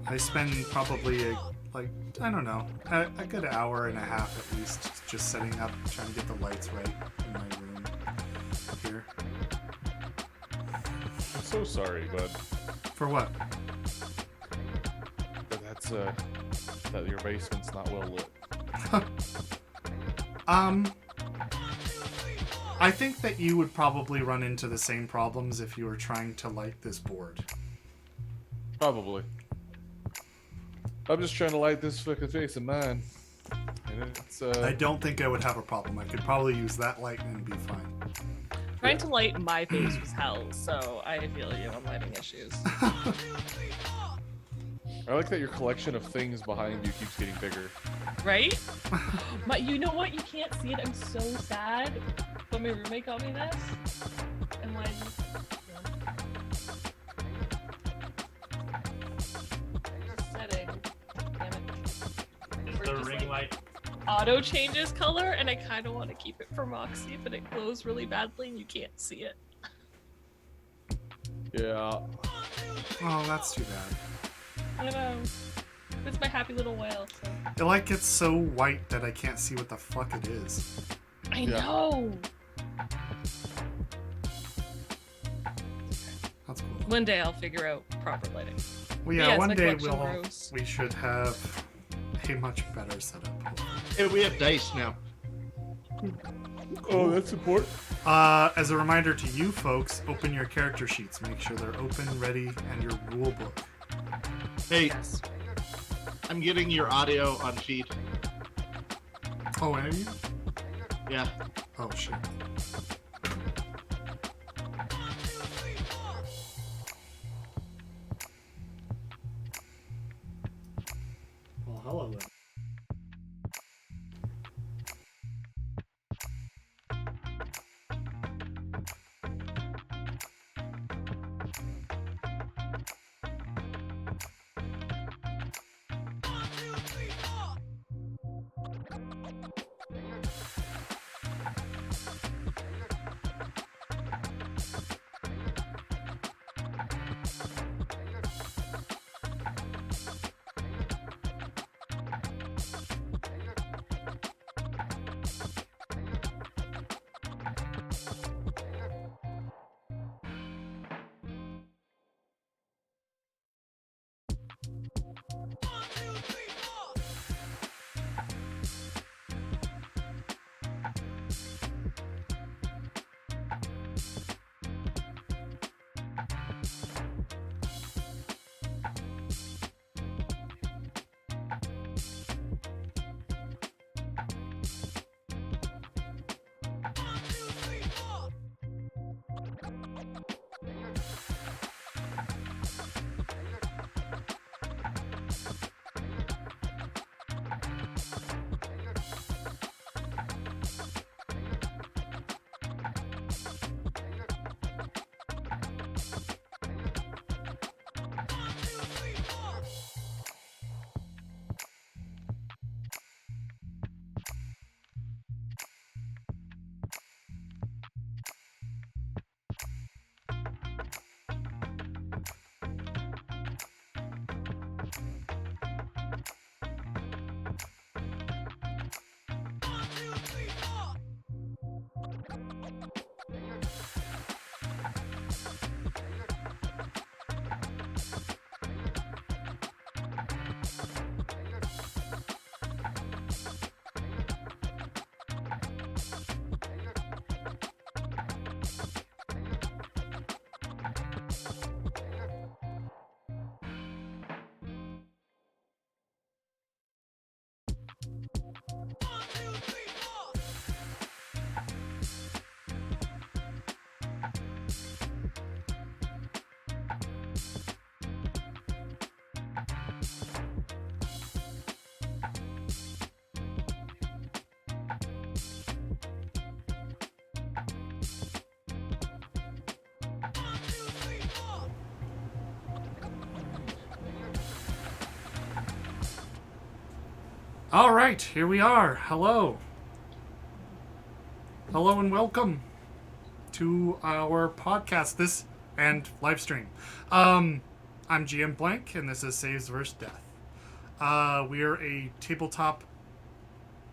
I spend probably I don't know, a good hour and a half at least just setting up, trying to get the lights right in my room here. I'm so sorry, bud. For what? That your basement's not well lit. I think that you would probably run into the same problems if you were trying to light this board. Probably. I'm just trying to light this fucking face of mine. And it's, I don't think I would have a problem. I could probably use that light and be fine. Trying to light my face was hell, so I feel you on lighting issues. I like that your collection of things behind you keeps getting bigger. Right? But you know what? You can't see it. I'm so sad. But my roommate got me this. And like, setting. Damn it. Is the ring light auto changes color, and I kind of want to keep it for Moxie, but it glows really badly and you can't see it. Yeah. Oh, that's too bad. I know. It's my happy little whale, so. It like gets so white that I can't see what the fuck it is. I know! That's cool. One day I'll figure out proper lighting. Well, yeah, Yes, one my day collection grows. we should have a much better setup. Hey, we have dice now. Oh, that's important. As a reminder to you folks, open your character sheets. Make sure they're open, ready, and your rule book. Hey, Yes. I'm getting your audio on feed. Oh, are you? Yeah. Oh, shit. Well, hello then. All right, here we are. Hello. Hello and welcome to our podcast this and live stream. I'm GM Blank and this is Saves vs. Death. We're a tabletop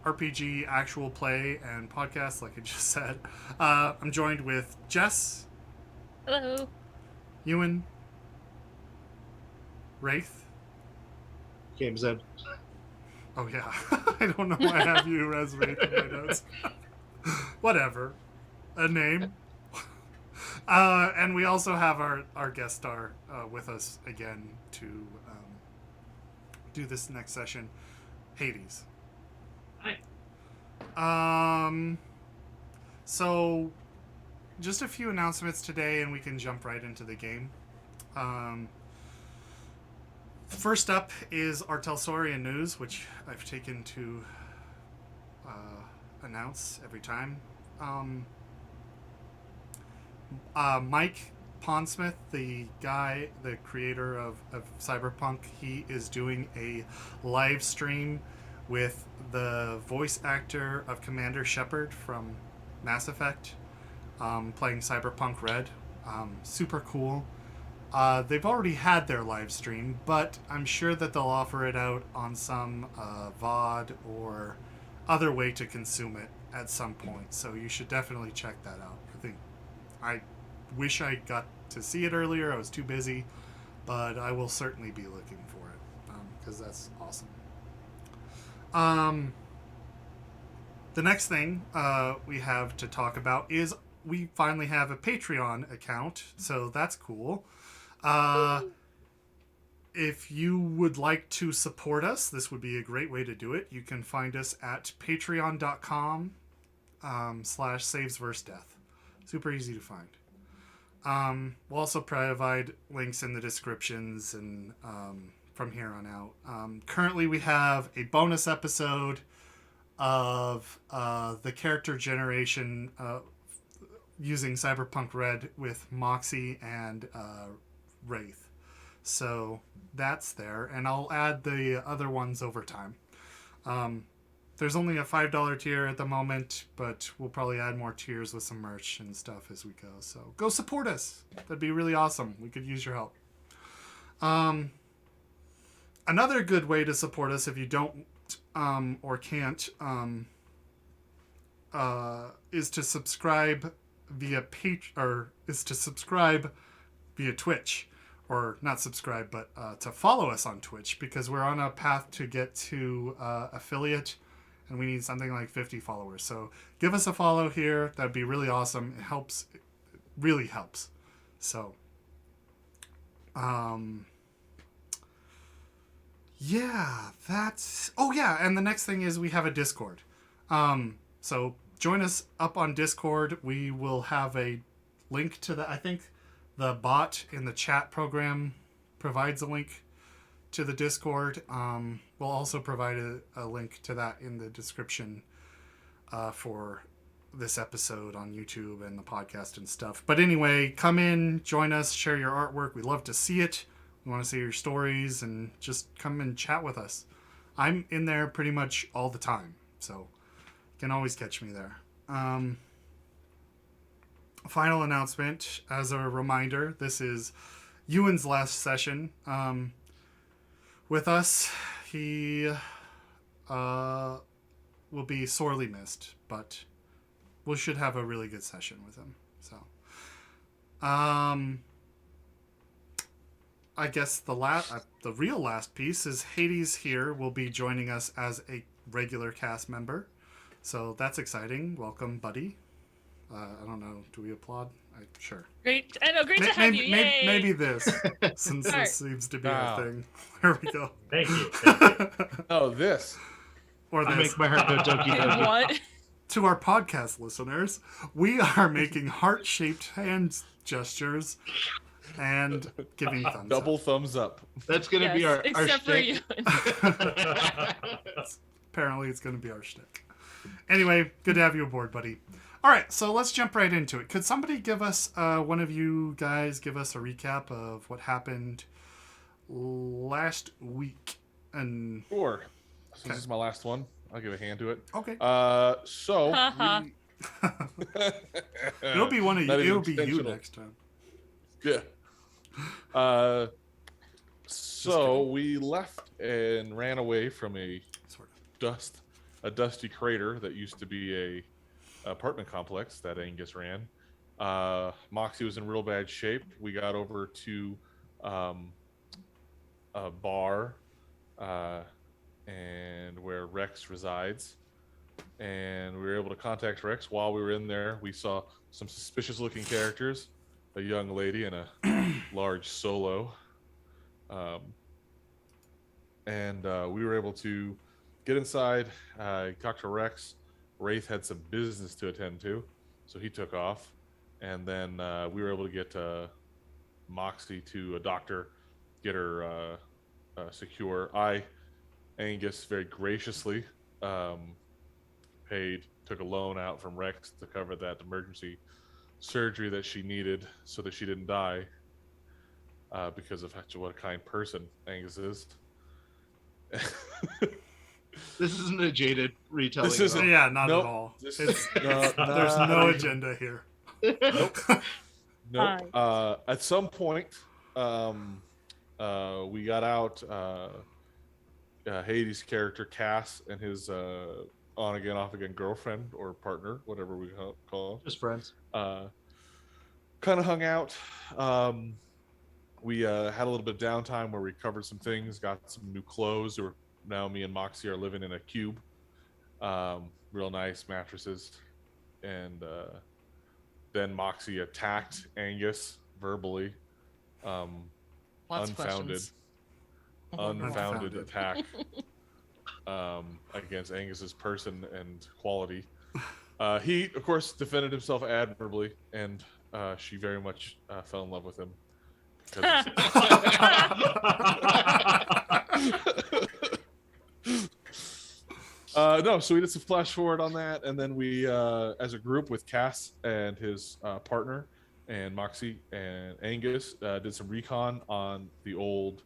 RPG actual play and podcast, like I just said. I'm joined with Jess, Hello. Ewan, Wraith. Game's in. Oh yeah, I don't know why I have you as Wraith in my notes. Whatever. A name. And we also have our guest star with us again to do this next session, Hades. Hi. So, just a few announcements today, and we can jump right into the game. First up is our Telsorian news, which I've taken to announce every time. Mike Pondsmith, the creator of Cyberpunk, he is doing a live stream with the voice actor of Commander Shepard from Mass Effect, playing Cyberpunk Red. Super cool. They've already had their live stream, but I'm sure that they'll offer it out on some VOD or other way to consume it at some point. So you should definitely check that out. I wish I got to see it earlier. I was too busy, but I will certainly be looking for it because that's awesome. The next thing we have to talk about is we finally have a Patreon account, so that's cool. If you would like to support us, this would be a great way to do it. You can find us at patreon.com /savesversedeath. Super easy to find. We'll also provide links in the descriptions and from here on out. Currently, we have a bonus episode of the character generation using Cyberpunk Red with Moxie and Wraith. So that's there, and I'll add the other ones over time. There's only a $5 tier at the moment, but we'll probably add more tiers with some merch and stuff as we go. So go support us. That'd be really awesome. We could use your help. Another good way to support us if you don't or can't is to subscribe via Twitch. Or not subscribe, but to follow us on Twitch, because we're on a path to get to affiliate, and we need something like 50 followers. So give us a follow here. That'd be really awesome. It helps. It really helps. So, yeah, that's... Oh, yeah, and the next thing is we have a Discord. So join us up on Discord. We will have a link to that. I think the bot in the chat program provides a link to the Discord. We'll also provide a link to that in the description for this episode on YouTube and the podcast and stuff. But anyway, come in, join us, share your artwork. We love to see it. We want to see your stories, and just come and chat with us. I'm in there pretty much all the time, so you can always catch me there. Final announcement, as a reminder, this is Ewan's last session with us. He will be sorely missed, but we should have a really good session with him. So, I guess the real last piece is Hades here will be joining us as a regular cast member. So that's exciting. Welcome, buddy. I don't know. Do we applaud? Sure. Great. I know. Great to have you. Yay. Maybe this, since All right. this seems to be our thing. There we go. Thank you. Thank you. Oh, this. Or I this. make my heart go doki And doki. what? To our podcast listeners, we are making heart-shaped hand gestures and giving thumbs Double up. thumbs up. That's gonna be Yes, our except for shtick. you. Apparently, it's going to be our shtick. Anyway, good to have you aboard, buddy. All right, so let's jump right into it. Could somebody give us, one of you guys, give us a recap of what happened last week? And Sure. So Okay. this is my last one. I'll give a hand to it. okay, So Haha. it'll be one of you. Not even It'll be you intentional. next time. Yeah. So we left and ran away from a Sort of. dusty crater that used to be a apartment complex that Angus ran. Moxie was in real bad shape. We got over to a bar and where Rex resides, and we were able to contact Rex. While we were in there, we saw some suspicious looking characters, a young lady and a large solo, and we were able to get inside, talk to Rex. Wraith had some business to attend to, so he took off. And then we were able to get Moxie to a doctor, get her secure. Angus very graciously took a loan out from Rex to cover that emergency surgery that she needed so that she didn't die, because of what a kind person Angus is. This isn't a jaded retelling. This isn't- Yeah, not Nope. at all. This It's, is not- there's not no even- agenda here. Nope. Nope. At some point, we got out Hades' character Cass and his on again, off again girlfriend or partner, whatever we call them. Just friends. Kind of hung out. We had a little bit of downtime where we covered some things, got some new clothes. Now me and Moxie are living in a cube. Real nice mattresses. And then Moxie attacked Angus verbally. Lots of Unfounded questions. Oh, no. unfounded attack against Angus's person and quality. He, of course, defended himself admirably, and she very much fell in love with him. No, so we did some flash forward on that, and then we, as a group with Cass and his partner, and Moxie and Angus, did some recon on the old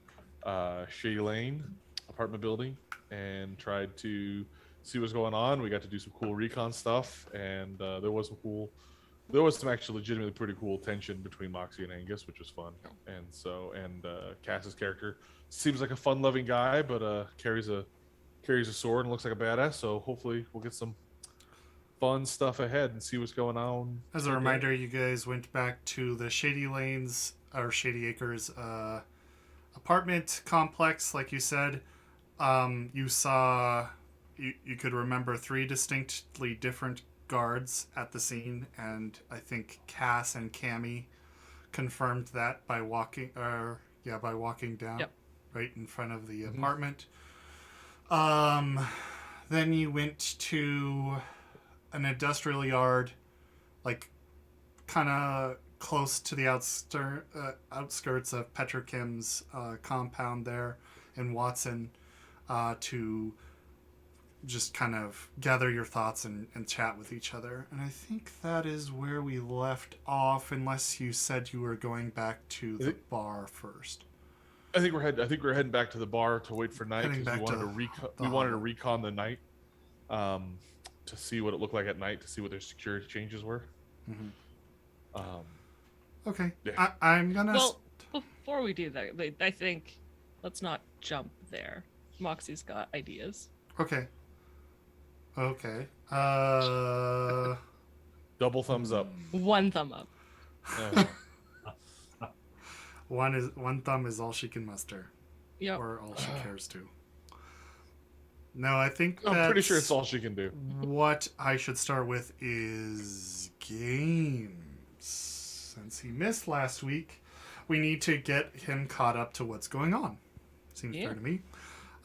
Shady Lane apartment building and tried to see what's going on. We got to do some cool recon stuff, and there was some actually legitimately pretty cool tension between Moxie and Angus, which was fun. And Cass's character seems like a fun-loving guy, but carries a sword and looks like a badass. So hopefully we'll get some fun stuff ahead and see what's going on. As a reminder, you guys went back to the Shady Lanes or Shady Acres apartment complex, like you said. You saw, you could remember 3 distinctly different guards at the scene, and I think Cass and Cammy confirmed that by walking down right in front of the apartment. Then you went to an industrial yard, like kind of close to the outskirts of Petrokim's compound there in Watson, to just kind of gather your thoughts and chat with each other. And I think that is where we left off, unless you said you were going back to the bar first. I think we're heading back to the bar to wait for night Heading because back we wanted to recon the night, to see what it looked like at night, to see what their security changes were. Okay. Yeah. I'm gonna. Well, before we do that, I think let's not jump there. Moxie's got ideas. Okay. Double thumbs up. 1 thumb up. One thumb is all she can muster, Yep. or all she cares to. No, I think I'm pretty sure that's it's all she can do. what I should start with is games. Since he missed last week, we need to get him caught up to what's going on. Seems fair to me.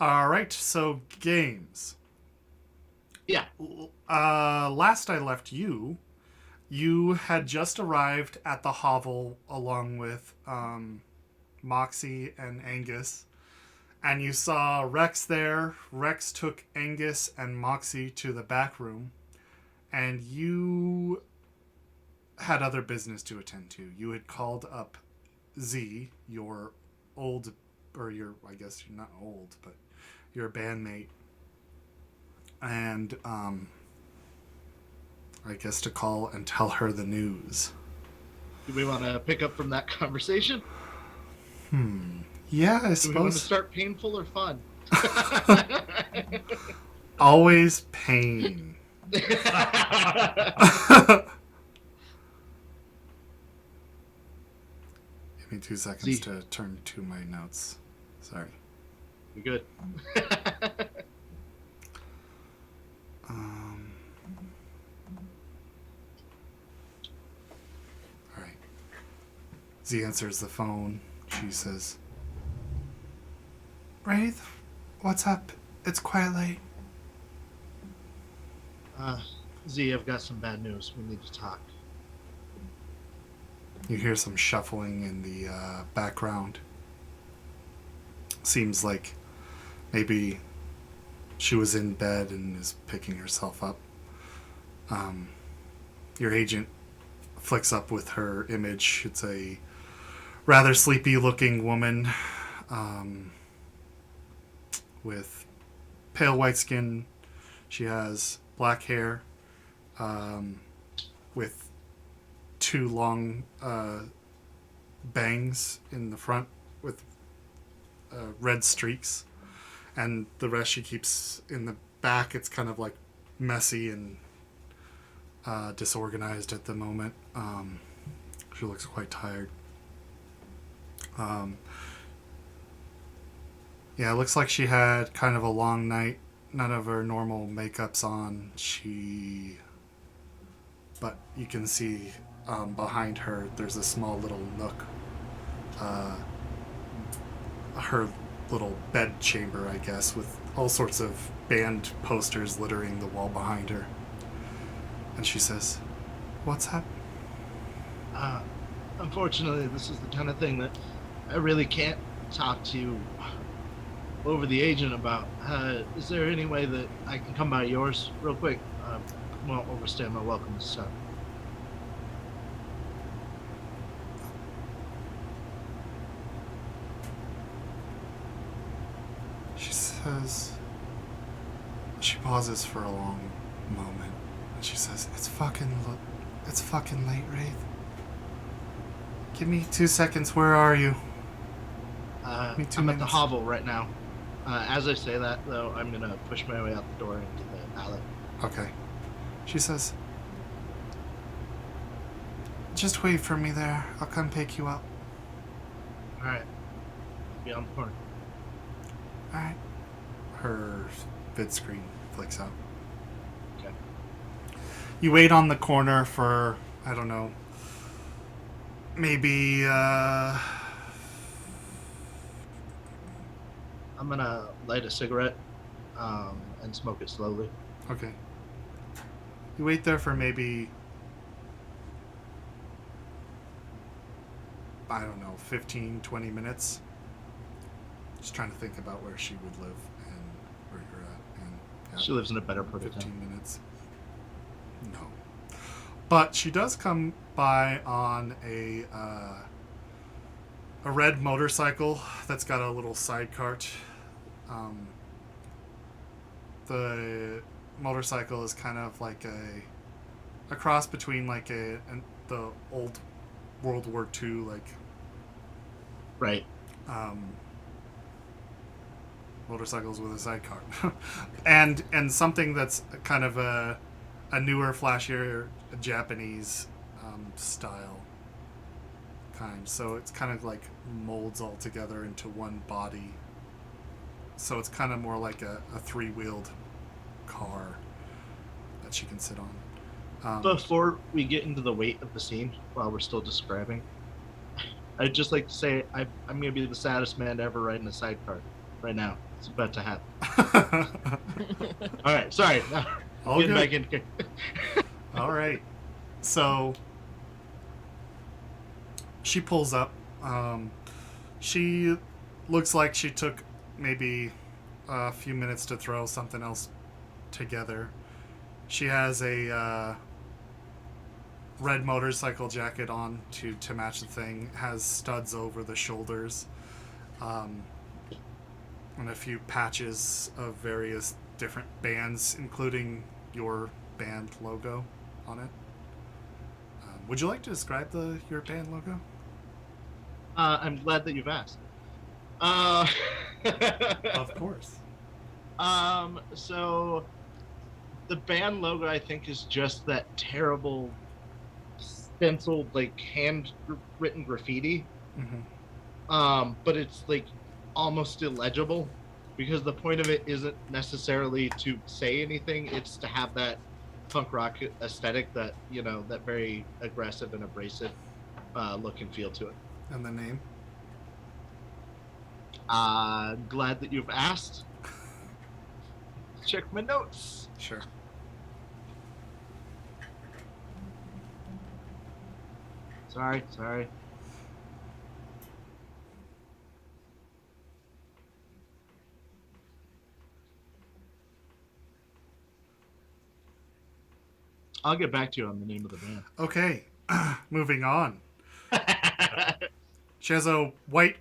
All right, so games. Yeah. Last I left you, you had just arrived at the hovel along with Moxie and Angus, and you saw Rex there. Rex took Angus and Moxie to the back room, and you had other business to attend to. You had called up Z, your old, or your, I guess you're not old, but your bandmate, and I guess to call and tell her the news. Do we want to pick up from that conversation? Yeah, I Do we want to suppose. start painful or fun? Always pain. Give me 2 seconds Z. to turn to my notes. Sorry. We good? All right. Z answers the phone. She says, "Wraith, what's up? It's quite late." Z, I've got some bad news. We need to talk. You hear some shuffling in the background. Seems like maybe she was in bed and is picking herself up. Your agent flicks up with her image. It's a rather sleepy looking woman with pale white skin. She has black hair with 2 long bangs in the front with red streaks. And the rest she keeps in the back. It's kind of like messy and disorganized at the moment. She looks quite tired. Yeah, it looks like she had kind of a long night. None of her normal makeup's on. But you can see behind her, there's a small little nook. Her little bed chamber, I guess, with all sorts of band posters littering the wall behind her. And she says, "What's up?" Unfortunately, this is the kind of thing that I really can't talk to you over the agent about. Is there any way that I can come by yours real quick? Won't overstay my welcome this time. She says... She pauses for a long moment. And she says, It's fucking late, Wraith. Give me 2 seconds. Where are you? I'm at the hovel right now. As I say that, though, I'm going to push my way out the door into the alley. Okay. She says, "Just wait for me there. I'll come pick you up." All right. Be on the corner. All right. Her vid screen flicks out. Okay. You wait on the corner for, I don't know, maybe, I'm going to light a cigarette and smoke it slowly. okay. You wait there for maybe, I don't know, 15, 20 minutes. Just trying to think about where she would live and where you're at. And yeah, She lives in a better part of 15 town. minutes. No. But she does come by on a red motorcycle that's got a little side cart. The motorcycle is kind of like a cross between like the old World War II Right. Motorcycles with a sidecar, and something that's kind of a newer, flashier Japanese style kind. So it's kind of like molds all together into one body. So it's kind of more like a 3-wheeled car that she can sit on. Before we get into the weight of the scene, while we're still describing, I'd just like to say I'm going to be the saddest man to ever ride in a sidecar right now. It's about to happen. All right, sorry. All Getting good. back in. All right. So she pulls up. She looks like she took maybe a few minutes to throw something else together. She has a red motorcycle jacket on to match the thing. Has studs over the shoulders. And a few patches of various different bands, including your band logo on it. Would you like to describe your band logo? I'm glad that you've asked. Of course. So the band logo, I think, is just that terrible stenciled, like, hand-written graffiti. Mm-hmm. But it's like almost illegible because the point of it isn't necessarily to say anything. It's to have that punk rock aesthetic, that, you know, that very aggressive and abrasive look and feel to it. And the name? Glad that you've asked. Check my notes. Sure. Sorry. I'll get back to you on the name of the band. Okay. Moving on. She has a white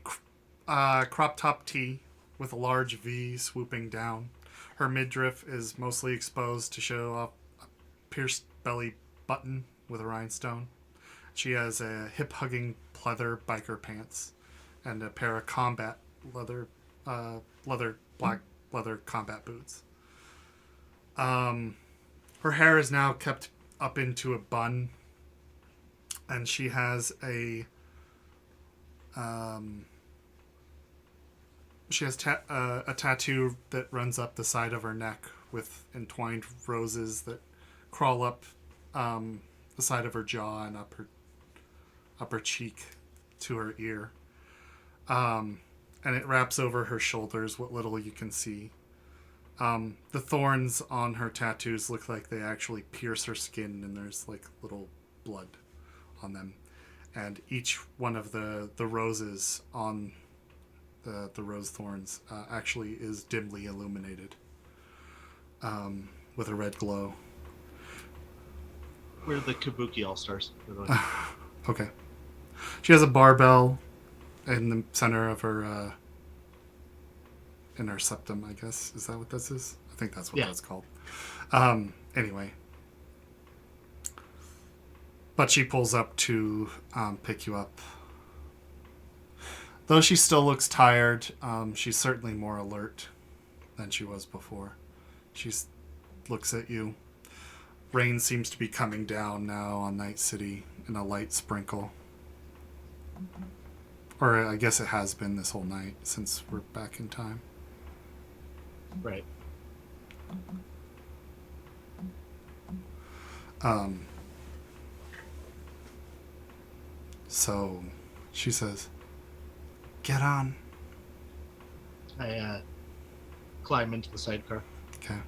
crop top tee with a large V swooping down. Her midriff is mostly exposed to show off a pierced belly button with a rhinestone. She has a hip-hugging pleather biker pants and a pair of combat black leather combat boots. Her hair is now kept up into a bun, and she has a tattoo that runs up the side of her neck with entwined roses that crawl up the side of her jaw and up her cheek to her ear. And it wraps over her shoulders what little you can see. The thorns on her tattoos look like they actually pierce her skin, and there's like little blood on them. And each one of the roses on the rose thorns actually is dimly illuminated with a red glow. We're the Kabuki All-Stars. Okay. She has a barbell in the center of her in her septum, I guess. Is that what this is? I think that's what that's called. Anyway. But she pulls up to pick you up. Though she still looks tired, she's certainly more alert than she was before. She looks at you. Rain seems to be coming down now on Night City in a light sprinkle. Or I guess it has been this whole night since we're back in time. Right. So she says, "Get on." I climb into the sidecar. Okay.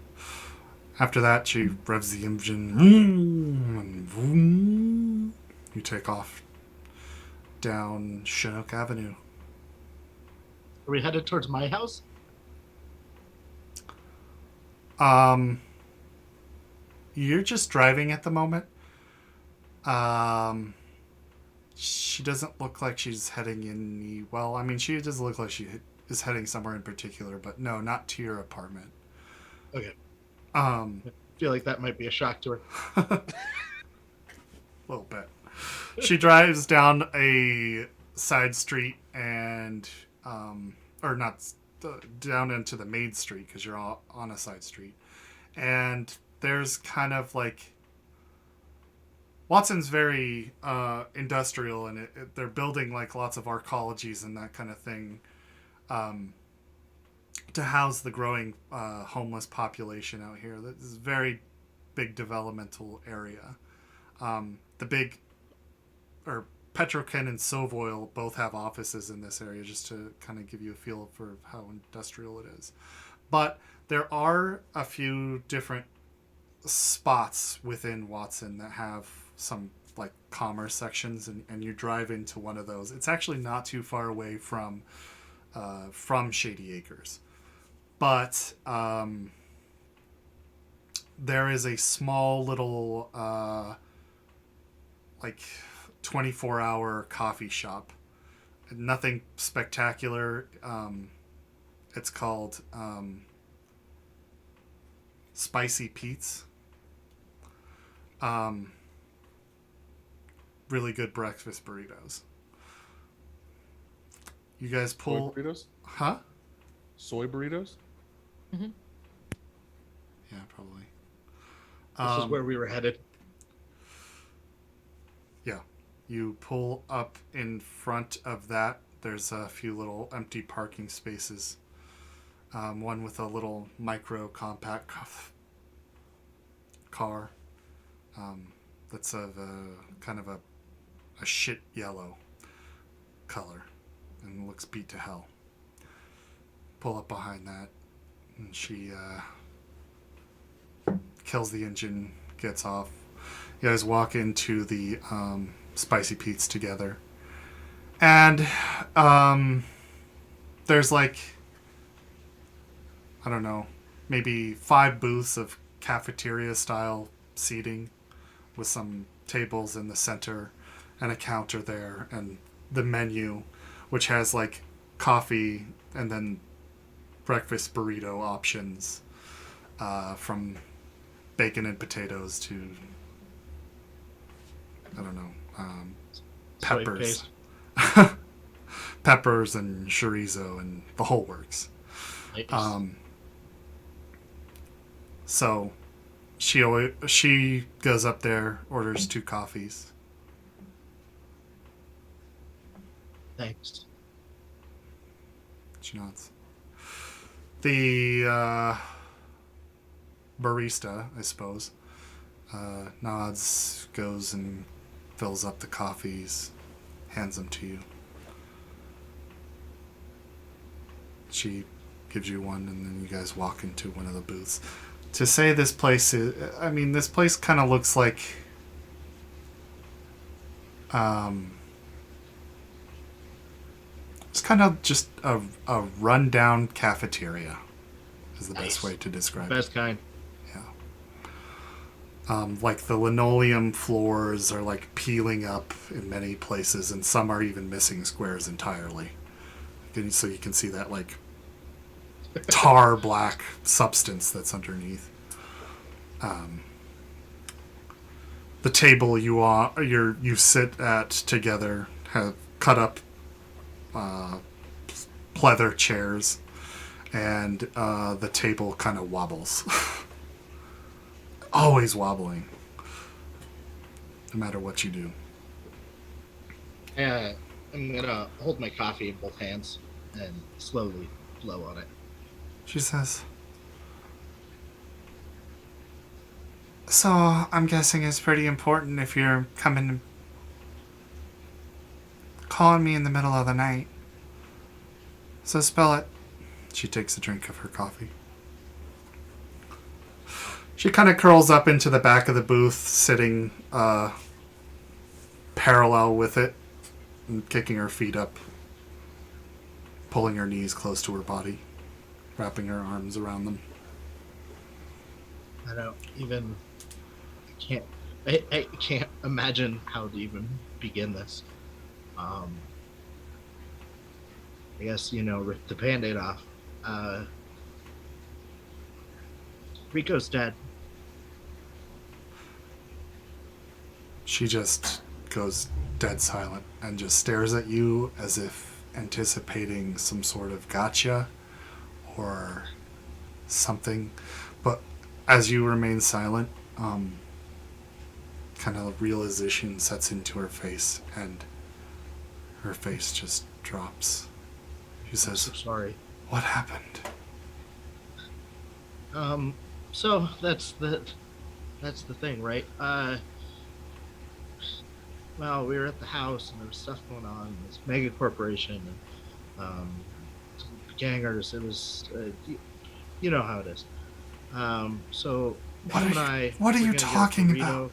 After that, she revs the engine. And vroom, you take off down Chinook Avenue. Are we headed towards my house? You're just driving at the moment. She doesn't look like she's heading in. Well, I mean, she does look like she is heading somewhere in particular, but no, not to your apartment. Okay. I feel like that might be a shock to her. A little bit. She drives down a side street and, or not, down into the main street because you're all on a side street. And there's kind of like, Watson's very industrial, and they're building like lots of arcologies and that kind of thing to house the growing homeless population out here. This is a very big developmental area. The big, or Petrochem and Sovoil both have offices in this area, just to kind of give you a feel for how industrial it is. But there are a few different spots within Watson that have some like commerce sections, and you drive into one of those. It's actually not too far away from Shady Acres, but there is a small little like 24-hour coffee shop. Nothing spectacular. It's called Spicy Pete's. Really good breakfast burritos. You guys pull... Soy burritos? Huh? Soy burritos? Mm-hmm. Yeah, probably. This is where we were headed. Yeah. You pull up in front of that. There's a few little empty parking spaces. One with a little micro compact car that's of a kind of a shit yellow color and looks beat to hell. Pull up behind that, and she kills the engine, gets off. You guys walk into the Spicy Pete's together, and there's like, I don't know, maybe 5 booths of cafeteria style seating with some tables in the center and a counter there, and the menu, which has like coffee and then breakfast burrito options from bacon and potatoes to, I don't know, Soy peppers. paste. Peppers and chorizo and the whole works. Nice. So she goes up there, orders 2 coffees. Thanks. She nods. The barista, I suppose, nods, goes and fills up the coffees, hands them to you. She gives you one, and then you guys walk into one of the booths. To say this place is... I mean, this place kind of looks like... it's kind of just a rundown cafeteria, is the best way to describe it. Best kind. Yeah. Like the linoleum floors are like peeling up in many places, and some are even missing squares entirely. And so you can see that like tar black substance that's underneath. The table you sit at together have cut up pleather chairs, and the table kind of wobbles. Always wobbling, no matter what you do. Yeah, I'm gonna hold my coffee in both hands and slowly blow on it. She says, "So, I'm guessing it's pretty important if you're coming, calling me in the middle of the night. So spell it." She takes a drink of her coffee. She kind of curls up into the back of the booth, sitting parallel with it, and kicking her feet up, pulling her knees close to her body, wrapping her arms around them. I don't even. I can't imagine how to even begin this. I guess, rip the Band-Aid off. Rico's dead. She just goes dead silent and just stares at you as if anticipating some sort of gotcha or something. But as you remain silent, kind of realization sets into her face, and her face just drops. She says, I'm so sorry. "What happened?" So that's the thing, right? Well, we were at the house and there was stuff going on. This mega corporation and gangers. It was, you know how it is. So What him are and I. what are were you gonna get a talking burrito.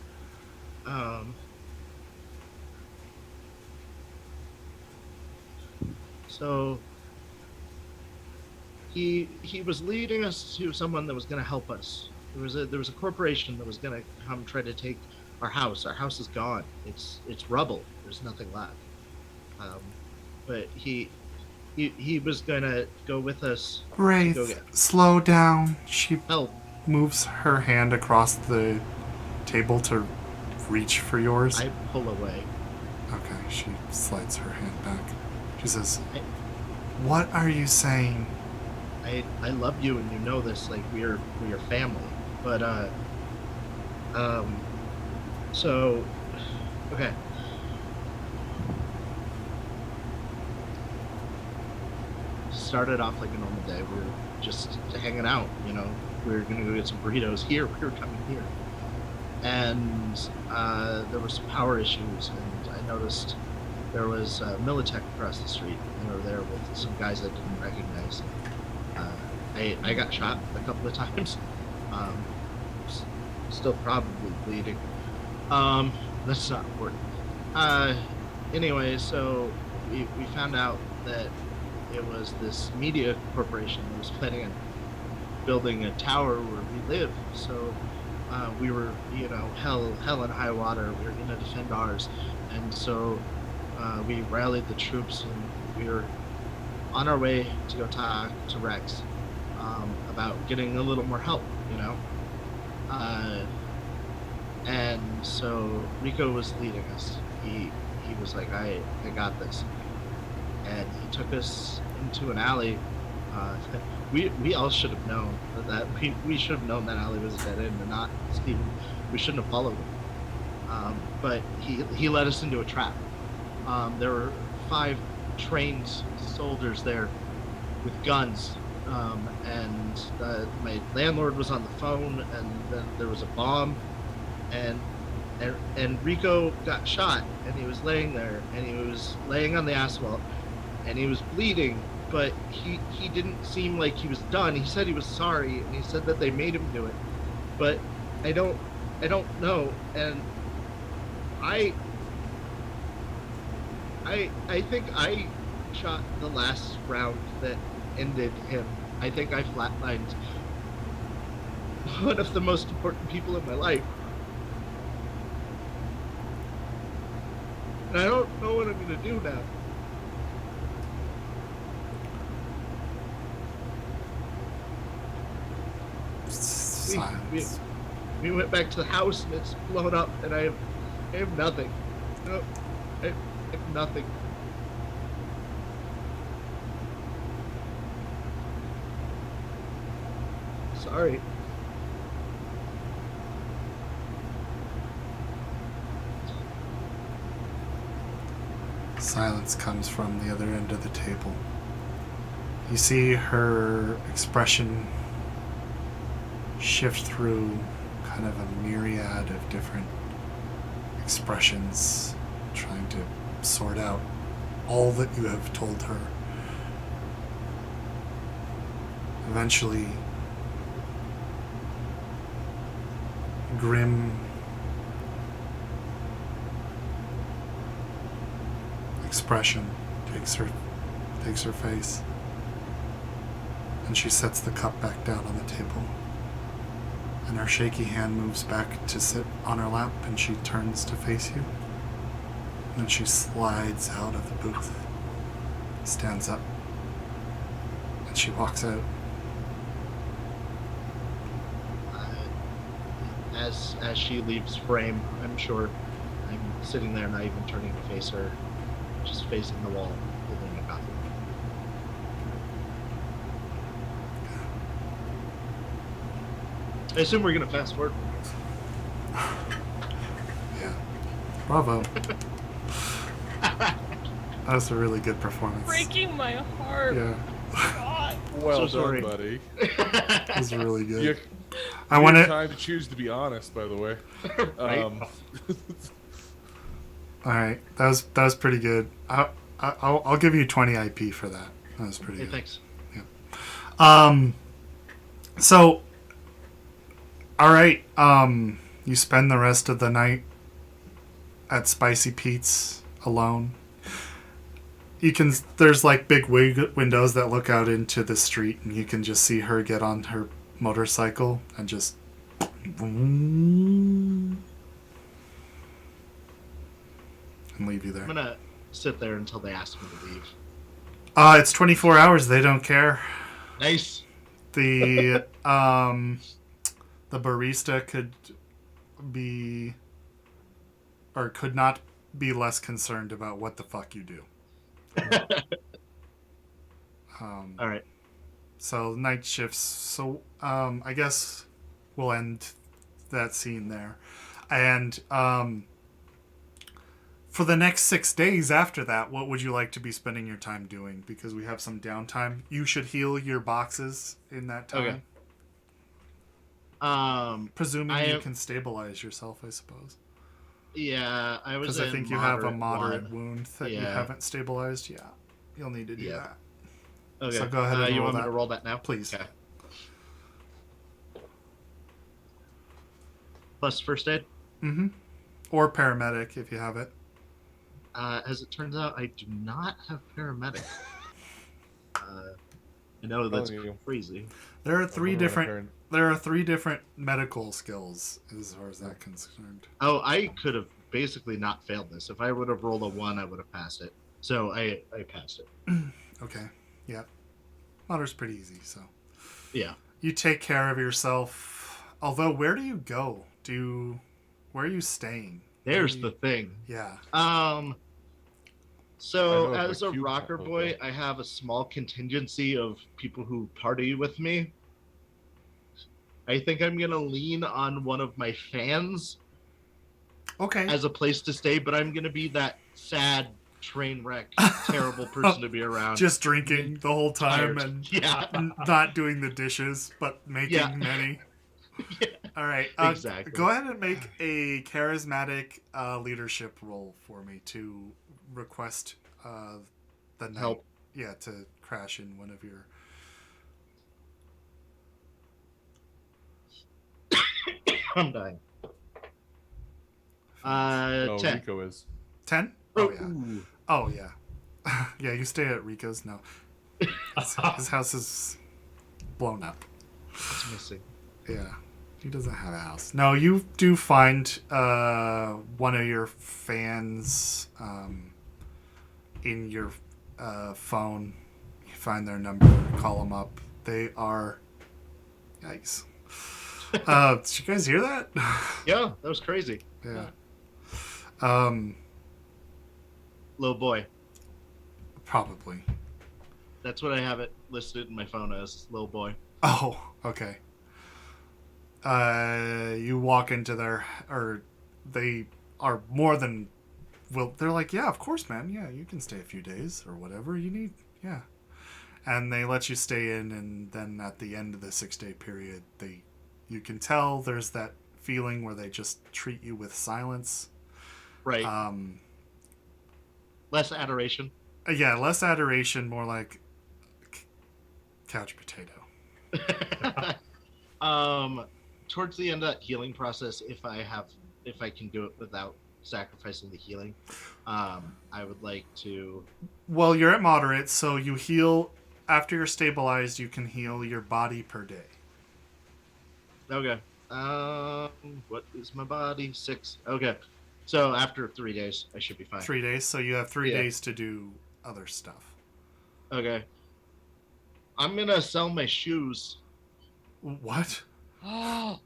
So he was leading us to someone that was going to help us. There was a corporation that was going to come try to take our house. Our house is gone. It's rubble. There's nothing left. But he was going to go with us. Wraith, Go get slow down. She help. moves her hand across the table to reach for yours. I pull away. Okay, she slides her hand back. She says, I- "What are you saying?" I love you and you know this. Like we're family. But so okay. Started off like a normal day. We were just hanging out, We were gonna go get some burritos here. We were coming here, and there were some power issues, and I noticed there was Militech across the street. They were there with some guys I didn't recognize. I got shot a couple of times. Still probably bleeding. That's not important. Anyway, so we found out that it was this media corporation that was planning on building a tower where we live. So we were, hell and high water. We were going to defend ours. And so we rallied the troops, and we were on our way to go talk to Rex about getting a little more help. you know. And so Rico was leading us. He was like, I got this, and he took us into an alley. We all should have known that we should have known that alley was a dead end, and not Steven. We shouldn't have followed him. But he led us into a trap. There were 5 trained soldiers there with guns, and my landlord was on the phone, and then there was a bomb, and Rico got shot, and he was laying there, and he was laying on the asphalt, and he was bleeding, but he didn't seem like he was done. He said he was sorry, and he said that they made him do it, but I don't know, and I think I shot the last round that ended him. I think I flatlined one of the most important people in my life. And I don't know what I'm going to do now. Silence. We went back to the house and it's blown up, and I have nothing. No, I have nothing. Sorry. Silence comes from the other end of the table. You see her expression shift through kind of a myriad of different expressions, trying to sort out all that you have told her. Eventually, grim expression takes her face, and she sets the cup back down on the table, and her shaky hand moves back to sit on her lap, and she turns to face you, and then she slides out of the booth, stands up, and she walks out. As she leaves frame, I'm sure I'm sitting there, not even turning to face her, just facing the wall, holding a coffee. I assume we're gonna fast forward. Yeah. Bravo. That was a really good performance. Breaking my heart. Yeah. God. Well So sorry. done, buddy. That was really good. You I want had to. time to choose to be honest, by the way. Right. All right, that was pretty good. I'll give you 20 IP for that. That was pretty Hey, good. thanks. So, all right. You spend the rest of the night at Spicy Pete's alone. There's like big windows that look out into the street, and you can just see her get on her motorcycle and just and leave you there. I'm gonna sit there until they ask me to leave. It's 24 hours. They don't care. Nice. The barista could not be less concerned about what the fuck you do. All right. So night shifts. So I guess we'll end that scene there, and for the next 6 days after that, what would you like to be spending your time doing? Because we have some downtime. You should heal your boxes in that time. Okay. Presuming you can stabilize yourself, I suppose. Yeah, I was. Because I think you have a moderate one. wound that you Yeah. haven't stabilized. Yeah, you'll need to do Yeah. that. Okay. So go ahead and you roll want me that. to roll that now? Please. Okay. Plus first aid. Mm-hmm. Or paramedic if you have it. As it turns out, I do not have paramedic. I know that's crazy. There are three different medical skills as far as that's concerned. Oh, I could have basically not failed this. If I would have rolled a 1, I would have passed it. So I passed it. Okay. Yeah. Moder's pretty easy, so. Yeah. You take care of yourself. Although, where do you go? Where are you staying? There's the thing. Yeah. So I know as a a cube rocker hotel. boy, I have a small contingency of people who party with me. I think I'm gonna lean on one of my fans Okay. as a place to stay, but I'm gonna be that sad train wreck, terrible person to be around. Just drinking the whole time Tired. and Yeah. not doing the dishes, but making Yeah. many. Yeah. All right. Exactly. Go ahead and make a charismatic leadership roll for me to request the night. Help. Yeah, to crash in one of your. I'm dying. No, 10. Rico is. 10? Oh yeah. Ooh. Oh yeah. Yeah, you stay at Rico's. No, his house is blown up. It's missing. Yeah, he doesn't have a house. No, you do find one of your fans in your phone. You find their number, call them up. They are. Yikes. Did you guys hear that? Yeah, that was crazy. Yeah. Little boy. Probably. That's what I have it listed in my phone as. Little boy. Oh, okay. You walk into they are more than, well, they're like, yeah, of course, man. Yeah, you can stay a few days or whatever you need. Yeah. And they let you stay in, and then at the end of the 6-day period, you can tell there's that feeling where they just treat you with silence. Right. Less adoration. Yeah, less adoration, more like couch potato. Towards the end of that healing process, if I can do it without sacrificing the healing, I would like to. Well, you're at moderate, so you heal after you're stabilized. You can heal your body per day. Okay. What is my body? 6. Okay. So after 3 days, I should be fine. 3 days, so you have 3 Yeah. days to do other stuff. Okay. I'm gonna sell my shoes. What? Oh,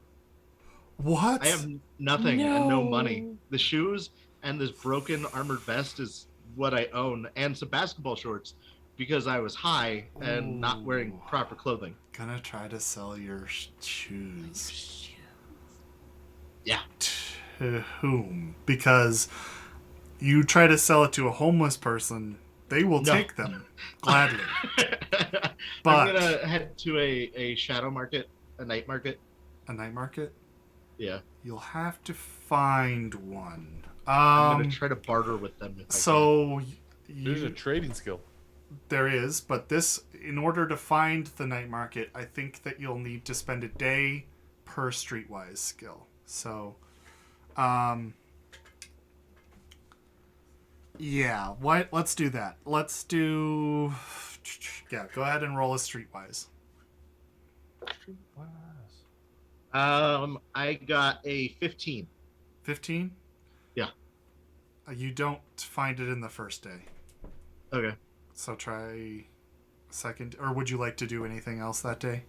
What? I have nothing and no money. The shoes and this broken armored vest is what I own, and some basketball shorts because I was high and not wearing Ooh. proper clothing. Gonna try to sell your shoes. Yeah. To whom? Because you try to sell it to a homeless person, they will No. take them gladly. I'm But gonna head to a shadow market, a night market. a night market, Yeah. you'll have to find one. I'm gonna try to barter with them. If I can. So There's a trading skill. there is, but this, in order to find the night market, I think that you'll need to spend a day per streetwise skill. So, yeah, what? Let's do that. Let's do. Yeah, go ahead and roll a streetwise. I got a 15. 15. Yeah. You don't find it in the first day, Okay. so try second. Or would you like to do anything else that day?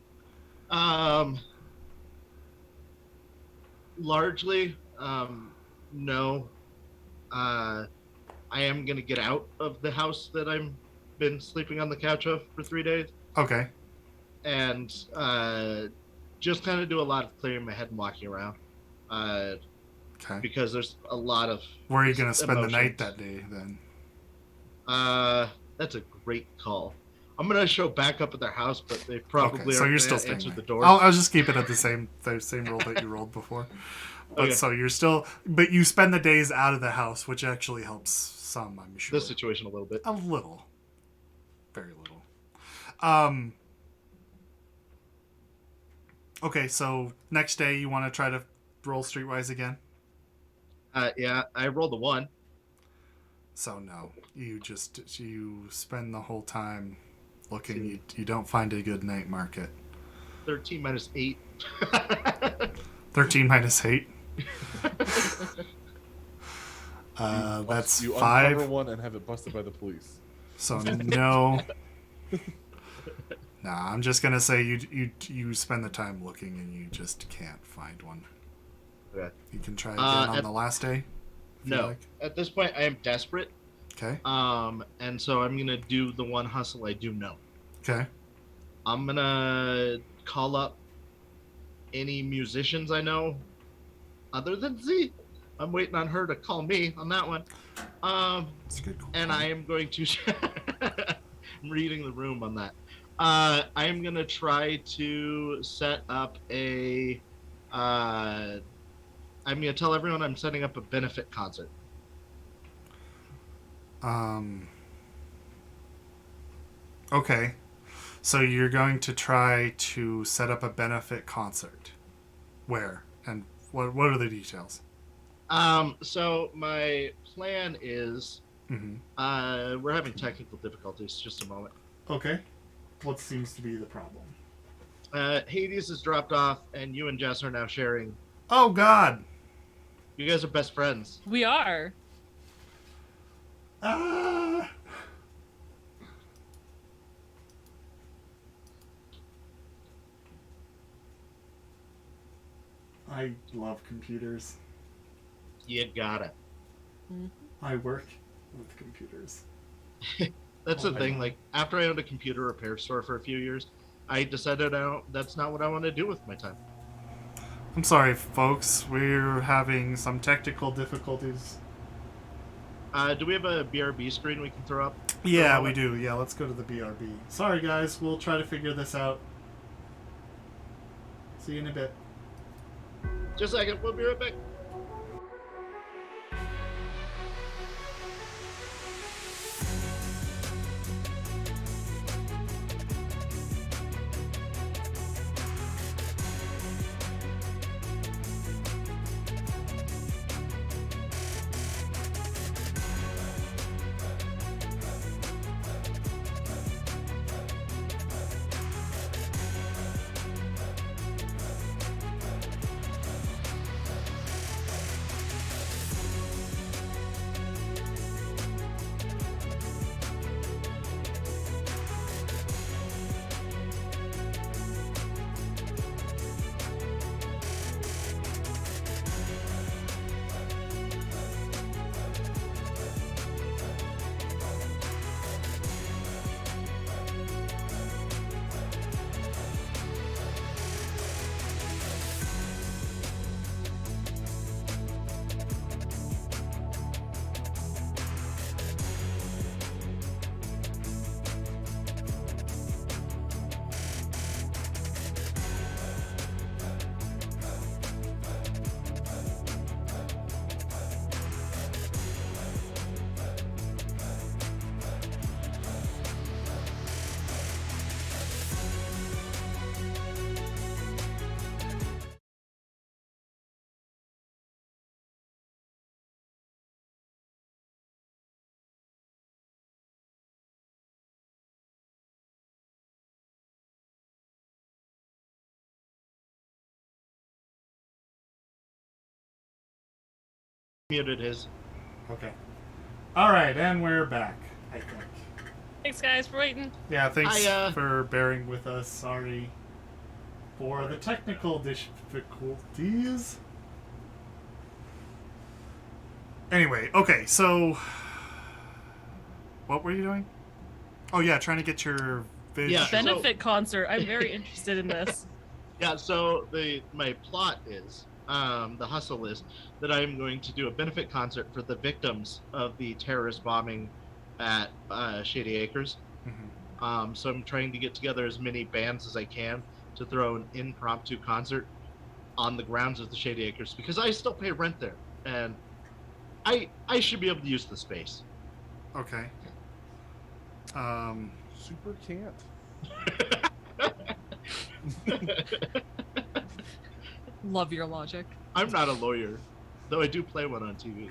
Largely, no. I am gonna get out of the house that I'm been sleeping on the couch of for 3 days, Okay. and just kind of do a lot of clearing my head and walking around, Okay. because there's a lot of. Where are you gonna spend the emotions. night that day then? That's a great call. I'm gonna show back up at their house, but they probably Okay, so aren't you're still gonna staying answer there. the door. I'll just keep it at the same roll that you rolled before. But Okay. so you're still, but you spend the days out of the house, which actually helps some, I'm sure. This situation a little bit. A little, very little. Okay, so next day you want to try to roll streetwise again. Yeah, I rolled a 1. So no, you spend the whole time looking. You don't find a good night market. 13 minus 8. 13 minus 8. That's you 5. uncover one and have it busted by the police. So no. Nah, I'm just gonna say you spend the time looking and you just can't find one. Okay. You can try again on at- the last day. if you No. like. At this point, I am desperate. Okay. And so I'm gonna do the one hustle I do know. Okay. I'm gonna call up any musicians I know, other than Z. I'm waiting on her to call me on that one. That's a good call. And I am going to. I'm reading the room on that. I am gonna try to set up a. I'm gonna tell everyone I'm setting up a benefit concert. Okay. So you're going to try to set up a benefit concert. Where? And what are the details? So my plan is, Mm-hmm. we're having technical difficulties. Just a moment. Okay. What seems to be the problem? Hades has dropped off, and you and Jess are now sharing. Oh, God! You guys are best friends. We are. Ah! I love computers. You got it. I work with computers. That's Oh the my thing. God. Like, after I owned a computer repair store for a few years, I decided that's not what I want to do with my time. I'm sorry, folks. We're having some technical difficulties. Do we have a BRB screen we can throw up? Yeah, we do. Yeah, let's go to the BRB. Sorry, guys. We'll try to figure this out. See you in a bit. Just a second. We'll be right back. Muted his. Okay. All right, and we're back, I think. Thanks, guys, for waiting. Yeah, thanks I, for bearing with us. Sorry for the technical difficulties. Anyway, okay, so what were you doing? Oh yeah, trying to get your visual. Yeah, Benefit concert. I'm very interested in this. Yeah, so my plot is, the hustle is that I am going to do a benefit concert for the victims of the terrorist bombing at Shady Acres. Mhm. So I'm trying to get together as many bands as I can to throw an impromptu concert on the grounds of the Shady Acres because I still pay rent there, and I should be able to use the space. Okay. Super can't. Love your logic. I'm not a lawyer, though I do play one on TV.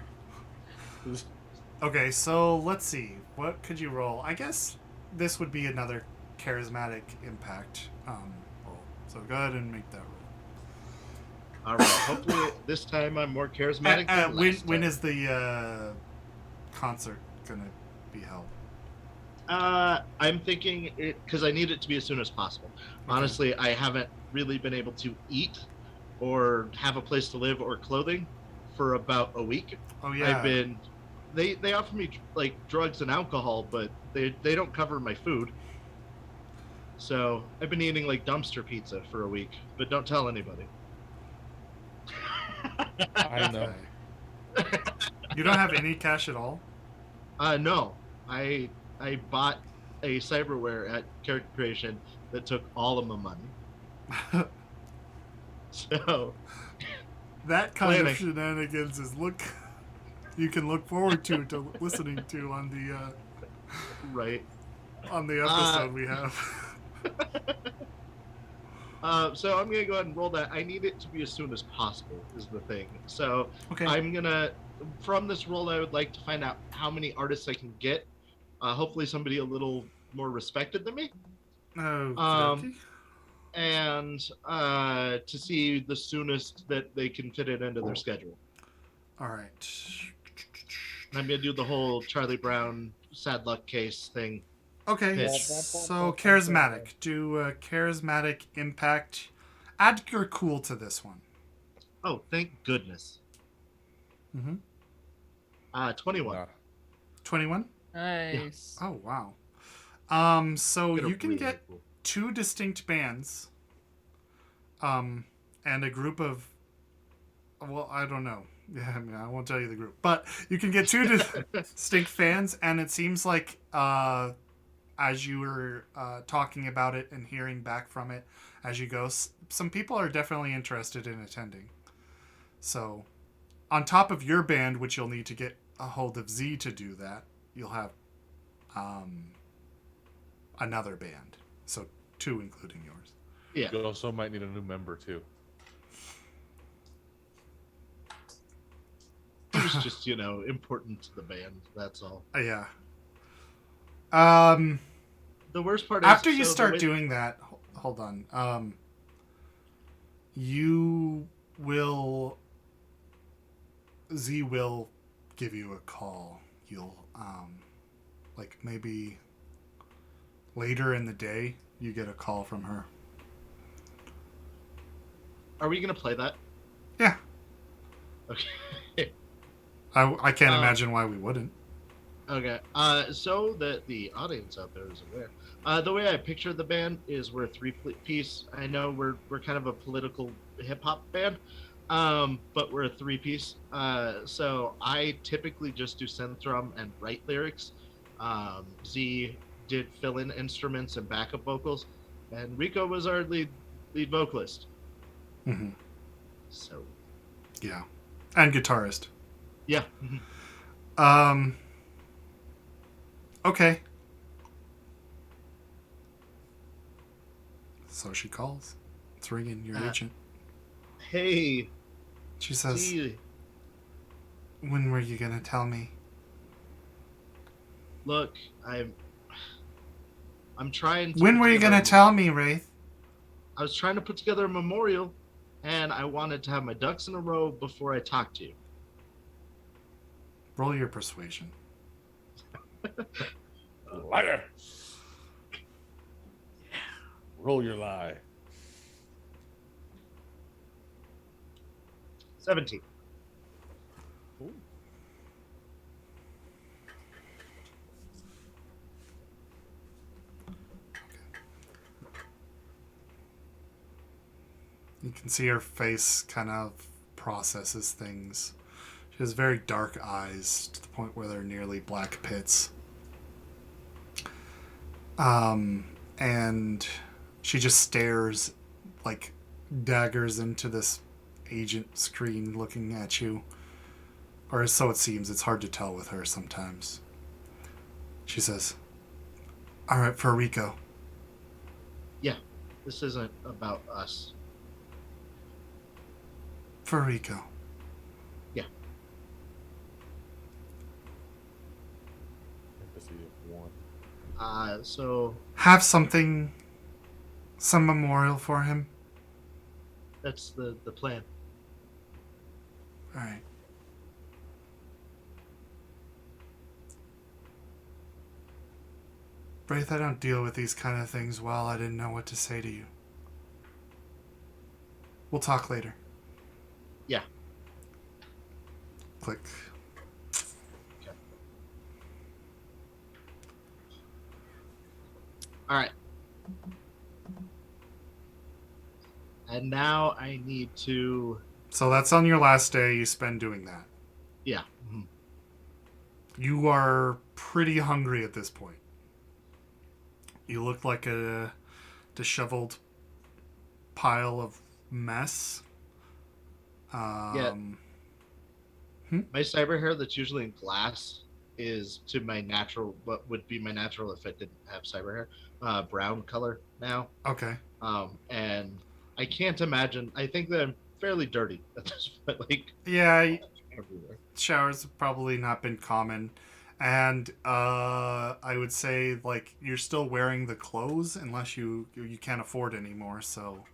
Okay, so let's see. What could you roll? I guess this would be another charismatic impact roll. So go ahead and make that roll. All right. Hopefully this time I'm more charismatic. Than when last when time. is the concert gonna be held? I'm thinking it because I need it to be as soon as possible. Okay. Honestly, I haven't really been able to eat or have a place to live or clothing for about a week. Oh I've yeah. been they offer me like drugs and alcohol, but they don't cover my food. So I've been eating like dumpster pizza for a week, but don't tell anybody. I know. Okay. You don't have any cash at all? No, I bought a cyberware at character creation that took all of my money. So That kind of planning. shenanigans is you can look forward to listening to Right. on the episode we have. So I'm gonna go ahead and roll that. I need it to be as soon as possible is the thing. So Okay. I'm gonna from this roll I would like to find out how many artists I can get. Hopefully somebody a little more respected than me. Okey-dokey. And to see the soonest that they can fit it into their schedule. All right. And I'm gonna do the whole Charlie Brown sad luck case thing. Okay. Pitch. So charismatic. Do charismatic impact. Add your cool to this one. Oh, thank goodness. Mm-hmm. 21. Nah. 21. Nice. Oh wow. So Get a you can really get cool. 2 distinct bands. And a group of. Well, I don't know. Yeah, I mean, I won't tell you the group, but you can get 2 distinct fans, and it seems like as you were talking about it and hearing back from it as you go, some people are definitely interested in attending. So, on top of your band, which you'll need to get a hold of Z to do that, you'll have another band. So 2 including yours. Yeah. You also might need a new member too. It was just, important to the band. That's all. Yeah. The worst part is After you so start doing that, hold on. You will. Z will give you a call. You'll like maybe later in the day you get a call from her. Are we gonna play that? Yeah. Okay. I can't imagine why we wouldn't. Okay. So that the audience out there is aware, the way I picture the band is we're a 3-piece. I know we're kind of a political hip hop band, but we're a 3-piece. So I typically just do synth drum and write lyrics. Z did fill in instruments and backup vocals, and Rico was our lead vocalist. Mm-hmm. So Yeah, and guitarist. yeah. Okay. So she calls. It's ringing. Your agent. Hey. She says, Z, "When were you gonna tell me?" look, I'm trying to When put were you together gonna a- tell me, Wraith? I was trying to put together a memorial, and I wanted to have my ducks in a row before I talked to you. Roll your persuasion. Liar. Roll your lie. 17. You can see her face kind of processes things. She has very dark eyes to the point where they're nearly black pits. And she just stares like daggers into this agent screen looking at you. Or so it seems. It's hard to tell with her sometimes. She says, "All right, for Rico." Yeah, this isn't about us. For Rico. Yeah. Empathy of 1. So Have something, some memorial for him. that's the plan. All right. Wraith, I don't deal with these kind of things well. I didn't know what to say to you. We'll talk later. Yeah. Click. Okay. All right. And now I need to. So that's on your last day you spend doing that. Yeah. Mhm. You are pretty hungry at this point. You look like a disheveled pile of mess. Yeah. My cyber hair that's usually in glass is to my natural, what would be my natural if I didn't have cyber hair, brown color now. Okay. And I can't imagine. I think that I'm fairly dirty at this point. Like, Yeah, everywhere. showers have probably not been common. And I would say, like, you're still wearing the clothes unless you can't afford anymore. So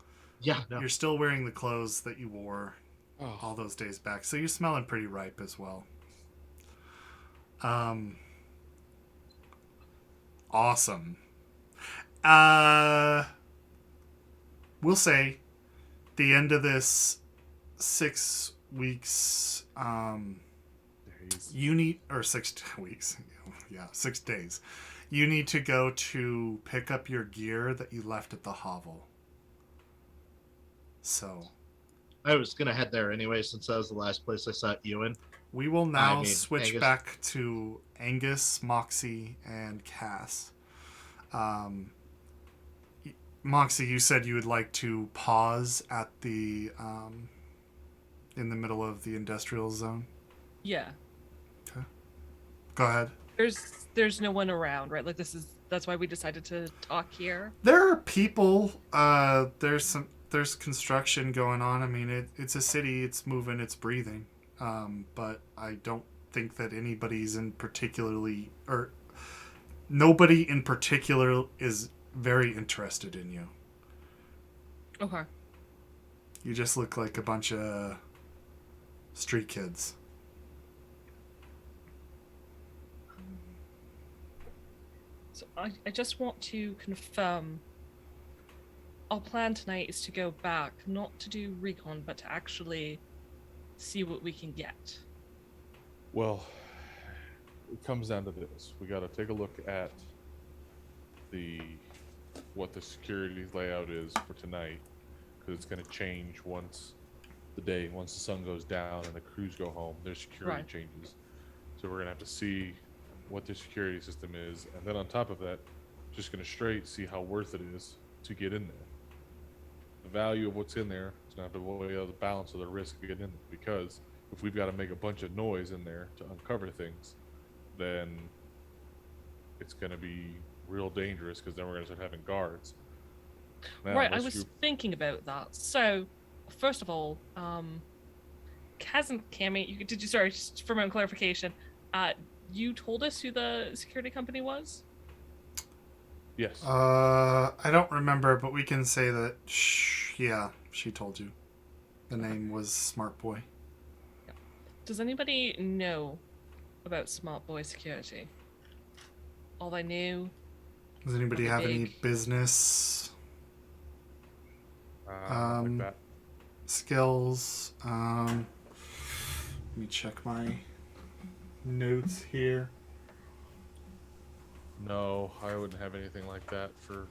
Yeah. No. you're still wearing the clothes that you wore all those days back. So you're smelling pretty ripe as well. Awesome. We'll say the end of this 6 weeks, you need, or 6 weeks, yeah, 6 days. You need to go to pick up your gear that you left at the hovel. So I was gonna head there anyway, since that was the last place I saw Ewan. we will now I mean, switch Angus. back to Angus, Moxie, and Cass. Moxie, you said you would like to pause at the in the middle of the industrial zone. Yeah. Go ahead. There's no one around, right? Like that's why we decided to talk here. There are people. There's construction going on. I mean, it's a city. It's moving. It's breathing. But I don't think that anybody's in particularly, or nobody in particular is very interested in you. Okay. You just look like a bunch of street kids. So I just want to confirm our plan tonight is to go back, not to do recon, but to actually see what we can get. Well, it comes down to this. We got to take a look at what the security layout is for tonight, because it's going to change once the sun goes down and the crews go home. Their security changes. So we're going to have to see what the security system is, and then on top of that, just going to straight see how worth it is to get in there. The value of what's in there is going to have to weigh out the balance of the risk of getting in there, because if we've got to make a bunch of noise in there to uncover things, then it's going to be real dangerous, because then we're going to start having guards. Now, Right, I was thinking about that. So, first of all, Kaz and Cammy, sorry, just for my clarification, you told us who the security company was? Yes. I don't remember, but we can say that. Yeah, she told you. The name was Smart Boy. Does anybody know about Smart Boy Security? All I knew. Does anybody have any big. business like that. skills? Let me check my notes here. No, I wouldn't have anything like that for.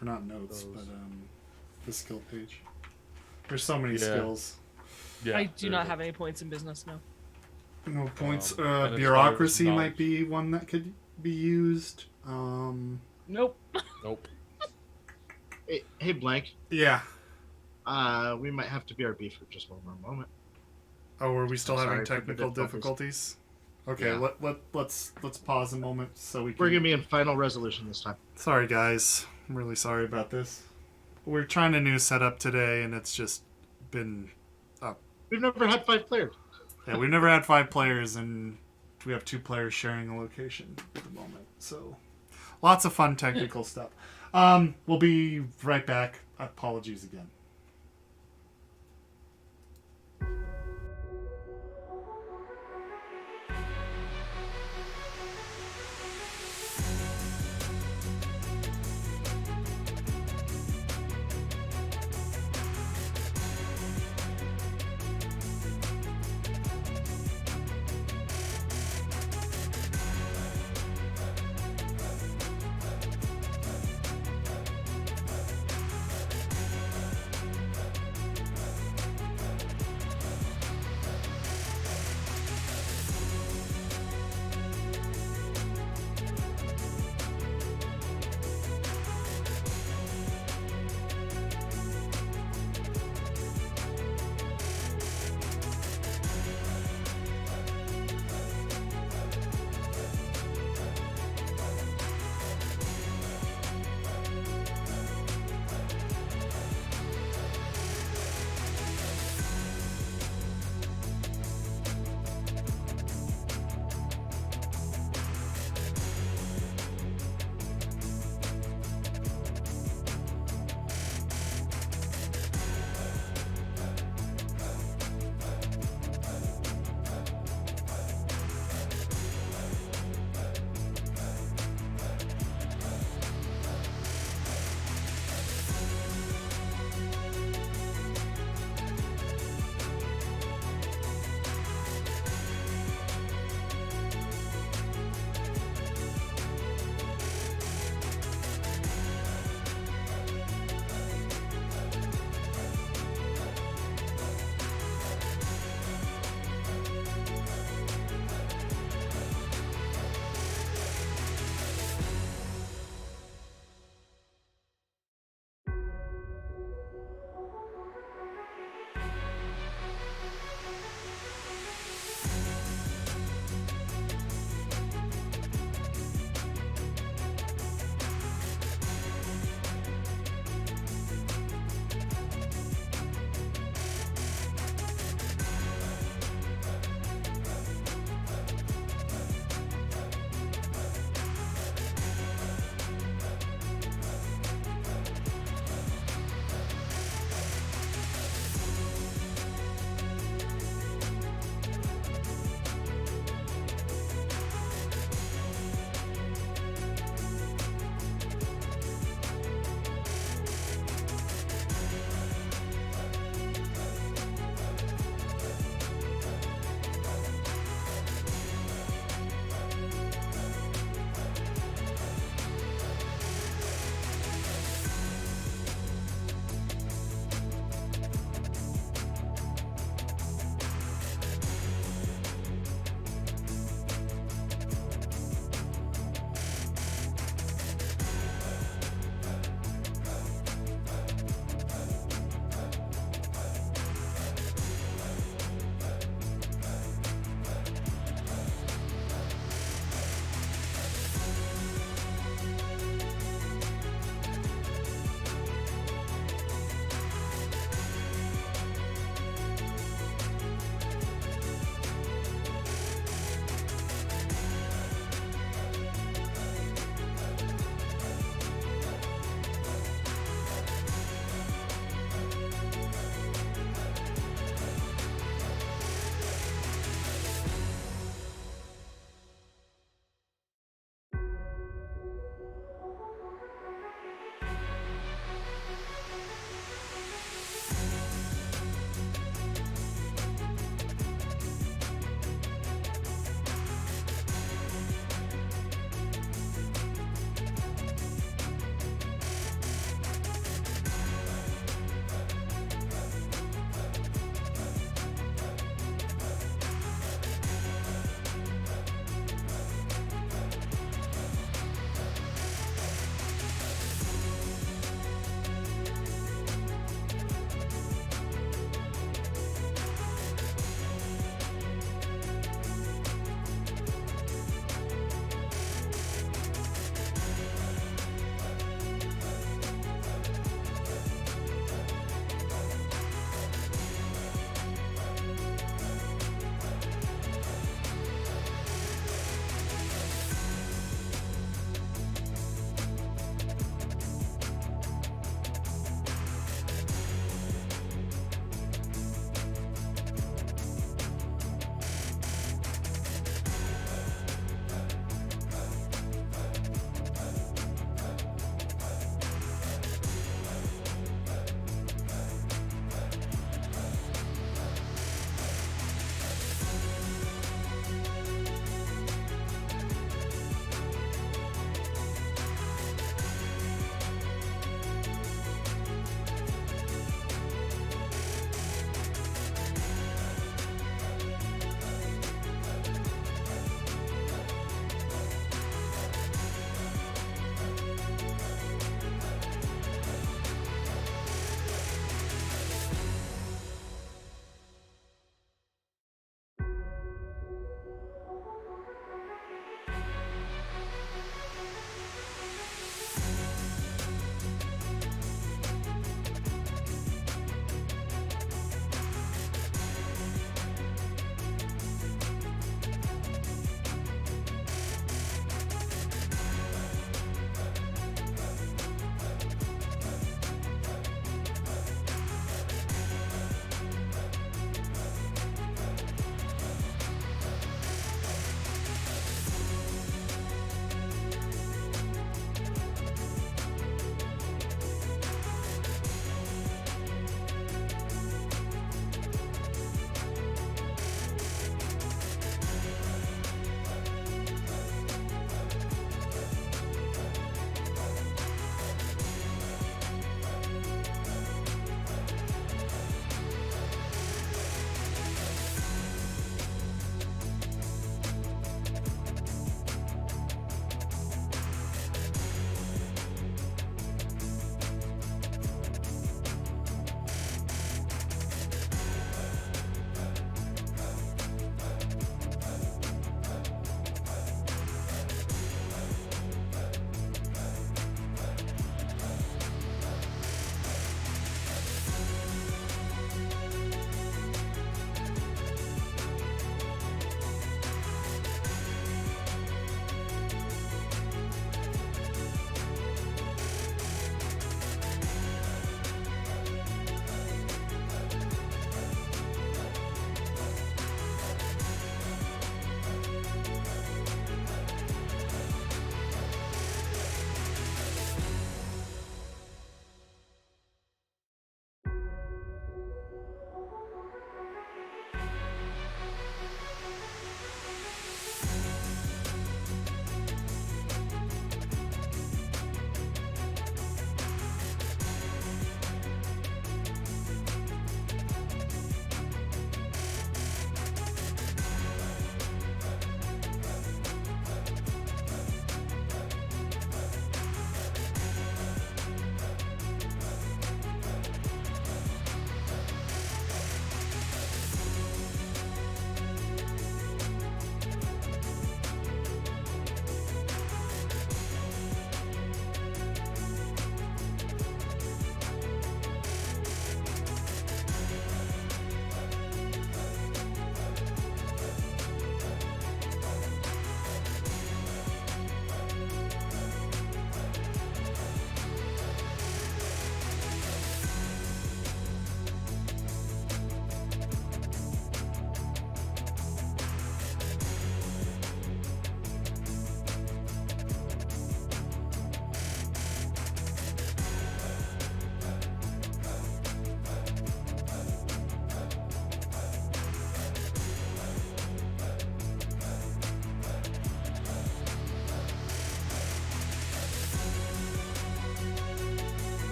Or not notes, Those. but the skill page. There's so many Yeah. skills. Yeah, I do not have any points in business, no. No points. and as far as Bureaucracy knowledge- might be one that could be used. Nope. Nope. Hey, Blank. Yeah. We might have to BRB for just one more moment. Oh, are we still I'm having sorry for the technical difficulties? Okay, Yeah. let's pause a moment so we can. We're gonna be in final resolution this time. Sorry, guys. I'm really sorry about this. We're trying a new setup today, and it's just been. We've never had 5 players. Yeah, we've never had 5 players, and we have 2 players sharing a location at the moment. So, lots of fun technical stuff. We'll be right back. Apologies again.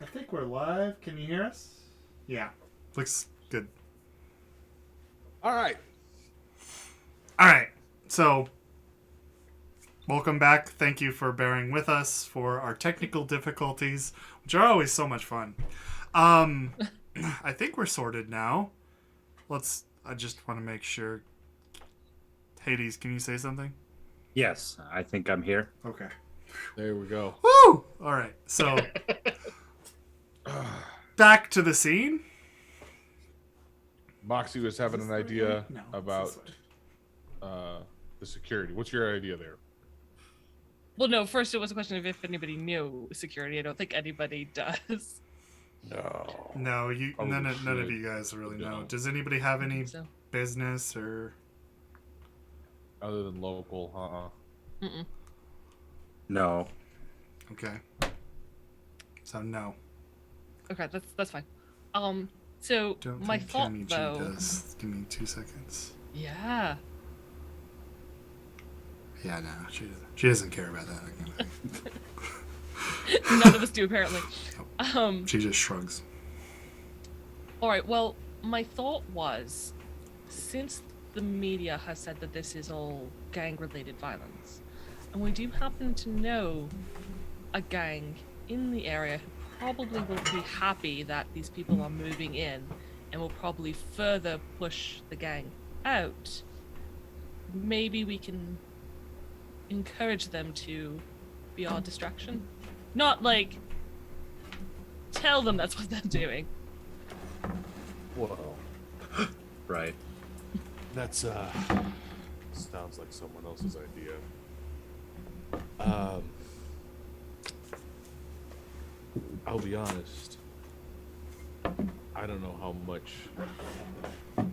I think we're live. Can you hear us? Yeah. Looks good. All right. All right. So, welcome back. Thank you for bearing with us for our technical difficulties, which are always so much fun. I think we're sorted now. I just want to make sure. Hades, can you say something? Yes, I think I'm here. Okay. There we go. Woo! All right. So, back to the scene. Moxie was having an idea No, about it's this way. the security. What's your idea there? Well, no, first it was a question of if anybody knew security. I don't think anybody does. No. No, Probably none of should. you guys really know. No. Does anybody have any So, business or? Other than local, mm-mm. No. Okay. So no. Okay, that's fine. So Don't my think thought Cammy G though, does. Give me 2 seconds. yeah, Yeah, no, she doesn't care about that. none of us do apparently. She just shrugs. All right. Well, my thought was, since the media has said that this is all gang-related violence, and we do happen to know a gang in the area who probably will be happy that these people are moving in and will probably further push the gang out, maybe we can encourage them to be our distraction. Not like tell them that's what they're doing. Whoa. Right. That's sounds like someone else's idea. I'll be honest. I don't know how much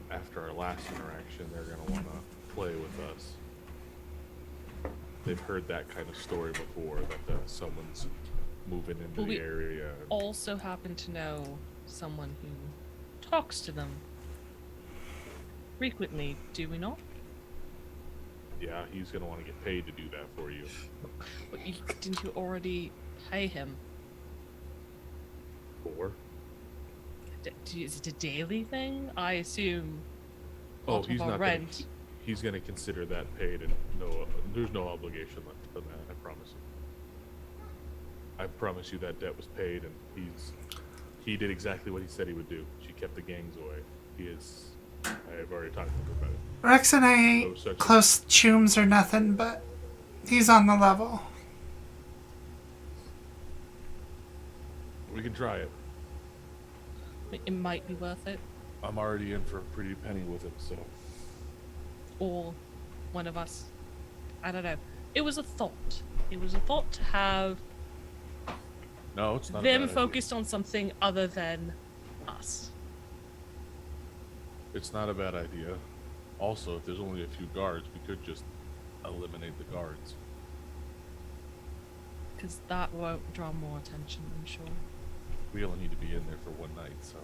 after our last interaction they're gonna want to play with us. They've heard that kind of story before, that someone's moving into Well, the we area. And, also happen to know someone who talks to them frequently, do we not? yeah, he's gonna want to get paid to do that for you. But didn't you already pay him? Or Is it a daily thing? I assume. oh, part he's of our not rent. Gonna, he's gonna consider that paid, and no, there's no obligation left for that. I promise you. I promise you that debt was paid, and he did exactly what he said he would do. She kept the gangs away. I have already talked to him about it. Rex and I No ain't such close chums or nothing, but he's on the level. We can try it. It might be worth it. I'm already in for a pretty penny with him, so Or one of us. I don't know. It was a thought. It was a thought to have no, it's not. them a bad focused on something other than us. Idea. It's not a bad idea. Also, if there's only a few guards, we could just eliminate the guards. Because that won't draw more attention, I'm sure. We only need to be in there for one night, so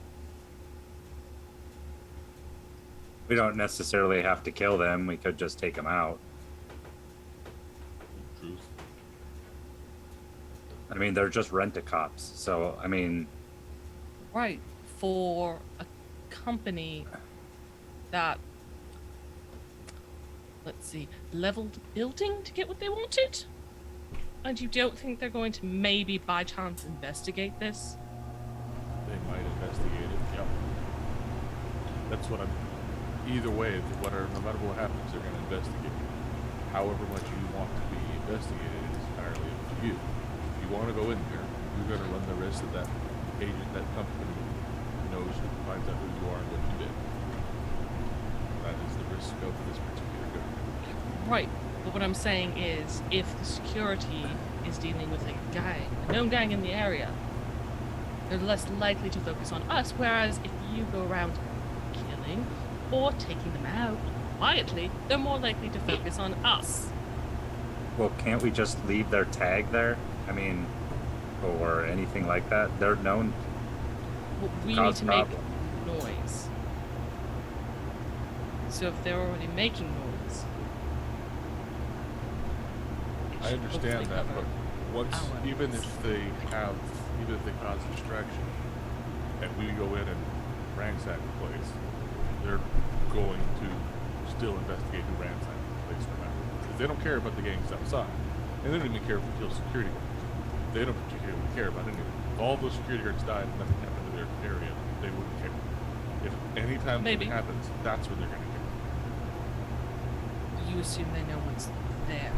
We don't necessarily have to kill them. We could just take them out. truth. I mean, they're just rent-a-cops. So, I mean, Right. For a company that, let's see, leveled the building to get what they wanted? And you don't think they're going to maybe by chance investigate this? They might investigate it. Yep. That's what I'm. Either way, no matter what happens, they're going to investigate it. However much you want to be investigated is entirely up to you. If you want to go in there, you're going to run the risk that agent, that company, knows and finds out who you are and what you did. That is the risk of this particular government. Right. But what I'm saying is, if the security is dealing with a gang, a known gang in the area, they're less likely to focus on us, whereas if you go around killing or taking them out quietly, they're more likely to focus on us. well, can't we just leave their tag there? I mean, or anything like that? They're known. Well, we need Cause to make problem. noise. So if they're already making noise, it I should understand hopefully that, cover but once, our even needs. if they have even if they cause a distraction, and we go in and ransack the place, they're going to still investigate who ransacked the place no matter what. Because they don't care about the gangs outside, and they don't even care if we kill security guards. They don't particularly care about anything. If all those security guards died and nothing happened to their area, they wouldn't care. If anytime Maybe. something happens, that's when they're going to care. You assume they know what's there.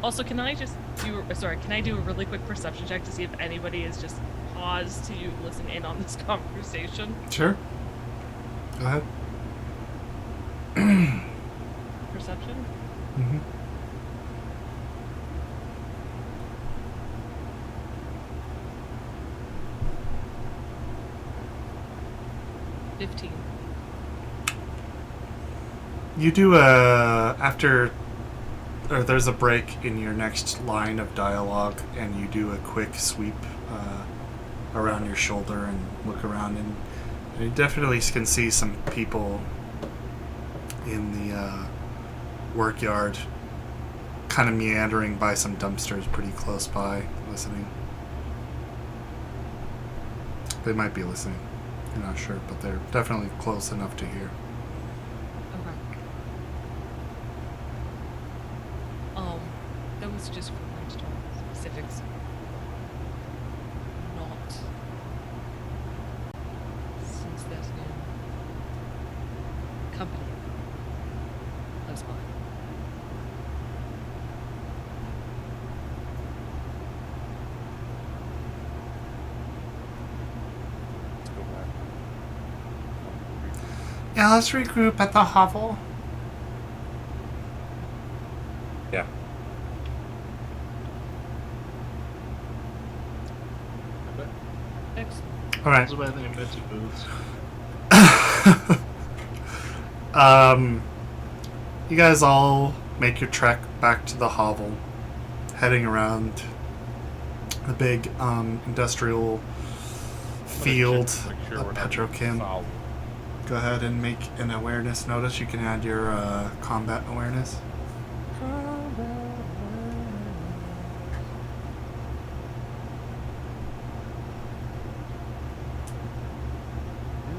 Also, can I just do? Can I do a really quick perception check to see if anybody is just paused to listen in on this conversation? Sure. Go ahead. Perception. Mm-hmm. $15. You do there's a break in your next line of dialogue, and you do a quick sweep around your shoulder and look around, and you definitely can see some people in the work yard, kind of meandering by some dumpsters pretty close by, listening. They might be listening. You're not sure, but they're definitely close enough to hear. Okay. That was just for brainstorm specifics. Not since there's no company close by. Let's go back. Yeah, let's regroup at the hovel. Yeah. I bet. Excellent. All right. That's why they invented booths. You guys all make your trek back to the hovel, heading around the big industrial field Make sure of we're not petrochem. foul. Go ahead and make an awareness notice. You can add your combat awareness. There's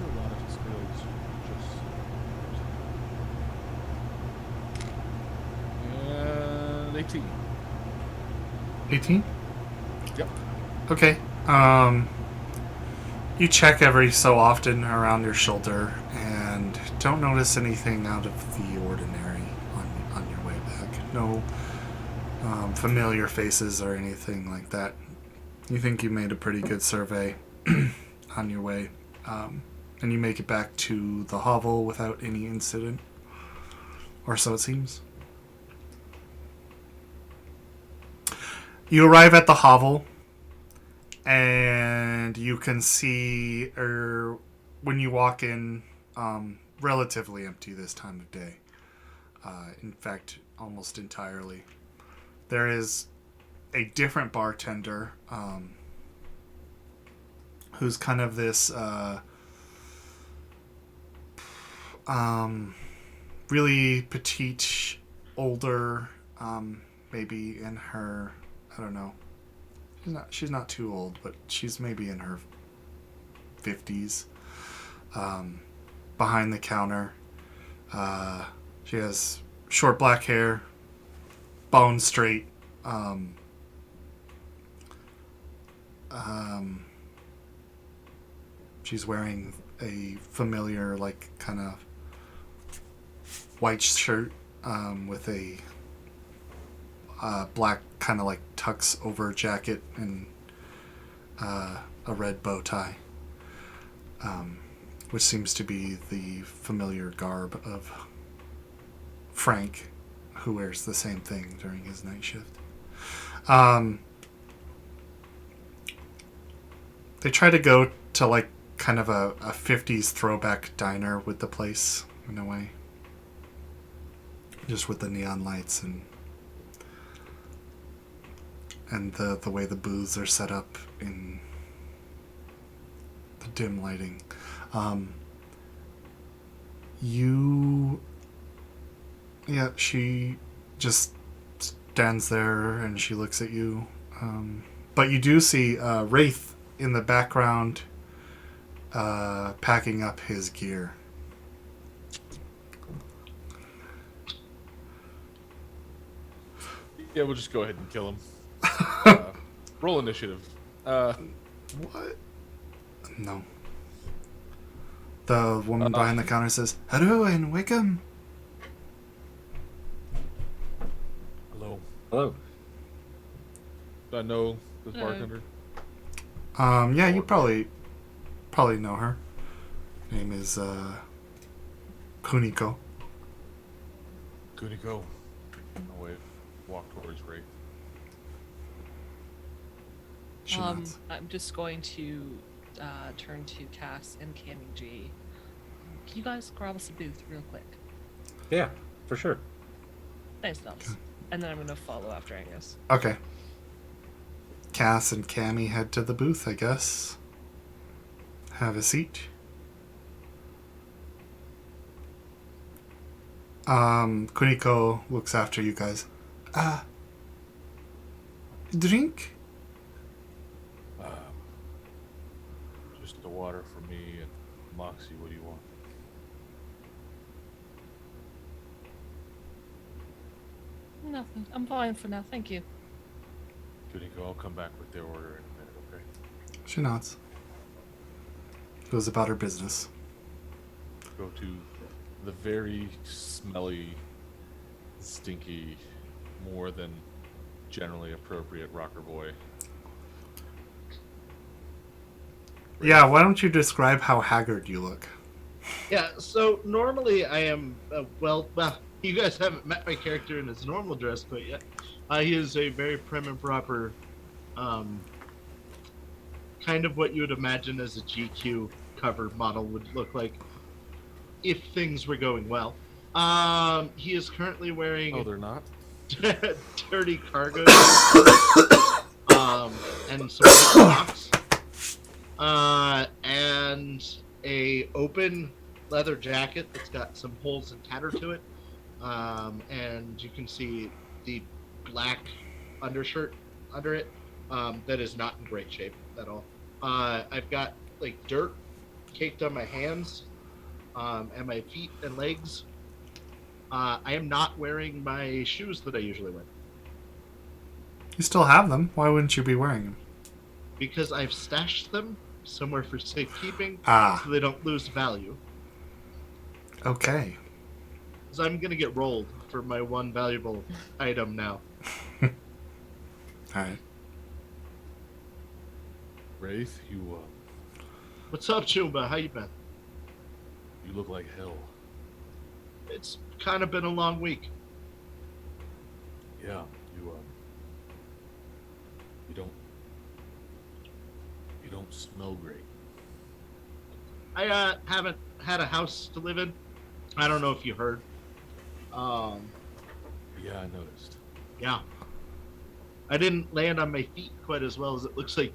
a lot of skills. And 18. 18? Yep. Okay. You check every so often around your shoulder and don't notice anything out of the ordinary on your way back. No familiar faces or anything like that. You think you made a pretty good survey on your way. And you make it back to the hovel without any incident. Or so it seems. You arrive at the hovel, and you can see, when you walk in, relatively empty this time of day. In fact, almost entirely. There is a different bartender, who's kind of this really petite, older, maybe in her, I don't know. She's not too old, but she's maybe in her 50s. Behind the counter, she has short black hair, bone straight. She's wearing a familiar, like, kind of white shirt with a black kind of like tux over jacket and a red bow tie, which seems to be the familiar garb of Frank, who wears the same thing during his night shift. They try to go to like kind of a 50s throwback diner with the place in a way, just with the neon lights and the way the booths are set up in the dim lighting. She just stands there and she looks at you. But you do see Wraith in the background packing up his gear. Yeah, we'll just go ahead and kill him. Roll initiative. What? No. The woman behind the counter says, "Hello and welcome." Hello. Hello. Do I know this bartender? Yeah, you probably know her. Her name is Kuniko. Kuniko. No way. Walk towards Ray. She nods. I'm just going to turn to Cass and Cammy G. Can you guys grab us a booth real quick? Yeah, for sure. Thanks, Nubs. And then I'm going to follow after Angus. Okay. Cass and Cammy head to the booth, I guess. Have a seat. Kuniko looks after you guys. Drink? Just the water for me and Moxie. What do you want? Nothing. I'm fine for now. Thank you. Kuniko, I'll come back with their order in a minute, okay? She nods. Goes about her business. Go to the very smelly, stinky, more than generally appropriate rocker boy. Yeah, why don't you describe how haggard you look? Yeah, so normally I am, well, you guys haven't met my character in his normal dress quite yet. He is a very prim and proper, kind of what you would imagine as a GQ cover model would look like if things were going well. He is currently wearing Oh, they're not? dirty cargo and some socks, and a open leather jacket that's got some holes and tatter to it, and you can see the black undershirt under it that is not in great shape at all. I've got like dirt caked on my hands and my feet and legs. I am not wearing my shoes that I usually wear You still have them. Why wouldn't you be wearing them? because I've stashed them somewhere for safekeeping Ah, so they don't lose value. okay. So I'm gonna get rolled for my one valuable item now. Alright. Wraith, you What's up, Chumba? How you been? look like hell. It's kind of been a long week. Yeah, you don't smell great. I haven't had a house to live in. I don't know if you heard. Yeah, I noticed. Yeah. I didn't land on my feet quite as well as it looks like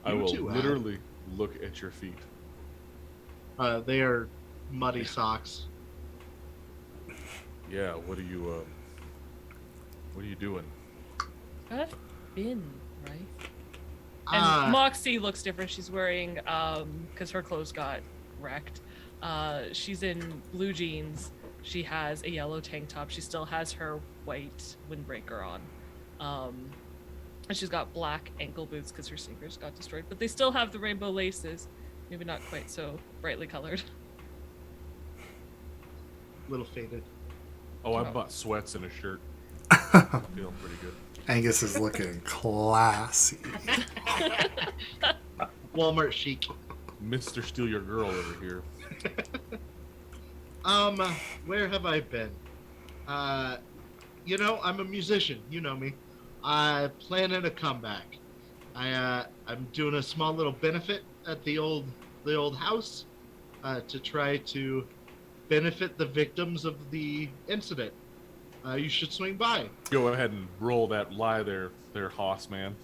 I you will two have. literally look at your feet. They are muddy socks. Yeah, what are you doing? I've been, right? And Ah. Moxie looks different. She's wearing, because her clothes got wrecked. She's in blue jeans. She has a yellow tank top. She still has her white windbreaker on. And she's got black ankle boots because her sneakers got destroyed. But they still have the rainbow laces. Maybe not quite so brightly colored. Little faded. Oh, I bought sweats and a shirt. Angus Feeling pretty good. is looking classy. Walmart chic. Mr. Steal Your Girl over here. Where have I been? You know, I'm a musician. You know me. I planning a comeback. I'm doing a small little benefit at the old house to try to benefit the victims of the incident. You should swing by. Go ahead and roll that lie there, Hoss man.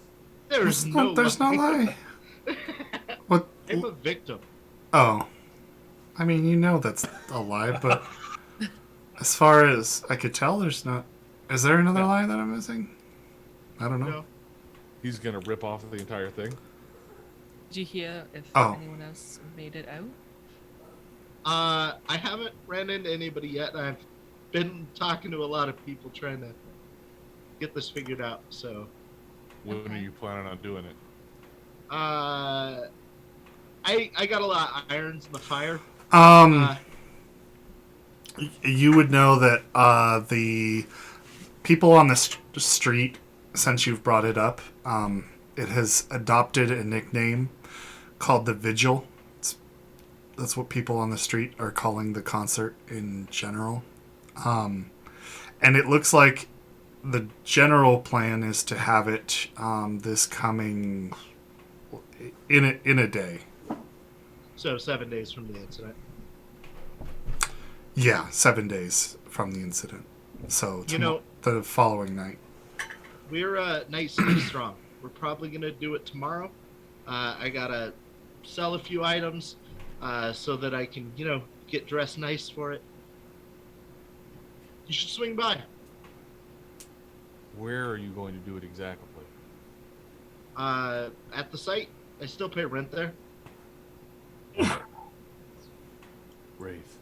There's no lie. What? I'm a victim. Oh. I mean, you know that's a lie, but as far as I could tell, there's not. Is there another lie that I'm missing? I don't know. No. he's gonna rip off the entire thing. Did you hear if Oh. anyone else made it out? I haven't ran into anybody yet. I've been talking to a lot of people trying to get this figured out. So, When are Okay. you planning on doing it? I got a lot of irons in the fire. You would know that the people on the street, since you've brought it up, it has adopted a nickname called the Vigil. That's what people on the street are calling the concert in general. And it looks like the general plan is to have it this coming in a day. So 7 days from the incident. Yeah, 7 days from the incident. So You know- the following night. We're Night City strong. We're probably gonna do it tomorrow. I gotta sell a few items so that I can, get dressed nice for it. You should swing by. Where are you going to do it exactly? At the site, I still pay rent there. Wraith.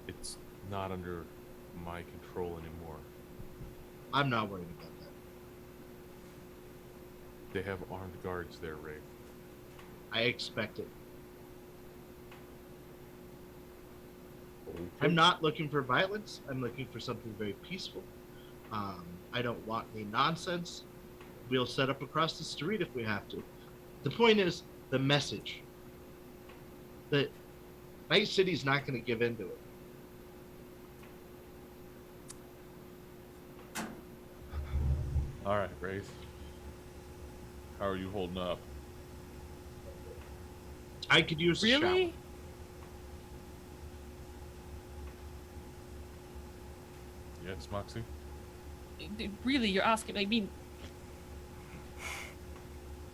It's not under my control anymore. I'm not worried about that. They have armed guards there, Wraith. I expect it. Okay. I'm not looking for violence. I'm looking for something very peaceful. I don't want any nonsense. We'll set up across the street if we have to. The point is the message that Night City's not going to give in to it. All right, Wraith. How are you holding up? I could use a shower. Really? Yes, Moxie? Really, you're asking? I mean,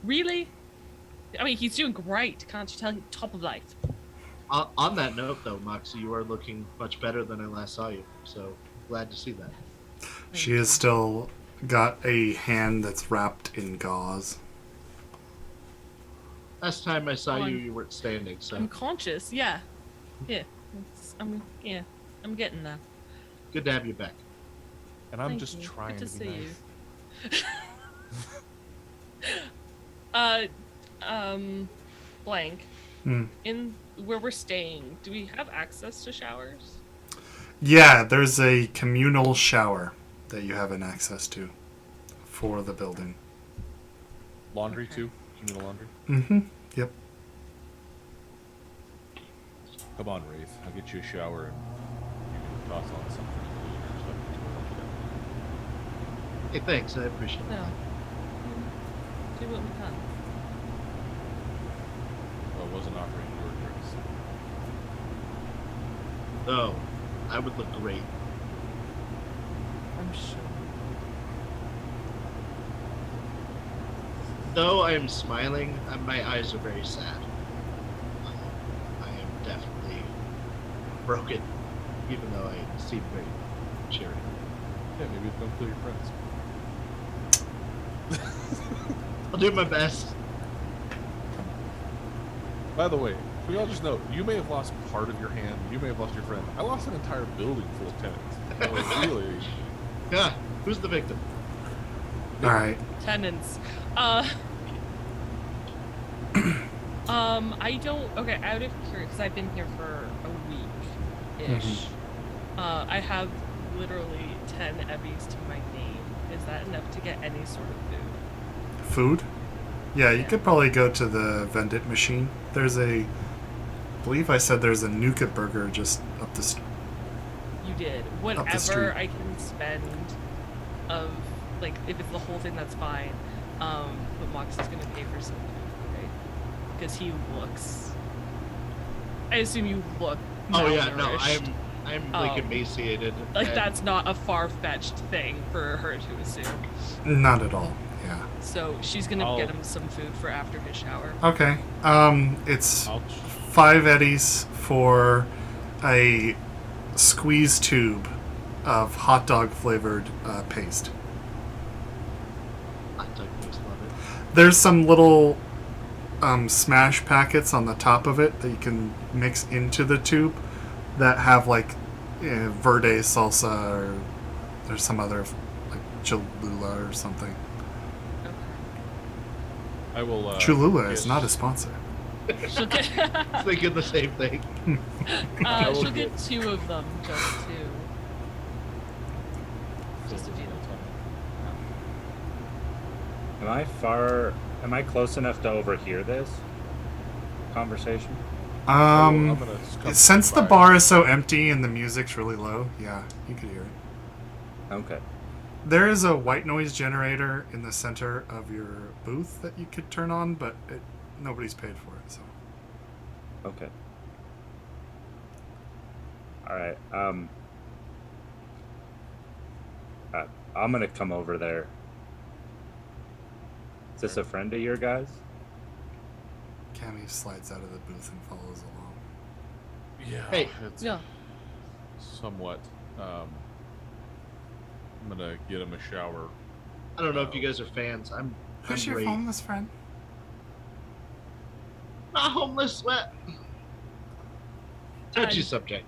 really? I mean, he's doing great. Can't you tell? Top of life. On that note, though, Moxie, you are looking much better than I last saw you. So glad to see that. She has still got a hand that's wrapped in gauze. Last time I saw Oh, you, you weren't standing. So I'm conscious. Yeah. Yeah. I'm getting there. good to have you back. And I'm Thank just you. trying Good to to be see nice. you. Blank. Hmm. In where we're staying, do we have access to showers? Yeah, there's a communal shower that you have an access to for the building. Laundry Okay. too? Communal laundry? Mm-hmm. Yep. Come on, Wraith. I'll get you a shower and you can toss on something clean or stuff. Hey, thanks. I appreciate No. that. Do what we can. Well, I wasn't offering your drinks. Oh, I would look great. I'm sure. Though I am smiling, my eyes are very sad. I am definitely broken, even though I seem very cheery. Yeah, maybe don't kill your friends. I'll do my best. By the way, we all just know, you may have lost part of your hand, you may have lost your friend. I lost an entire building full of tenants. So really, Yeah, who's the victim? All right. Tenants. I don't. Okay, out of curiosity, because I've been here for a week-ish. I have literally 10 Ebbies to my name. Is that enough to get any sort of food? Food? Yeah, you Yeah. could probably go to the vending machine. There's I believe I said there's a Nuka burger just up the street. You did. street. Whatever I can spend of, like, if it's the whole thing, that's fine. But Mox is gonna pay for some food, right? Because he looks. I assume you look. Oh yeah, no, malnourished. I'm like emaciated. Like, and that's not a far-fetched thing for her to assume. Not at all. Yeah. So she's gonna I'll- get him some food for after his shower. Okay. It's I'll 5 eddies for a squeeze tube of hot dog flavored paste. hot dog paste, love There's some little smash packets on the top of it that you can mix into the tube that have like verde salsa or there's some other like Cholula or something. Okay. I will. Cholula yes. is not a sponsor. She'll get, Thinking the same thing. she'll get 2 of them just to do them. Am I close enough to overhear this conversation? I'm gonna come Since the by. bar is so empty and the music's really low, yeah, you could hear it. Okay. There is a white noise generator in the center of your booth that you could turn on, but nobody's paid for it, so. Okay. All right. I'm gonna come over there. Is this a friend of your guys? Cammy slides out of the booth and follows along. Yeah. Hey. It's Yeah. somewhat. I'm gonna get him a shower. I don't know if you guys are fans. I'm Who's your great. homeless friend? Not homeless, sweat. Touchy subject.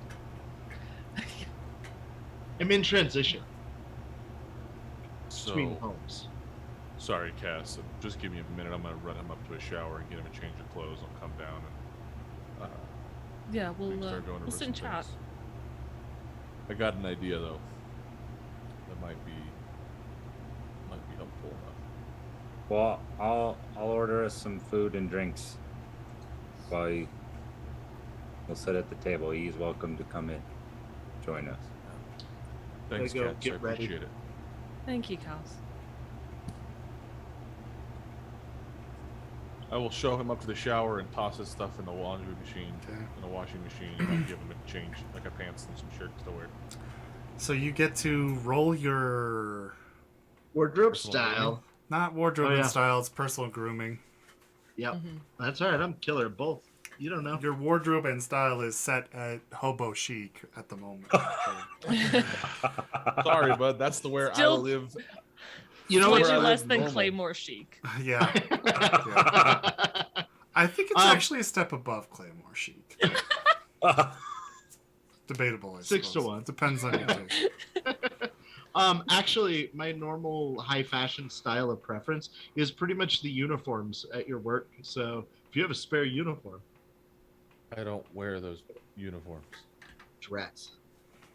I'm in transition between So homes. sorry, Cass. Just give me a minute. I'm gonna run him up to a shower and get him a change of clothes. I'll come down and Yeah, we can we'll start going over sit and some chat. things. I got an idea though. That might be helpful enough. Well, I'll order us some food and drinks while we'll sit at the table. He's welcome to come in, join us. Thanks, go Cass. get I ready. appreciate it. Thank you, Kels. I will show him up to the shower and toss his stuff in the laundry machine, Okay. in the washing machine, and I'll give him a change, like a pants and some shirts to wear. So you get to roll your Wardrobe Personal style. not wardrobe Oh, yeah. style, it's personal grooming. Yep. Mhm. That's all right. I'm killer of both. You don't know. Your wardrobe and style is set at hobo chic at the moment. Sorry, bud. That's the where Still- I live. You know Where Slightly I what? less live than normal. Claymore chic. Yeah. I think it's actually a step above Claymore chic. Debatable, I 6 to suppose. 1. Depends on your taste. Actually, my normal high fashion style of preference is pretty much the uniforms at your work. So if you have a spare uniform, I don't wear those uniforms. dress.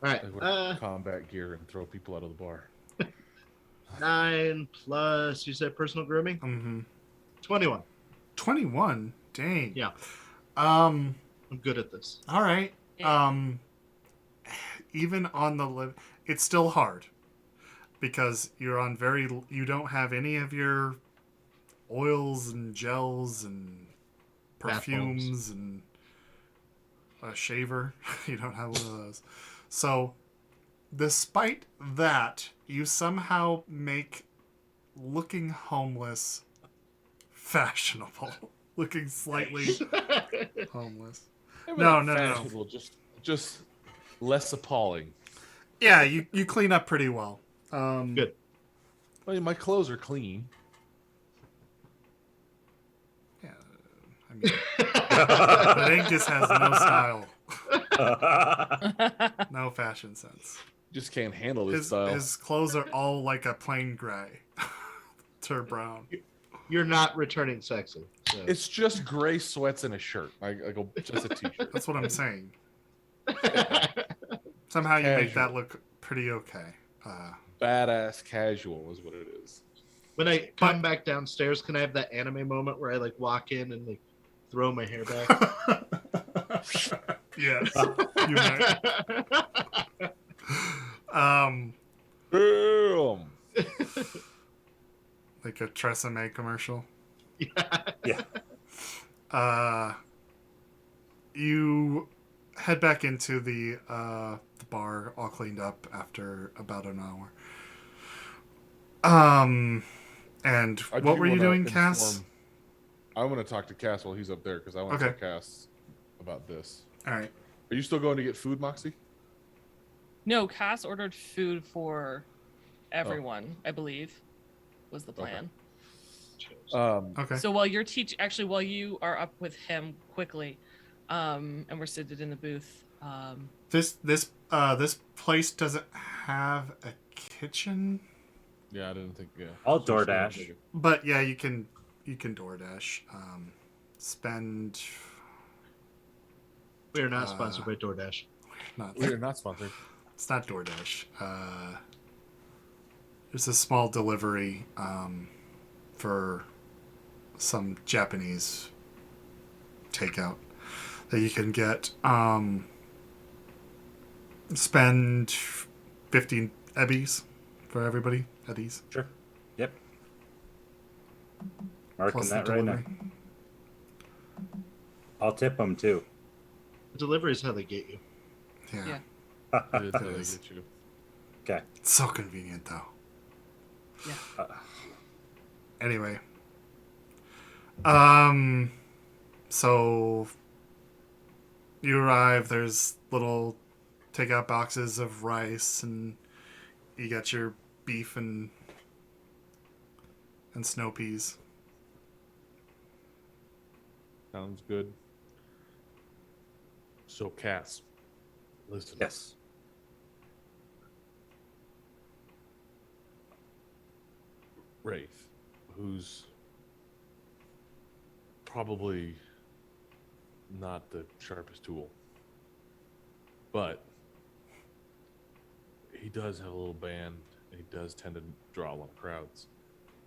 All right. I wear combat gear and throw people out of the bar. 9 plus, you said personal grooming? Mm-hmm. 21. 21? Dang. Yeah. Um, I'm good at this. all right. Yeah. Even on the it's still hard because you're on you don't have any of your oils and gels and Bath perfumes and a shaver. You don't have one of those. So despite that, you somehow make looking homeless fashionable. Looking slightly homeless. No. Fashionable, just less appalling. Yeah, you clean up pretty well. Good. I mean, my clothes are clean. Yeah, I mean, but Angus has no style, no fashion sense. Just can't handle this style. His clothes are all like a plain gray to brown. You're not returning sexy. So. It's just gray sweats and a shirt. I go just a t-shirt. That's what I'm saying. Somehow you make that Casual. look pretty okay. Badass casual is what it is. When I come back downstairs, can I have that anime moment where I like walk in and like throw my hair back? Yes, you might. Boom. Like a Tresemme commercial. Yeah. Yeah. You head back into the bar, all cleaned up after about an hour. And I what do were you wanna doing, Cass? I want to talk to Cass while he's up there because I want to Okay. talk to Cass about this. All right. Are you still going to get food, Moxie? No, Cass ordered food for everyone, I believe, was the plan. Okay. So while you're while you are up with him quickly, and we're seated in the booth, This place doesn't have a kitchen, Yeah, I didn't think. Yeah, I'll that's what I was DoorDash. thinking. but yeah, you can DoorDash. Spend We are not sponsored by DoorDash. not. We are not sponsored. It's not DoorDash. There's a small delivery for some Japanese takeout that you can get. Spend 15 ebbies for everybody. Eddies. Sure. Yep. Marking Plus that the right now. delivery. I'll tip them too. The delivery is how they get you. Yeah. Yeah. It's how they is. get you. Okay. It's so convenient though. yeah. Anyway. So you arrive, there's little takeout boxes of rice, and you got your beef and snow peas. Sounds good. So, Cass, listen. Yes. Wraith, who's probably not the sharpest tool, but he does have a little band, and he does tend to draw a lot of crowds.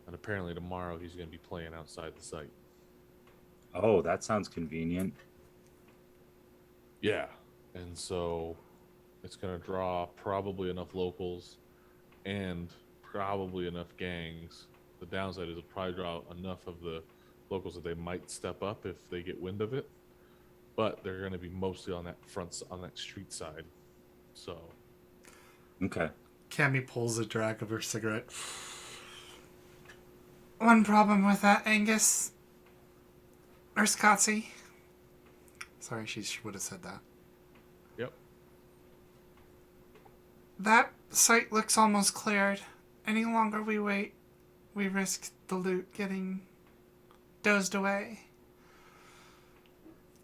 And apparently tomorrow he's going to be playing outside the site. Oh, that sounds convenient. Yeah. And so it's going to draw probably enough locals and probably enough gangs. The downside is it'll probably draw enough of the locals that they might step up if they get wind of it. But they're going to be mostly on that street side. So Okay. Cammy pulls a drag of her cigarette. One problem with that, Angus. Or Scotsy. Sorry, she would have said that. yep. That site looks almost cleared. Any longer we wait, we risk the loot getting dozed away.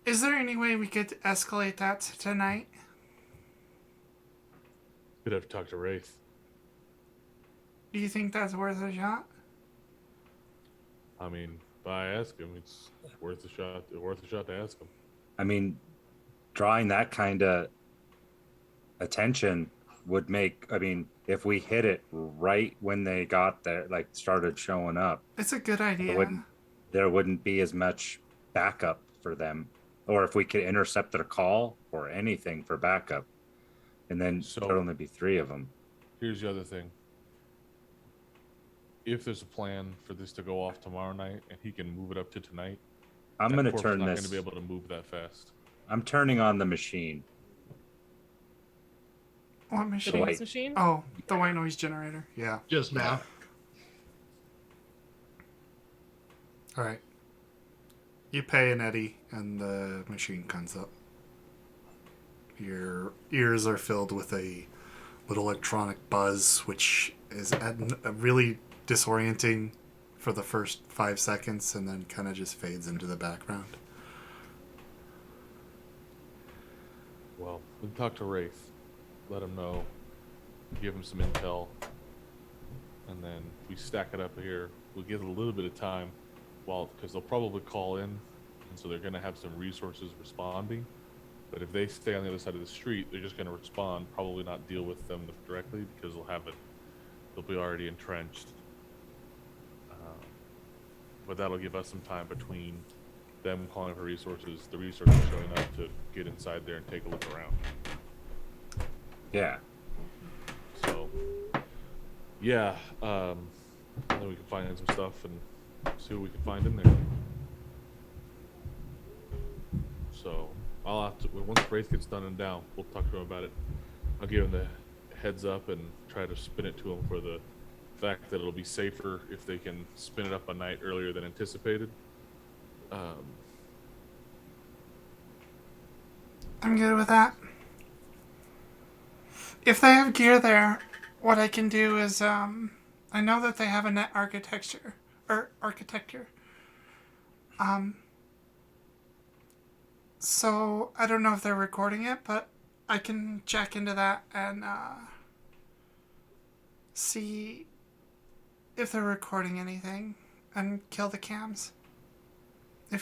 Is there any way we could escalate that tonight? Could have talked to Wraith. Do you think that's worth a shot? I mean, if I ask him, it's worth a shot. Worth a shot to ask him. I mean, drawing that kind of attention would make, I mean, if we hit it right when they got there, like started showing up, It's a good idea. there wouldn't be as much backup for them. Or if we could intercept their call or anything for backup, and then So- there'd only be 3 of them. Here's the other thing. If there's a plan for this to go off tomorrow night and he can move it up to tonight, I'm going to Corp's turn not this. going to be able to move that fast. I'm turning on the machine. What The machine? white- noise machine. Oh, the white noise generator. Yeah. Just now. All right. You pay an eddy, and the machine comes up. Your ears are filled with a little electronic buzz, which is really disorienting for the first 5 seconds, and then kind of just fades into the background. Well, we talk to Wraith, let him know, give him some intel, and then we stack it up here. We'll give it a little bit of time, because they'll probably call in, and so they're going to have some resources responding. But if they stay on the other side of the street, they're just going to respond, probably not deal with them directly because they'll be already entrenched. But that'll give us some time between them calling for resources, the resources showing up to get inside there and take a look around. Yeah. So, yeah, then we can find some stuff and see what we can find in there. So, I'll have to, once Wraith gets done and down, we'll talk to him about it. I'll give him the heads up and try to spin it to him for the fact that it'll be safer if they can spin it up a night earlier than anticipated. I'm good with that. If they have gear there, what I can do is, I know that they have a net architecture architecture. So I don't know if they're recording it, but I can check into that and see if they're recording anything and kill the cams.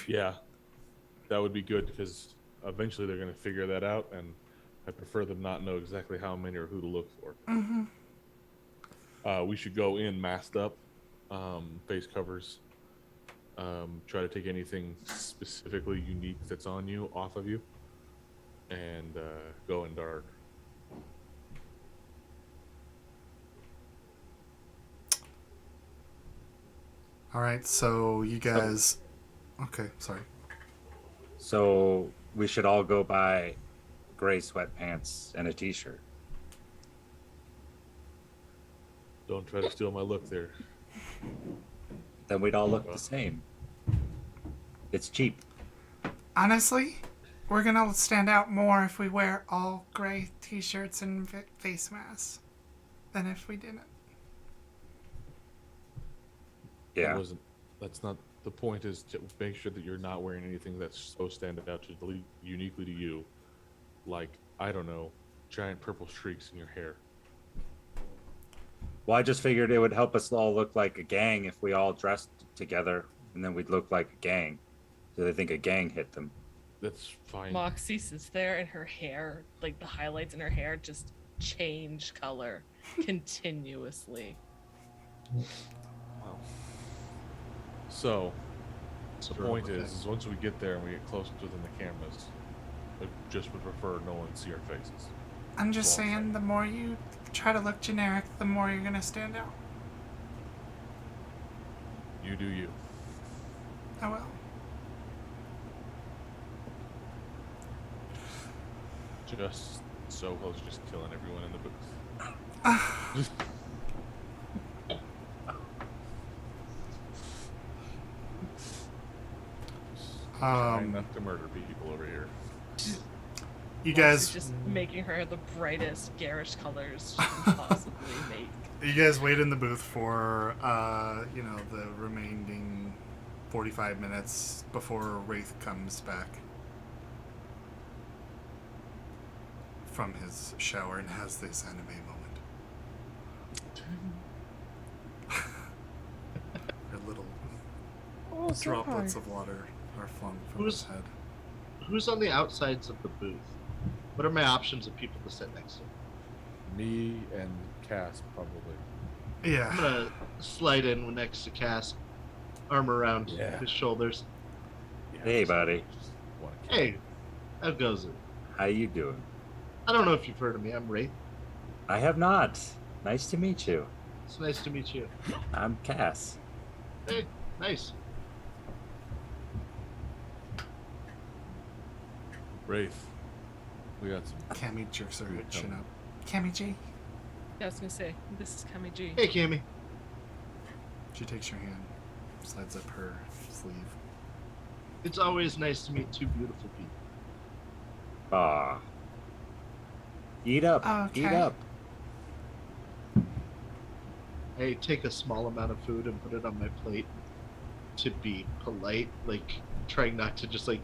Yeah, that would be good because eventually they're going to figure that out, and I prefer them not know exactly how many or who to look for. Mm-hmm. We should go in masked up, face covers. Try to take anything specifically unique that's on you off of you, and go in dark. All right, so you guys. Okay, sorry. So we should all go buy gray sweatpants and a t-shirt. Don't try to steal my look there. Then we'd all look the same. It's cheap. Honestly, we're gonna stand out more if we wear all gray t-shirts and face masks than if we didn't. Yeah. That's not the point. Is to make sure that you're not wearing anything that's so standing out uniquely to you, like, I don't know, giant purple streaks in your hair. Well, I just figured it would help us all look like a gang if we all dressed together, and then we'd look like a gang. So they think a gang hit them. That's fine. Moxie sits there and her hair, like the highlights in her hair, just change color continuously. Wow. So, the point is once we get there and we get closer to the cameras, I just would prefer no one see our faces. I'm just Well, saying, the more you try to look generic, the more you're gonna stand out. You do you. I will. Just so close, just killing everyone in the booth. Trying not to murder people over here. You Moxie's guys, just making her the brightest garish colors she can possibly make. you guys wait in the booth for the remaining 45 minutes before Wraith comes back from his shower and has this anime moment. Her little droplets of water are flung from his head. Who's on the outsides of the booth? What are my options of people to sit next to? Me and Cass, probably. Yeah. I'm gonna slide in next to Cass, arm around his shoulders. Yeah, Hey, buddy. just wanna kill Hey, how goes it? How you doing? I don't know if you've heard of me. I'm Wraith. I have not. Nice to meet you. It's nice to meet you. I'm Cass. Hey, nice. Wraith, we got some. Cammy jerks her chin up. Cammy G. Yeah, I was gonna say, this is Kami G. Hey, Cammy. She takes your hand, slides up her sleeve. It's always nice to meet two beautiful people. Aw. Eat up. Eat Okay. up. I take a small amount of food and put it on my plate to be polite, like trying not to just like.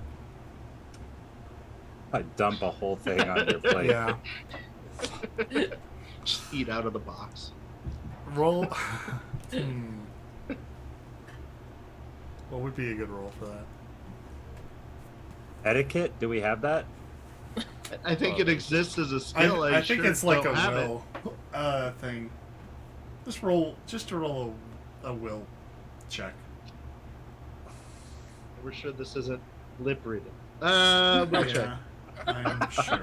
I dump a whole thing on your plate. Yeah. Just eat out of the box. Roll. What would be a good roll for that? Etiquette? Do we have that? I think it exists as a skill. I think sure it's like a don't have will thing. Just roll a will check. We're sure this isn't lip reading. Will check. I'm sure.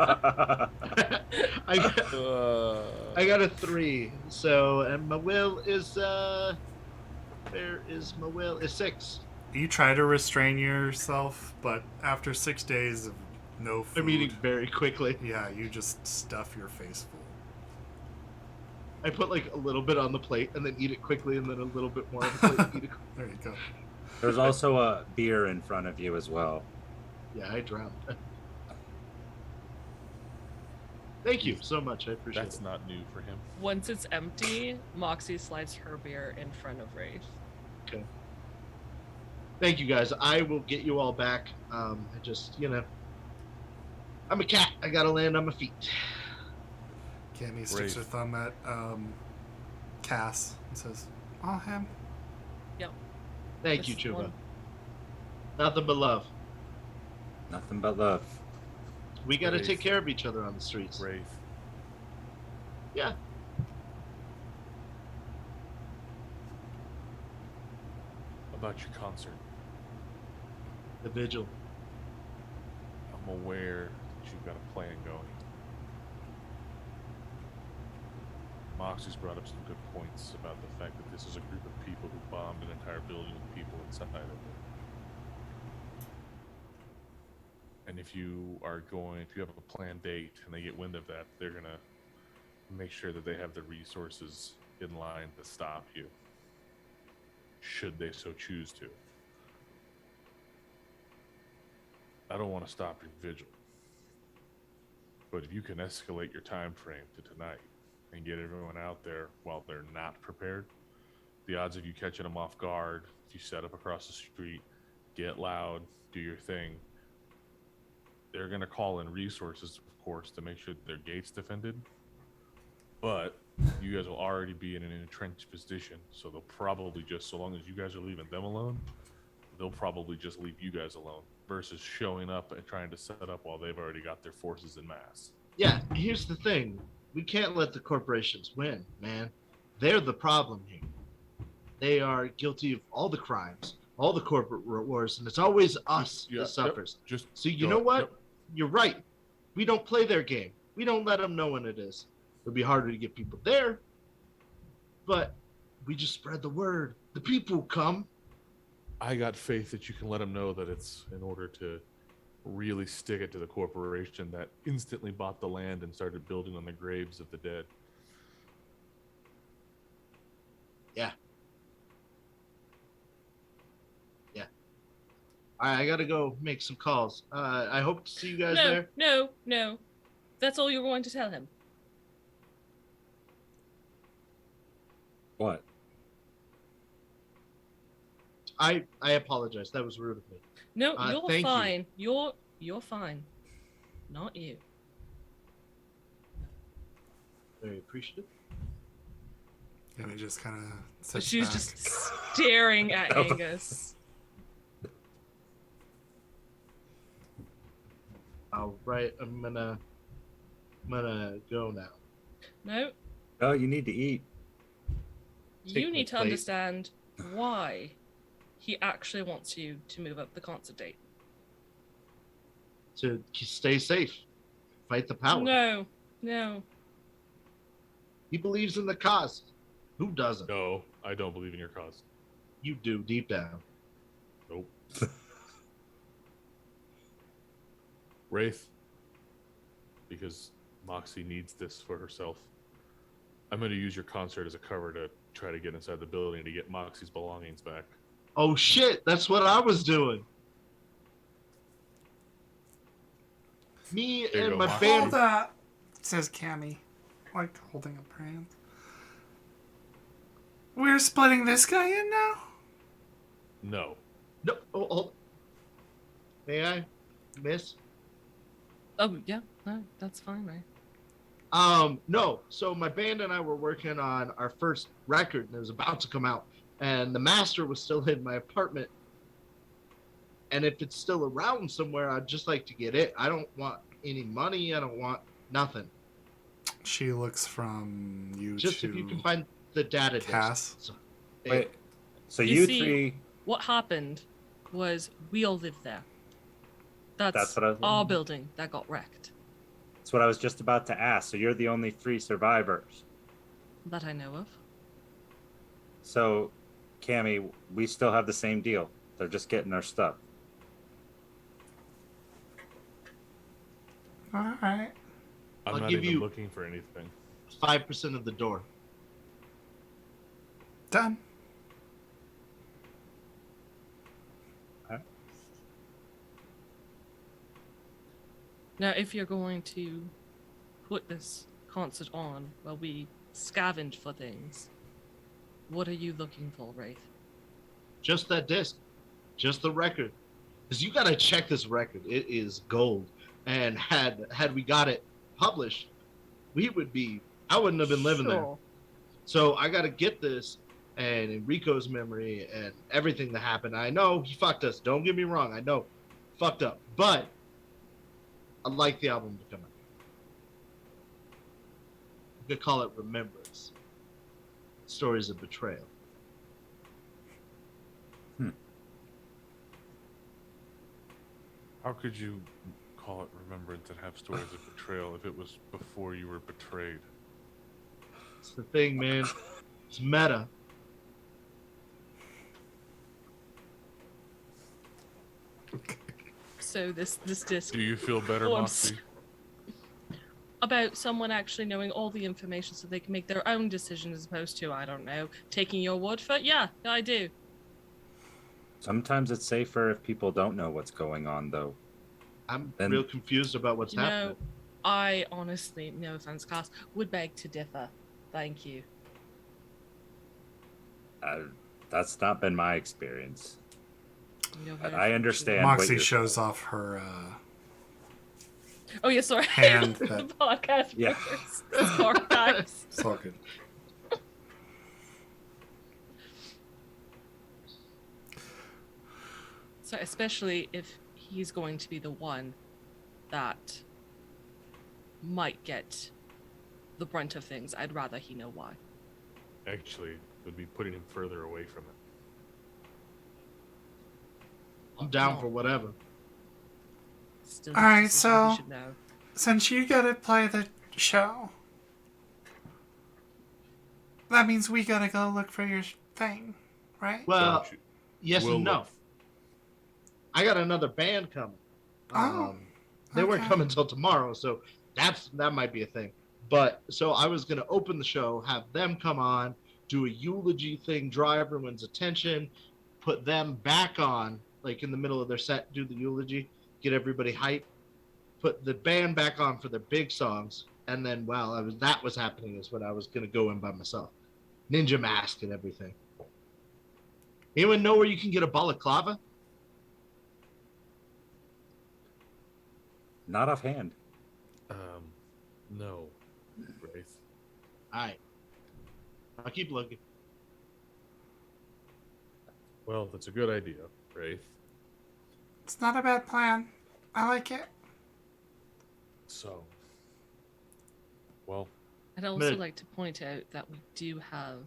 I got a 3. So, and my will is where is my will? Is 6. You try to restrain yourself, but after 6 days of no food, I'm eating very quickly. yeah, you just stuff your face full. I put like a little bit on the plate and then eat it quickly, and then a little bit more on the plate. And eat it. There you go. There's also a beer in front of you as well. Yeah, I drowned. Thank you so much. I appreciate That's it. not new for him. Once it's empty, Moxie slides her beer in front of Wraith. Okay. Thank you, guys. I will get you all back. I just, I'm a cat. I gotta land on my feet. Cammy sticks her Wraith. thumb at Cass and says, "Oh, him." Yep. Thank you, This Chuba. one. Nothing but love. Nothing but love. We gotta Wraith. take care of each other on the streets. Wraith. Yeah. About your concert. The vigil. I'm aware that you've got a plan going. Moxie's brought up some good points about the fact that this is a group of people who bombed an entire building with people inside of it. And if you have a planned date and they get wind of that, they're going to make sure that they have the resources in line to stop you, should they so choose to. I don't want to stop your vigil, but if you can escalate your time frame to tonight and get everyone out there while they're not prepared, the odds of you catching them off guard, if you set up across the street, get loud, do your thing, they're going to call in resources, of course, to make sure that their gate's defended, but you guys will already be in an entrenched position, so they'll probably just, so long as you guys are leaving them alone, they'll probably just leave you guys alone versus showing up and trying to set up while they've already got their forces in mass. Yeah, here's the thing. We can't let the corporations win, man. They're the problem here. They are guilty of all the crimes, all the corporate wars, and it's always us that suffers. Just So you go- know what? yep. You're right. We don't play their game. We don't let them know when it is. It'll be harder to get people there, but we just spread the word. The people come. I got faith that you can let them know that it's in order to really stick it to the corporation that instantly bought the land and started building on the graves of the dead. Yeah. I gotta go make some calls. I hope to see you guys No, there. no. That's all you're going to tell him. What? I apologize. That was rude of me. No, thank you're you. fine. You're fine. Not you. Very appreciative. Cammy just kind of But sits she's back. just staring at Angus. All right, I'm gonna go now. No, Oh, you need to eat. you Take need the to plate. understand why he actually wants you to move up the concert date. To stay safe, fight the power. No. He believes in the cause. Who doesn't? No, I don't believe in your cause. You do deep down. Nope. Wraith, because Moxie needs this for herself, I'm going to use your concert as a cover to try to get inside the building to get Moxie's belongings back. Oh shit! That's what I was doing. Me There you and go, my Mark. Hold band. that, says Cammy, like holding up her hand. We're splitting this guy in now? No. No, oh. May I, miss? Oh yeah, no, that's fine, right? No. So my band and I were working on our first record, and it was about to come out, and the master was still in my apartment. And if it's still around somewhere, I'd just like to get it. I don't want any money. I don't want nothing. She looks from you Just to if you can find the data Cass. disc. So, Wait. So You you see- three. What happened was we all lived there. That's what I was our building that got wrecked. That's what I was just about to ask. So you're the only 3 survivors. That I know of. So, Cammy, we still have the same deal. They're just getting our stuff. All right. I'm I'll not give even you- looking for anything. 5% of the door. Done. Now, if you're going to put this concert on while we scavenge for things, what are you looking for, Wraith? Just that disc. just the record, because you got to check this record. It is gold. And had we got it published, we would be. I wouldn't have been living there. Sure. So I got to get this, and in Rico's memory and everything that happened. I know he fucked us. Don't get me wrong. I know, fucked up. But I'd like the album to come out. You could call it Remembrance. Stories of Betrayal. How could you call it Remembrance and have stories of betrayal if it was before you were betrayed? It's the thing, man. It's meta. So this disc Do you feel better, Oh, I'm Moxie? about someone actually knowing all the information so they can make their own decision as opposed to, I don't know, taking your word for it? Yeah, I do. Sometimes it's safer if people don't know what's going on, though. I'm Then- real confused about what's You happening. know, I honestly, no offense, class, would beg to differ. Thank you. That's not been my experience. You're But very I understand. what Moxie you're shows saying. off her Oh yeah, sorry. hand. The That, podcast. Yeah. viewers. Sorry, guys. it's all good. So especially if he's going to be the one that might get the brunt of things, I'd rather he know why. Actually, it would be putting him further away from it. I'm down for whatever. Still, All right, this is what he so- should know. Since you gotta play the show, that means we gotta go look for your thing, right? Well, Don't you- yes We'll and no. look. I got another band coming. Oh, They weren't okay. coming until tomorrow, so that might be a thing. But so I was gonna open the show, have them come on, do a eulogy thing, draw everyone's attention, put them back on, like in the middle of their set, do the eulogy, get everybody hyped, put the band back on for their big songs, and then while that was happening is when I was gonna go in by myself, ninja mask and everything. Anyone know where you can get a balaclava? Not offhand. No, Wraith. All right, I'll keep looking. Well, that's a good idea, Wraith. It's not a bad plan. I like it. So, well, I'd also Mid. like to point out that we do have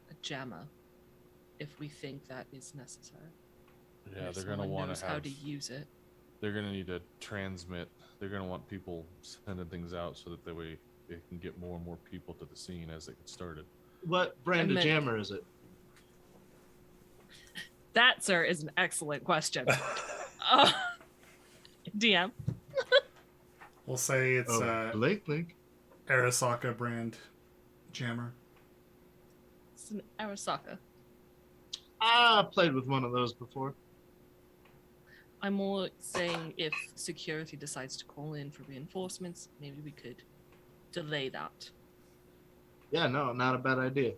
a jammer if we think that is necessary. yeah, If they're gonna someone want knows to how have. to use it. They're gonna need to transmit. They're gonna want people sending things out so that way they can get more and more people to the scene as they get started. What brand of meant- jammer is it? That, sir, is an excellent question. DM. We'll say it's Blake. Arasaka brand jammer. It's an Arasaka. I played with one of those before. I'm more saying if security decides to call in for reinforcements, maybe we could delay that. Yeah, no, not a bad idea.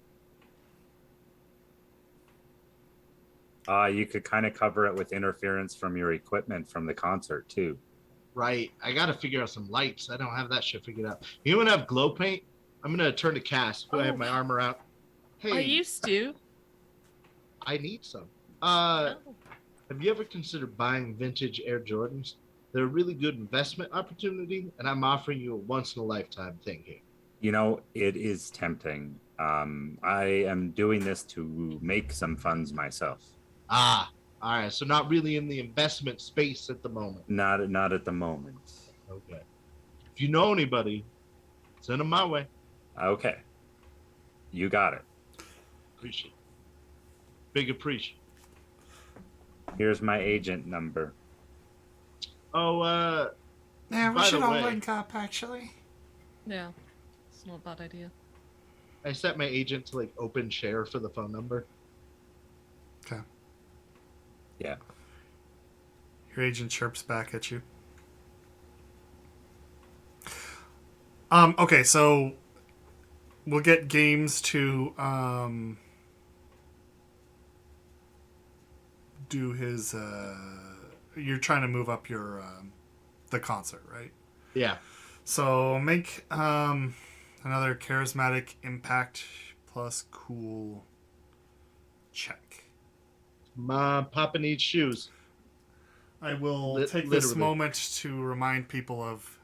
You could kind of cover it with interference from your equipment from the concert too. Right. I got to figure out some lights. I don't have that shit figured out. You want to have glow paint? I'm going to turn to cast. I have my armor out. Hey, I used to. I need some. Oh. Have you ever considered buying vintage Air Jordans? They're a really good investment opportunity, and I'm offering you a once-in-a-lifetime thing here. You know, it is tempting. I am doing this to make some funds myself. Ah, all right. So not really in the investment space at the moment. Not at the moment. Okay. If you know anybody, send them my way. Okay. You got it. Appreciate it. Big appreciate. Here's my agent number. Oh, Yeah, we By should the all way- link up, actually. Yeah. It's not a bad idea. I set my agent to like open share for the phone number. Okay. Yeah. Your agent chirps back at you. Okay, so we'll get games to do his. You're trying to move up your the concert, right? Yeah. So make another charismatic impact plus cool check. Papa needs shoes. I will take this Literally. moment to remind people of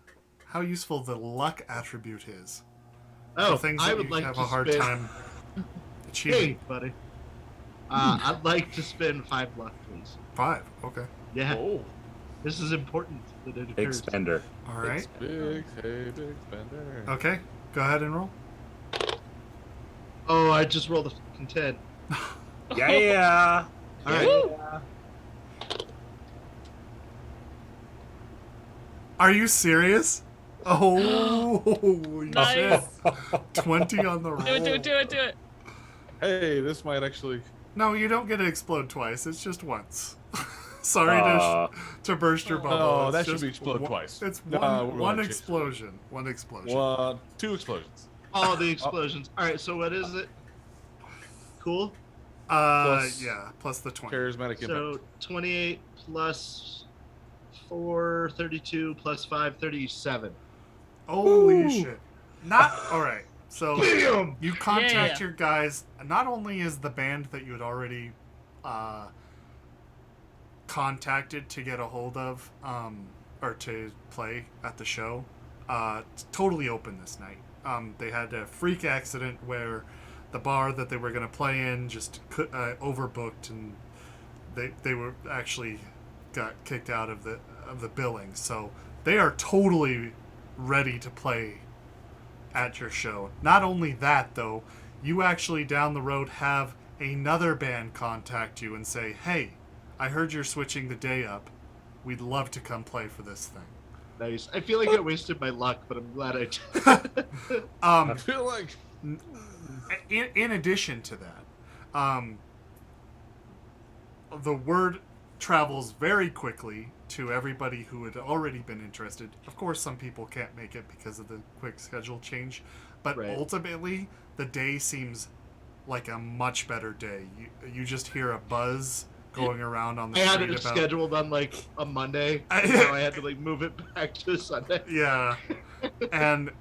how useful the luck attribute is. Oh, For things I that would you like have to a hard spend. time achieving. Hey, buddy. I'd like to spend 5 luck, please. 5. Okay. Yeah, Oh, this is important that it Big occurs. spender. All right. big spender. Okay. Go ahead and roll. Oh, I just rolled a fucking 10. Yeah. All right. Yeah. Are you serious? Oh, holy Nice. shit. 20 on the roll. Do it. Hey, this might actually. No, you don't get to explode twice. It's just once. Sorry to burst your bubble. No, It's that should just be explode one- twice. It's No, one, we're one gonna change explosion. One explosion. 2 explosions. All the explosions. All right, so what is it? Cool. Plus- Yeah, plus the 20. Charismatic impact. So 28 plus 4, 32 plus 5, 37. Holy shit. Not all right. So Bam! you contact Yeah. your guys. Not only is the band that you had already contacted to get a hold of, or to play at the show, totally open this night. They had a freak accident where the bar that they were going to play in just overbooked, and they were actually got kicked out of the billing. So they are totally ready to play at your show. Not only that, though, you actually down the road have another band contact you and say, "Hey, I heard you're switching the day up. We'd love to come play for this thing." Nice. I feel like I wasted my luck, but I'm glad I did. I feel like. In addition to that, the word travels very quickly to everybody who had already been interested. Of course, some people can't make it because of the quick schedule change, but Right. ultimately, the day seems like a much better day. You just hear a buzz going around on the I had street it about. scheduled on like a Monday, I- so I had to like move it back to Sunday. Yeah, and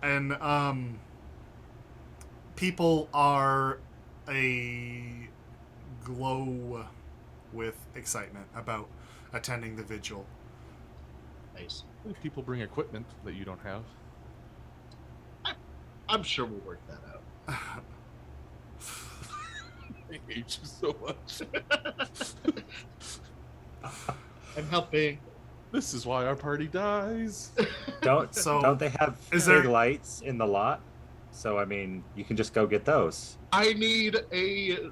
people are a glow with excitement about attending the vigil. Nice. People bring equipment that you don't have. I'm sure we'll work that out. I hate you so much. I'm helping. This is why our party dies. Don't they have Is big there- lights in the lot? So I mean, you can just go get those. I need a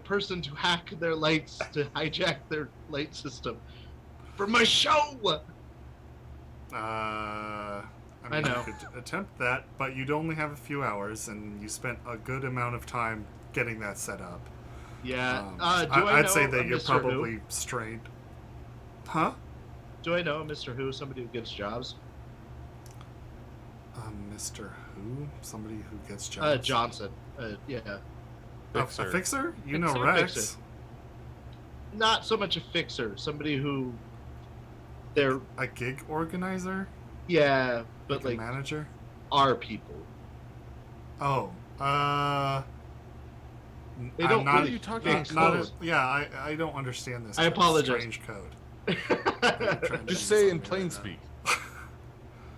person to hack their lights to hijack their light system for my show. I mean, know. you could attempt that, but you'd only have a few hours, and you spent a good amount of time getting that set up. Yeah. Do I'd know say a that you're Mr. probably Who? strained. Huh? Do I know a Mr. Who? Somebody who gets jobs? Mr. Who? Somebody who gets jobs? Johnson. Yeah. A Fixer. fixer? You know Fixer? Rex. Fixer. Not so much a fixer. Somebody who. They're A gig organizer? yeah, but a like manager? our people. Oh, They I'm don't not, What are you talking not, about? not a, yeah, I don't understand this. I apologize. Strange code. that you're trying to Just use say on in me plain right now. speak.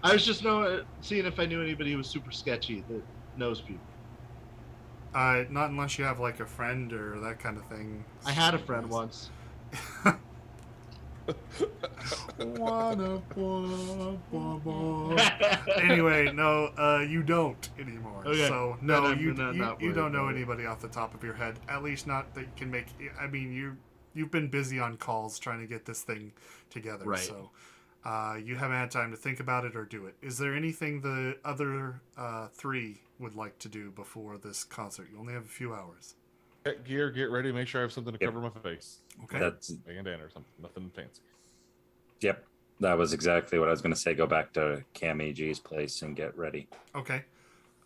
I was just seeing if I knew anybody who was super sketchy that knows people. Not unless you have like a friend or that kind of thing. I had a friend once. Anyway, no, you don't anymore. Okay. So no, Then I'm you not you worried don't know about it. anybody off the top of your head. At least not that you can make. I mean, you've been busy on calls trying to get this thing together. Right. So you haven't had time to think about it or do it. Is there anything the other three would like to do before this concert? You only have a few hours. Get gear, get ready, make sure I have something to Yep. cover my face. Okay. That's Bandana or something. Nothing fancy. yep. That was exactly what I was going to say. Go back to Cam EG's place and get ready. Okay.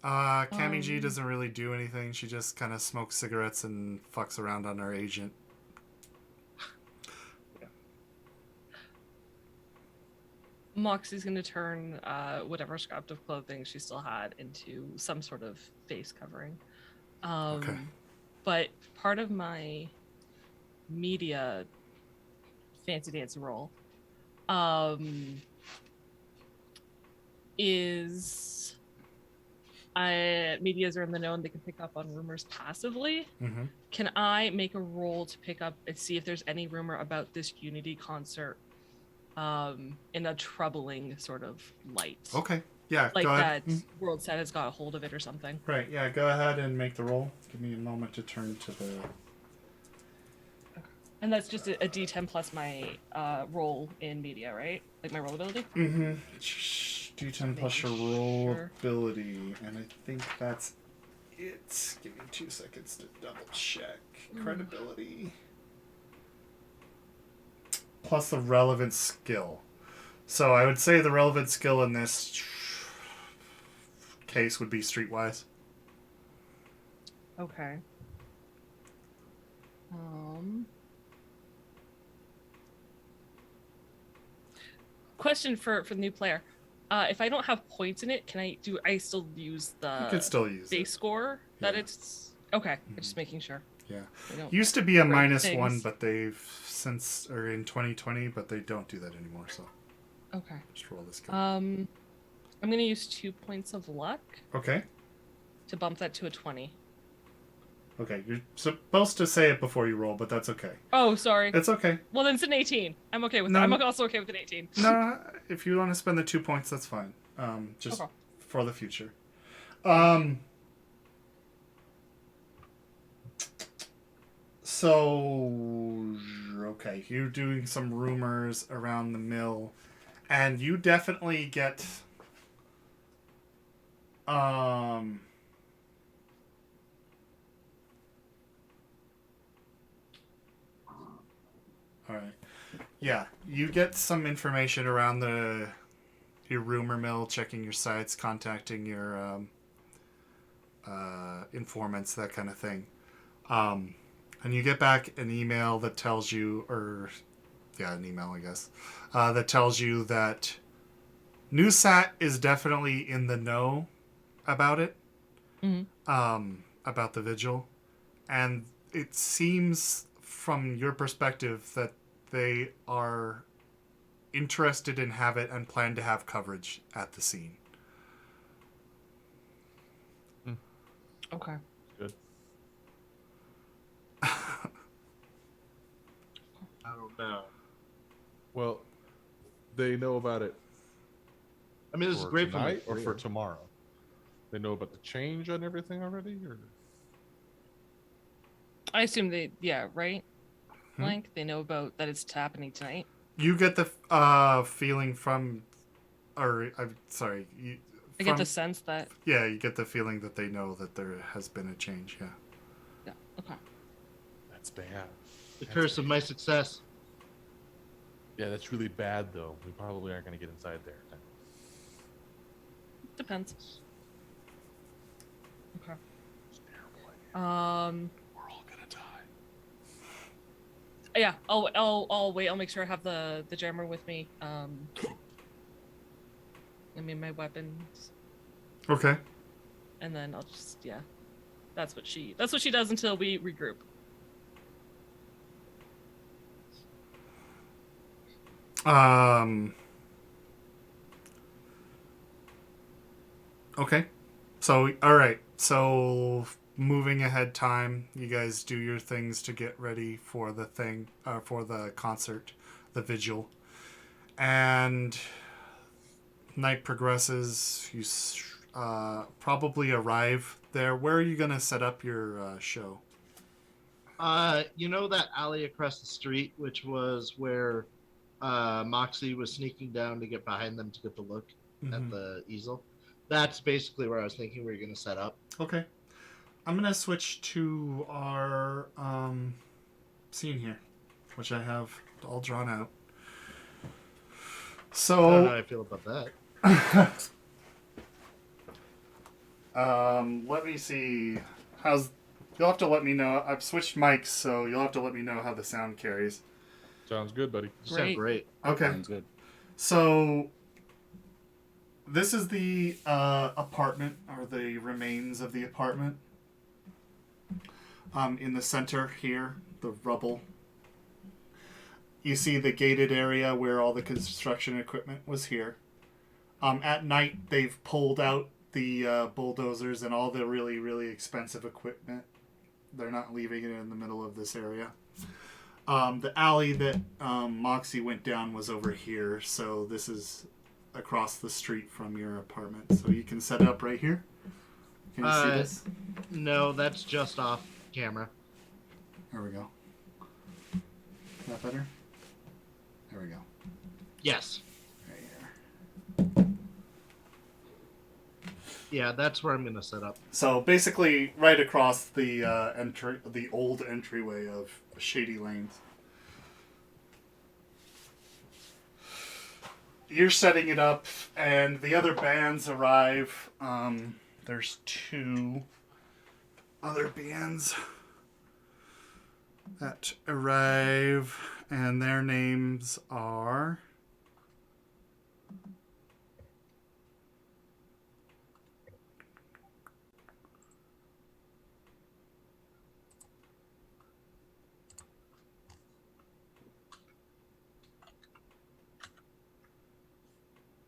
Cammy G doesn't really do anything. She just kind of smokes cigarettes and fucks around on her agent. Moxie's going to turn whatever scrap of clothing she still had into some sort of face covering. Okay. But part of my media fancy dance role is medias are in the know and they can pick up on rumors passively. Mm-hmm. Can I make a roll to pick up and see if there's any rumor about this Unity concert in a troubling sort of light? Okay. Yeah. Like go ahead. that World Set has got a hold of it or something. Right. Yeah. Go ahead and make the roll. Give me a moment to turn to the. And that's just a D10 plus my roll in media, right? Like my roll ability? Mm-hmm. D10 plus your roll ability, and I think that's it. Give me 2 seconds to double check. Credibility. Plus the relevant skill. So I would say the relevant skill in this case would be streetwise. Okay. Question for the new player. If I don't have points in it, do I still use the You could still use base it. score that Yeah. it's okay? Just making sure. Yeah. We don't Used to be a break -1, things. but they've since or in 2020, but they don't do that anymore. So Okay. just roll the skill. I'm gonna use 2 points of luck Okay. to bump that to a 20. Okay. You're supposed to say it before you roll, but that's okay. Oh, sorry. It's okay. Well, then it's an 18. I'm okay with No. that. I'm also okay with an 18. No, if you want to spend the 2 points, that's fine. Just Okay. for the future. So, okay, you're doing some rumors around the mill, and you definitely get, all right, yeah, you get some information around your rumor mill, checking your sites, contacting your informants, that kind of thing. And you get back an email that tells you, an email, I guess, that tells you that NewSat is definitely in the know about it, about the vigil. And it seems from your perspective that they are interested in have it and plan to have coverage at the scene. Okay. Good. I don't know. Well, they know about it I mean, this is for great for my tonight or for career. tomorrow. They know about the change on everything already, or I assume right? Blank. They know about that it's happening tonight. You get the feeling from, I'm sorry. I get the sense that. Yeah, you get the feeling that they know that there has been a change. Yeah. Yeah. Okay. that's bad. The That's curse of my success. Yeah, that's really bad though. We probably aren't going to get inside there. Depends. Okay. It's terrible idea. We're all gonna die. Yeah. I'll wait. I'll make sure I have the jammer with me. I mean my weapons, Okay. and then I'll just That's what she does until we regroup. Okay. So, all right. So, moving ahead time, you guys do your things to get ready for the thing, for the concert, the vigil. And night progresses. You probably arrive there. Where are you going to set up your show? You know that alley across the street, which was where Moxie was sneaking down to get behind them to get the look at the easel? That's basically where I was thinking we were going to set up. Okay. I'm going to switch to our scene here, which I have all drawn out. I So, don't know how I feel about that. let me see. You'll have to let me know. I've switched mics, so you'll have to let me know how the sound carries. Sounds good, buddy. You sound great. Okay. Sounds good. So, this is the apartment, or the remains of the apartment. In the center here, the rubble. You see the gated area where all the construction equipment was here. At night, they've pulled out the bulldozers and all the really, really expensive equipment. They're not leaving it in the middle of this area. The alley that Moxie went down was over here, so this is across the street from your apartment. So you can set it up right here. Can you see this? No, that's just off camera. There we go. Is that better? There we go. Yes. Right here. Yeah, that's where I'm gonna set up. So basically, right across the the old entryway of Shady Lanes. You're setting it up, and the other bands arrive. There's 2 other bands that arrive, and their names are...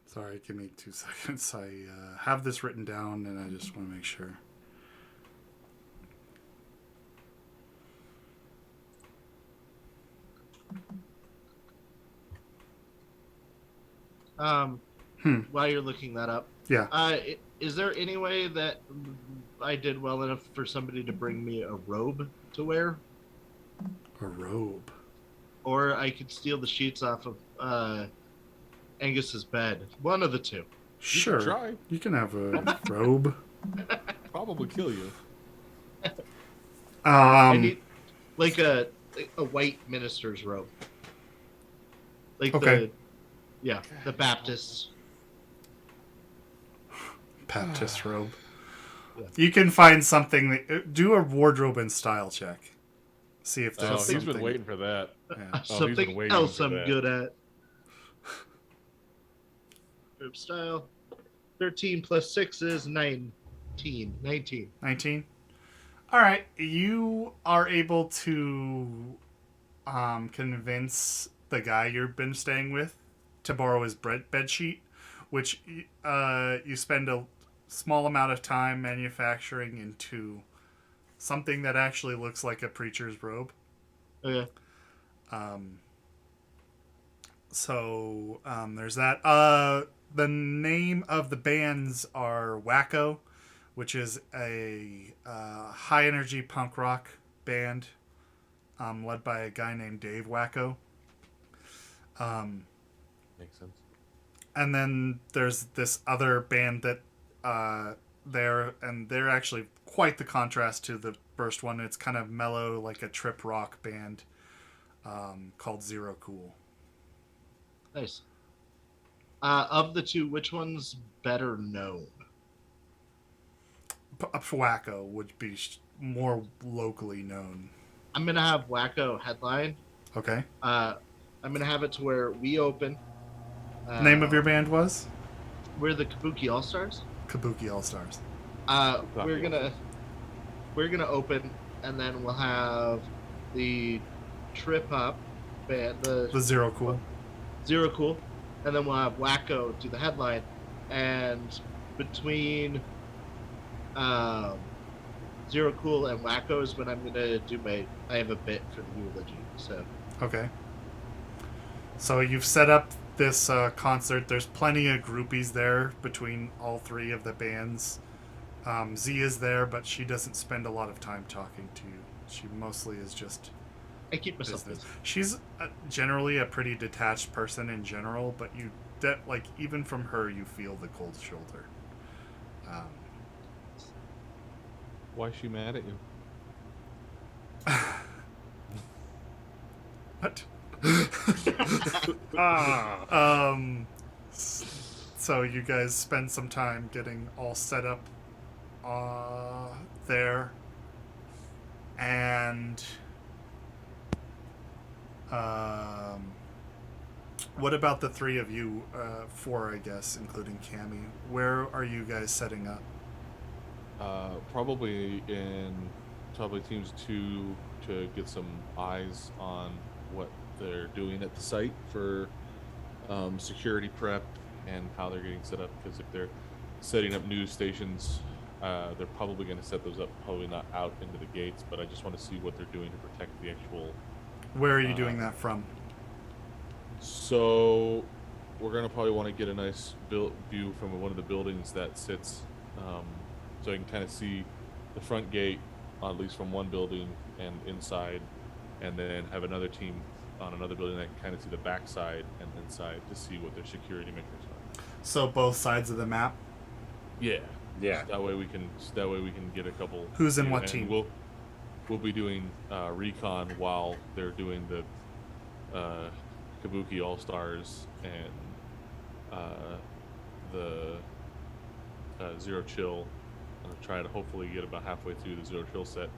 Sorry, give me 2 seconds. I have this written down, and I just want to make sure. While you're looking that up, Yeah. is there any way that I did well enough for somebody to bring me a robe to wear, A robe. or I could steal the sheets off of Angus's bed? One of the two. Sure. Try. You can have a robe. Probably kill you. I need like a white minister's robe, like Okay. the Baptists. Baptist robe. Yeah. You can find something that... Do a wardrobe and style check. See if Oh, there's he's something... been waiting for that. Yeah. he's been Something waiting else for I'm that. good at. Robe style. 13 plus 6 is 19. 19? All right. You are able to convince the guy you've been staying with to borrow his bed sheet, which you spend a small amount of time manufacturing into something that actually looks like a preacher's robe. Okay. So there's that. The name of the bands are Wacko, which is a high energy punk rock band led by a guy named Dave Wacko. Makes sense. And then there's this other band that they're actually quite the contrast to the first one. It's kind of mellow, like a trip rock band called Zero Cool. Nice. Of the two, which one's better known? Wacko would be more locally known. I'm gonna have Wacko headline. Okay. I'm gonna have it to where we open. Name of your band was? We're the Kabuki All Stars. Kabuki All Stars. We're gonna open, and then we'll have the Trip Up band, The Zero Cool. Zero Cool, and then we'll have Wacko do the headline, and between Zero Cool and Wacko is when I'm gonna do I have a bit for the eulogy. So Okay. So you've set up this concert. There's plenty of groupies there between all 3 of the bands. Z is there, but she doesn't spend a lot of time talking to you. She mostly is just I keep myself business. busy. She's generally a pretty detached person in general, but like even from her, you feel the cold shoulder. Why is she mad at you? What? Ah. So you guys spend some time getting all set up there, and What about the three of you? Four, I guess, including Cammy. Where are you guys setting up? Probably teams 2 to get some eyes on what they're doing at the site for security prep and how they're getting set up. Because if they're setting up news stations, they're probably going to set those up, probably not out into the gates, but I just want to see what they're doing to protect the actual. Where are you doing that from? So we're going to probably want to get a nice view from one of the buildings that sits, so I can kind of see the front gate, at least from one building and inside, and then have another team on another building that can kind of see the backside and inside to see what their security measures are. So both sides of the map. Yeah. Yeah. That way we can get a couple. Who's in what team? We'll be doing recon while they're doing the Kabuki All Stars and the Zero Chill. I'm gonna try to hopefully get about halfway through the Zero Chill set.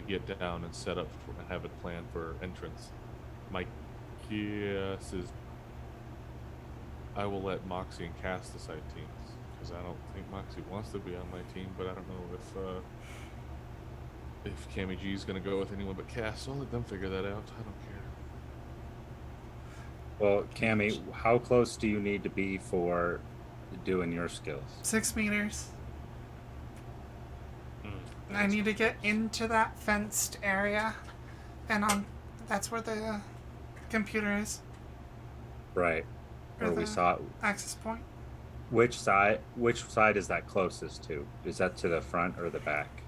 Get down and set up and have it planned for entrance. My guess is I will let Moxie and Cass decide teams, because I don't think Moxie wants to be on my team, but I don't know if Cammy G is going to go with anyone but Cass. So I'll let them figure that out. I don't care. Well, Cammy, how close do you need to be for doing your skills? 6 meters. I need to get into that fenced area, and that's where the computer is. Right. Or we saw access point. Which side is that closest to? Is that to the front or the back?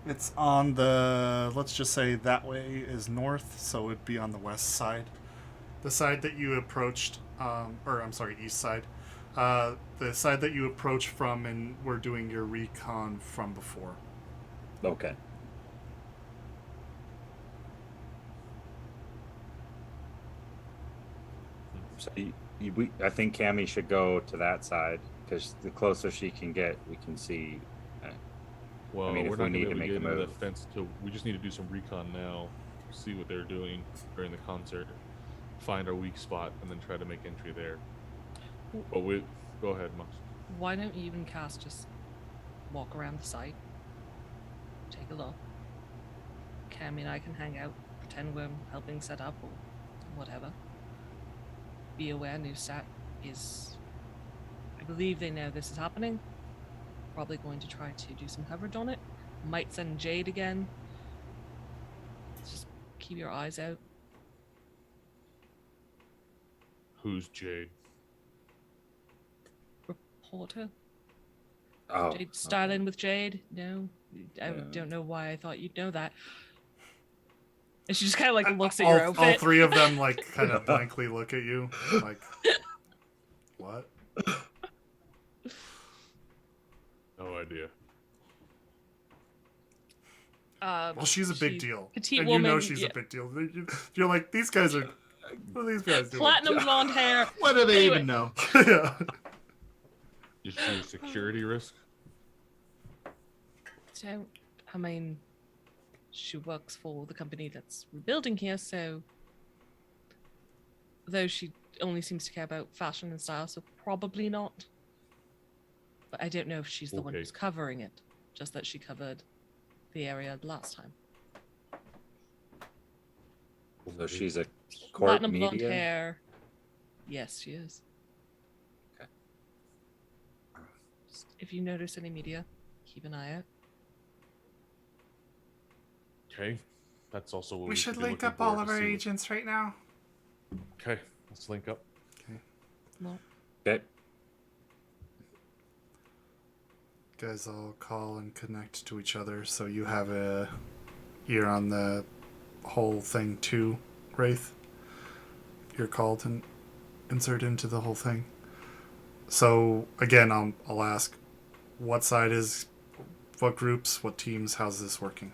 It's on the, let's just say that way is north, so it'd be on the west side. The side that you approached, east side. The side that you approached from and were doing your recon from before. Okay. So I think Cammy should go to that side, because the closer she can get, we can see. Well, I mean, we're if not we going need to to be make able a to get move. into that fence. We just need to do some recon now, see what they're doing during the concert, find our weak spot, and then try to make entry there. But go ahead, Mox. Why don't you and Cass just walk around the site, take a look? Cammy and I can hang out, pretend we're helping set up or whatever. Be aware Newstat is, I believe they know this is happening. Probably going to try to do some coverage on it. Might send Jade again. Just keep your eyes out. Who's Jade? Reporter. Oh. Jade styling with Jade? No. I Yeah. don't know why I thought you'd know that. And she just kind of like looks at all, your outfit. All three of them like kind of blankly look at you, like, what? No idea. Well, she's a big deal, Petite and woman, you know she's a big deal. You're like, these guys are. What are these guys doing? Platinum blonde hair. What do they Anyway. even know? Yeah. Is she a security risk? So, I mean, she works for the company that's rebuilding here, so though she only seems to care about fashion and style, so probably not. But I don't know if she's the one Okay. who's covering it, just that she covered the area last time. So she's a court Platinum media. blonde hair. Yes, she is. Okay. Just if you notice any media, keep an eye out. Okay, that's also what We should be link looking up all for of to our see what- agents right now. Okay, let's link up. Well, Okay. Guys all call and connect to each other, so you have a ear on the whole thing too, Wraith. You're called and insert into the whole thing. So again, I'll ask, what side is, what groups, what teams, how's this working?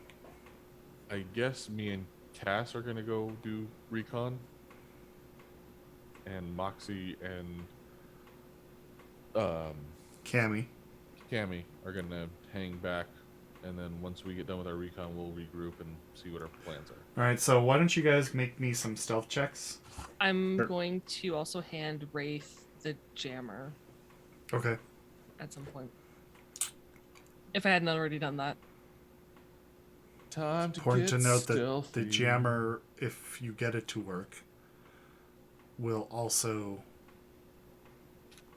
I guess me and Cass are gonna go do recon, and Moxie and Cammy. Cammy are gonna hang back and then once we get done with our recon, we'll regroup and see what our plans are. All right, so why don't you guys make me some stealth checks? I'm Sure. going to also hand Wraith the jammer Okay. at some point. If I hadn't already done that. Time to Important get to note that stealthy. the jammer, if you get it to work, will also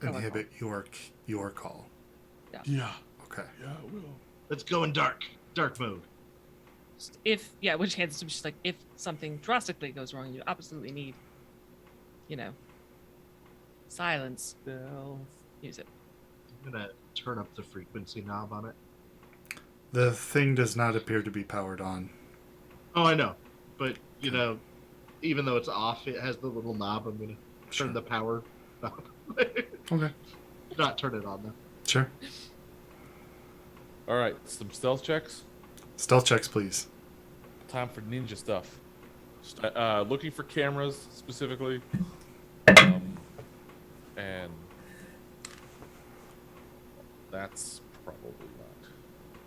inhibit your call. Yeah. Okay. Yeah, it will. Let's go in dark mode. Which hands to just like, if something drastically goes wrong, you absolutely need, silence. Use it. I'm gonna turn up the frequency knob on it. The thing does not appear to be powered on. Oh, I know, but even though it's off, it has the little knob. I'm gonna turn Sure. the power knob. Okay. Not turn it on though. Sure. All right, some stealth checks. Stealth checks, please. Time for ninja stuff. Looking for cameras specifically, and that's probably not.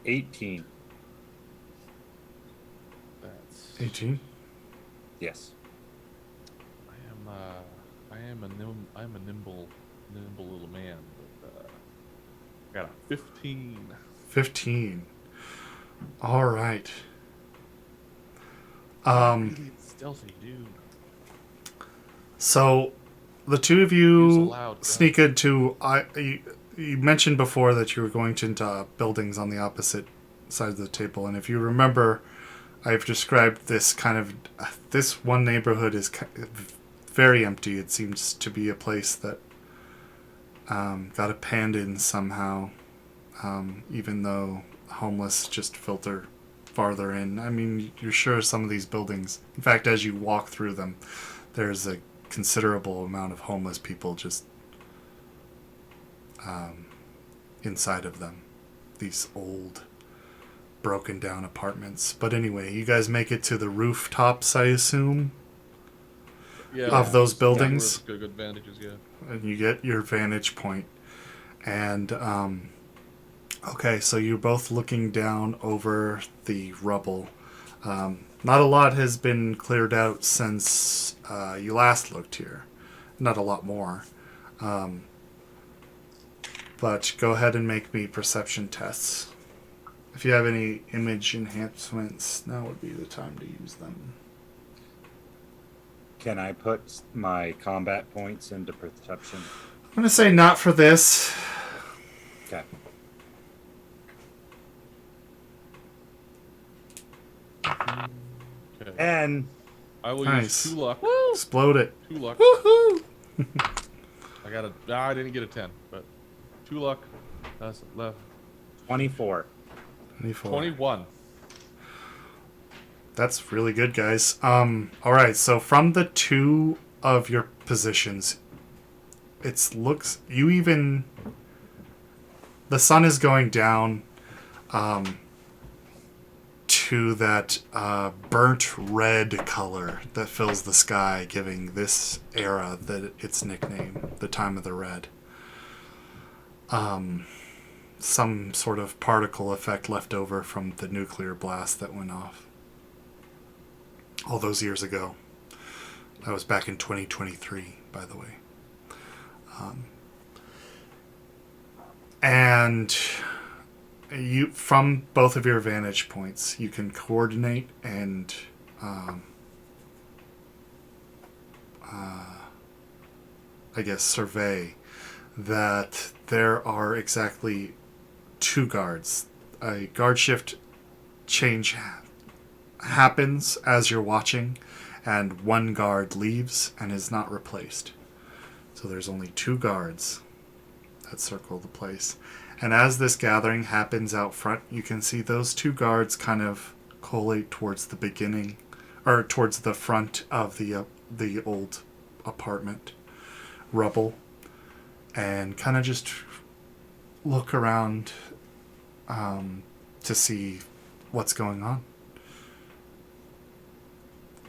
18. That's. 18. Yes. I am a nimble little man. But, I got a 15. 15. All right. Really stealthy, dude. So the two of Use you a loud gun. sneak into. You mentioned before that you were going into buildings on the opposite side of the table, and if you remember, I've described this this one neighborhood is very empty. It seems to be a place that got abandoned somehow, even though homeless just filter farther in. I mean, you're sure some of these buildings, in fact, as you walk through them, there's a considerable amount of homeless people just inside of them. These old, broken down apartments. But anyway, you guys make it to the rooftops, I assume, of those buildings. Good advantages, yeah. And you get your vantage point. And, okay, so you're both looking down over the rubble. Not a lot has been cleared out since you last looked here. Not a lot more. But go ahead and make me perception tests. If you have any image enhancements, now would be the time to use them. Can I put my combat points into perception? I'm going to say not for this. Okay. Okay. And I will Nice. use 2 luck. Explode it. 2 luck. Woohoo! I didn't get a 10, but 2 luck. That's left. 24. 24. 21. That's really good, guys. All right, so from the two of your positions, the sun is going down to that burnt red color that fills the sky, giving this era its nickname, the time of the red. Some sort of particle effect left over from the nuclear blast that went off all those years ago. That was back in 2023, by the way. And you, from both of your vantage points, you can coordinate and I guess survey that there are exactly 2 guards. A guard shift change happens as you're watching, and 1 guard leaves and is not replaced. So there's only 2 guards that circle the place. And as this gathering happens out front, you can see those 2 guards kind of collate towards the beginning, or towards the front of the old apartment rubble, and kind of just look around to see what's going on.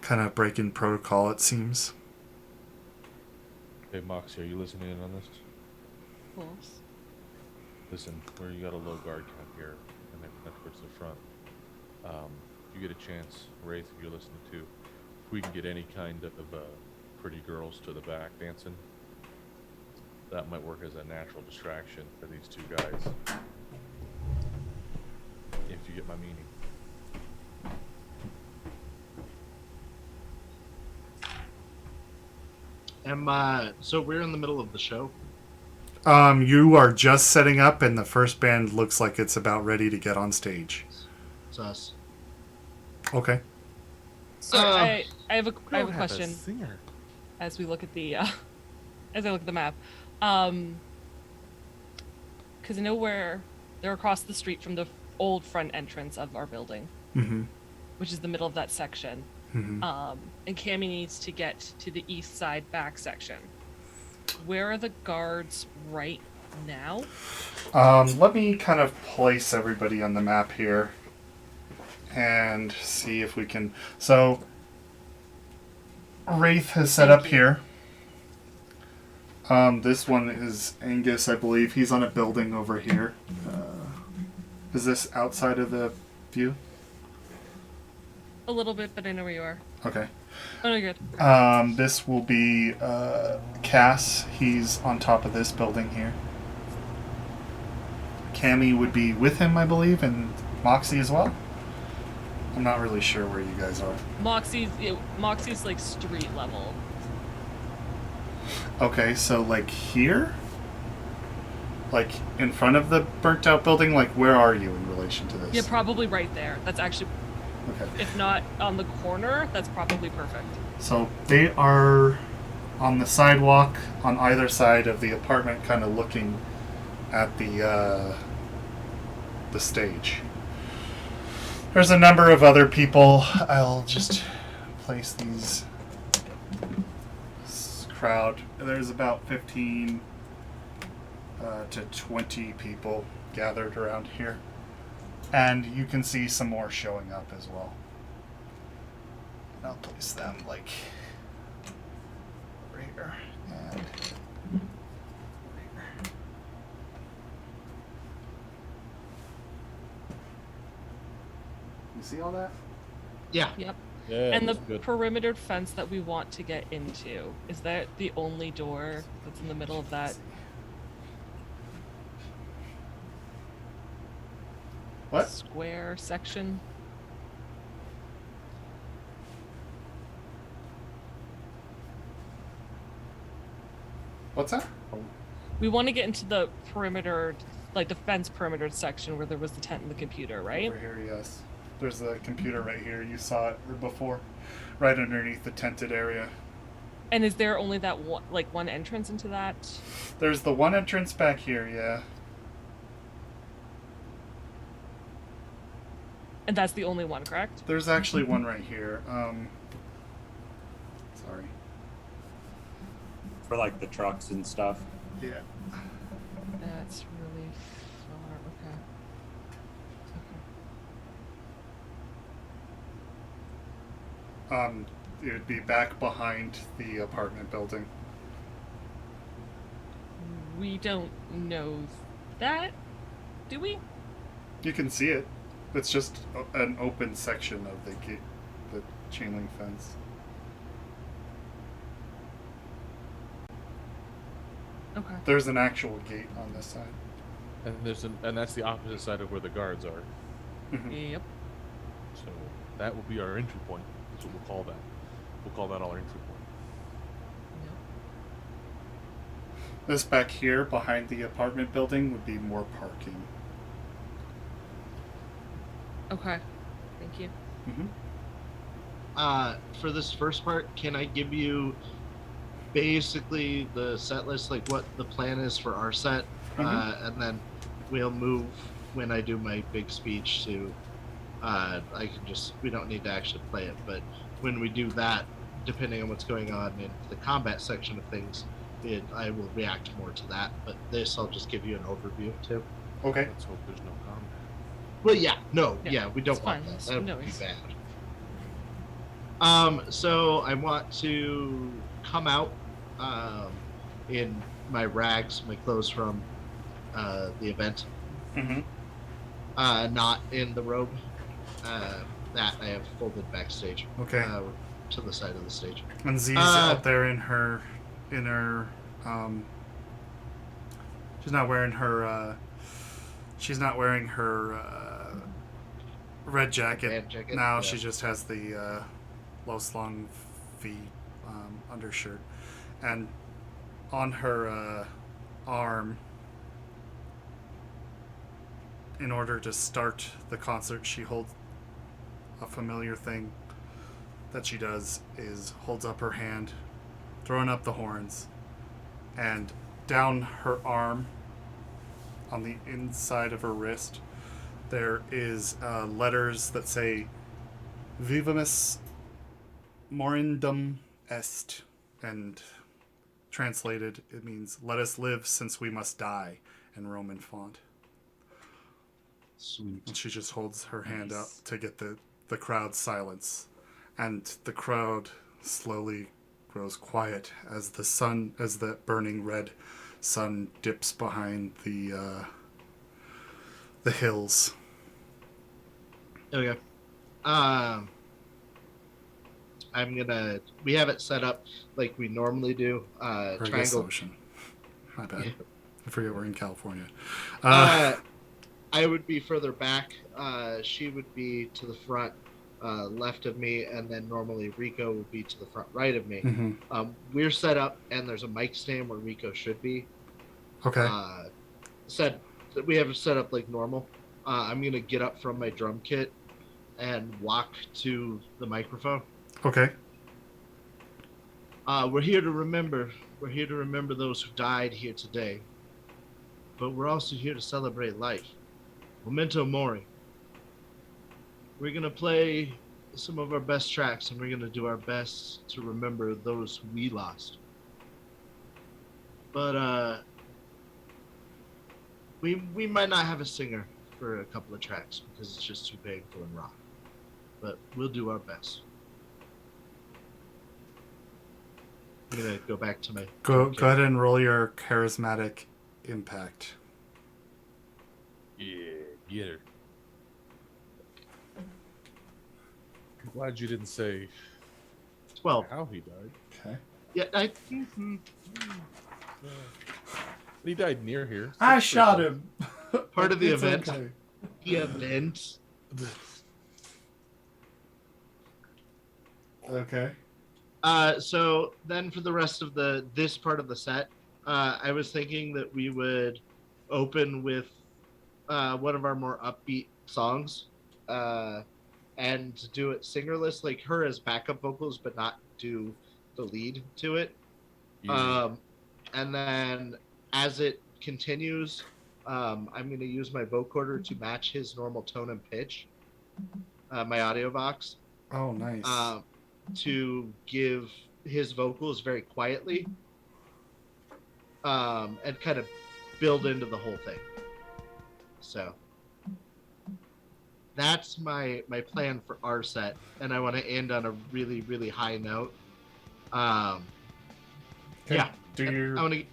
Kind of breaking protocol, it seems. Hey, Moxie, are you listening in on this? Of course. Listen, you got a low guard count here, kind of towards the front. If you get a chance, Wraith, if you're listening to, if we can get any kind of pretty girls to the back dancing, that might work as a natural distraction for these two guys. If you get my meaning. So we're in the middle of the show. You are just setting up, and the first band looks like it's about ready to get on stage. It's us. Okay. So I have a question Singer. as we look at the as I look at the map, because I know where they're across the street from the old front entrance of our building, Mm-hmm. which is the middle of that section. Mm-hmm. And Cammy needs to get to the east side back section. Where are the guards right now? Let me kind of place everybody on the map here and see if we can. So, Wraith has set up here. This one is Angus, I believe. He's on a building over here. Is this outside of the view? A little bit, but I know where you are. Okay. Oh, no, good. This will be Cass. He's on top of this building here. Cammy would be with him, I believe, and Moxie as well. I'm not really sure where you guys are. Moxie's like street level. Okay, so like here? Like in front of the burnt out building? Like where are you in relation to this? Yeah, probably right there. That's actually, Okay. if not on the corner, that's probably perfect. So they are on the sidewalk on either side of the apartment, kind of looking at the stage. There's a number of other people. I'll just place these this crowd. There's about 15 to 20 people gathered around here. And you can see some more showing up as well. And I'll place them like over here and over here. You see all that? Yeah. Yep. Yeah, And the that's good. perimeter fence that we want to get into, is that the only door that's in the middle of that? What? Square section? What's that? We want to get into the perimeter, like the fence perimeter section where there was the tent and the computer, right? Over here, yes. There's the computer right here. You saw it before, right underneath the tented area. And is there only that one entrance into that? There's the one entrance back here, yeah. And that's the only one, correct? There's actually one right here. Sorry. For like the trucks and stuff. Yeah. That's really far. Okay. It would be back behind the apartment building. We don't know that, do we? You can see it. It's just an open section of the gate, the chain link fence. Okay. There's an actual gate on this side. And that's the opposite side of where the guards are. Mhm. Yep. So that will be our entry point. That's what we'll call that. We'll call that our entry point. Yep. This back here behind the apartment building would be more parking. Okay. Thank you. Mm-hmm. For this first part, can I give you basically the set list, like what the plan is for our set, and then we'll move when I do my big speech to. We don't need to actually play it, but when we do that, depending on what's going on in the combat section of things, I will react more to that. But this, I'll just give you an overview too. Okay. Let's hope there's no combat. Well, we don't it's want fine. that. That No would be worries. bad. So I want to come out in my rags, my clothes from the event. Mm-hmm. Not in the robe. That I have folded backstage. Okay. To the side of the stage. And Z's out there in her, she's not wearing her, red jacket. Band jacket, Now yeah. she just has the low slung V undershirt, and on her arm, in order to start the concert, she holds a familiar thing that she does is holds up her hand, throwing up the horns, and down her arm, on the inside of her wrist, there is letters that say Vivamus Morindum Est, and translated it means let us live since we must die in Roman font. Sweet. And she just holds her hand up to get the crowd's silence. And the crowd slowly grows quiet as the burning red sun dips behind the hills. Okay. We have it set up like we normally do. Or I guess Triangle. ocean. My bad. Yeah. I forget we're in California. I would be further back. She would be to the front left of me, and then normally Rico would be to the front right of me. Mm-hmm. We're set up, and there's a mic stand where Rico should be. Okay. We have it set up like normal. I'm gonna get up from my drum kit and walk to the microphone. Okay. We're here to remember. We're here to remember those who died here today. But we're also here to celebrate life. Memento Mori. We're gonna play some of our best tracks, and we're gonna do our best to remember those we lost. But we might not have a singer for a couple of tracks because it's just too painful and raw. But we'll do our best. I'm gonna go back to my Go ahead and roll your charismatic impact. Yeah, get her. I'm glad you didn't say 12. how he died. Okay. Yeah, He died near here. I shot him. Part of the It's event. okay. The event. Okay. So then for the rest of this part of the set, I was thinking that we would open with one of our more upbeat songs and do it singerless, like her as backup vocals, but not do the lead to it. Yeah. And then as it continues, I'm going to use my vocoder to match his normal tone and pitch, my audio box. Oh, nice. To give his vocals very quietly and kind of build into the whole thing. So that's my plan for our set, and I want to end on a really, really high note. Okay. Yeah. I want to.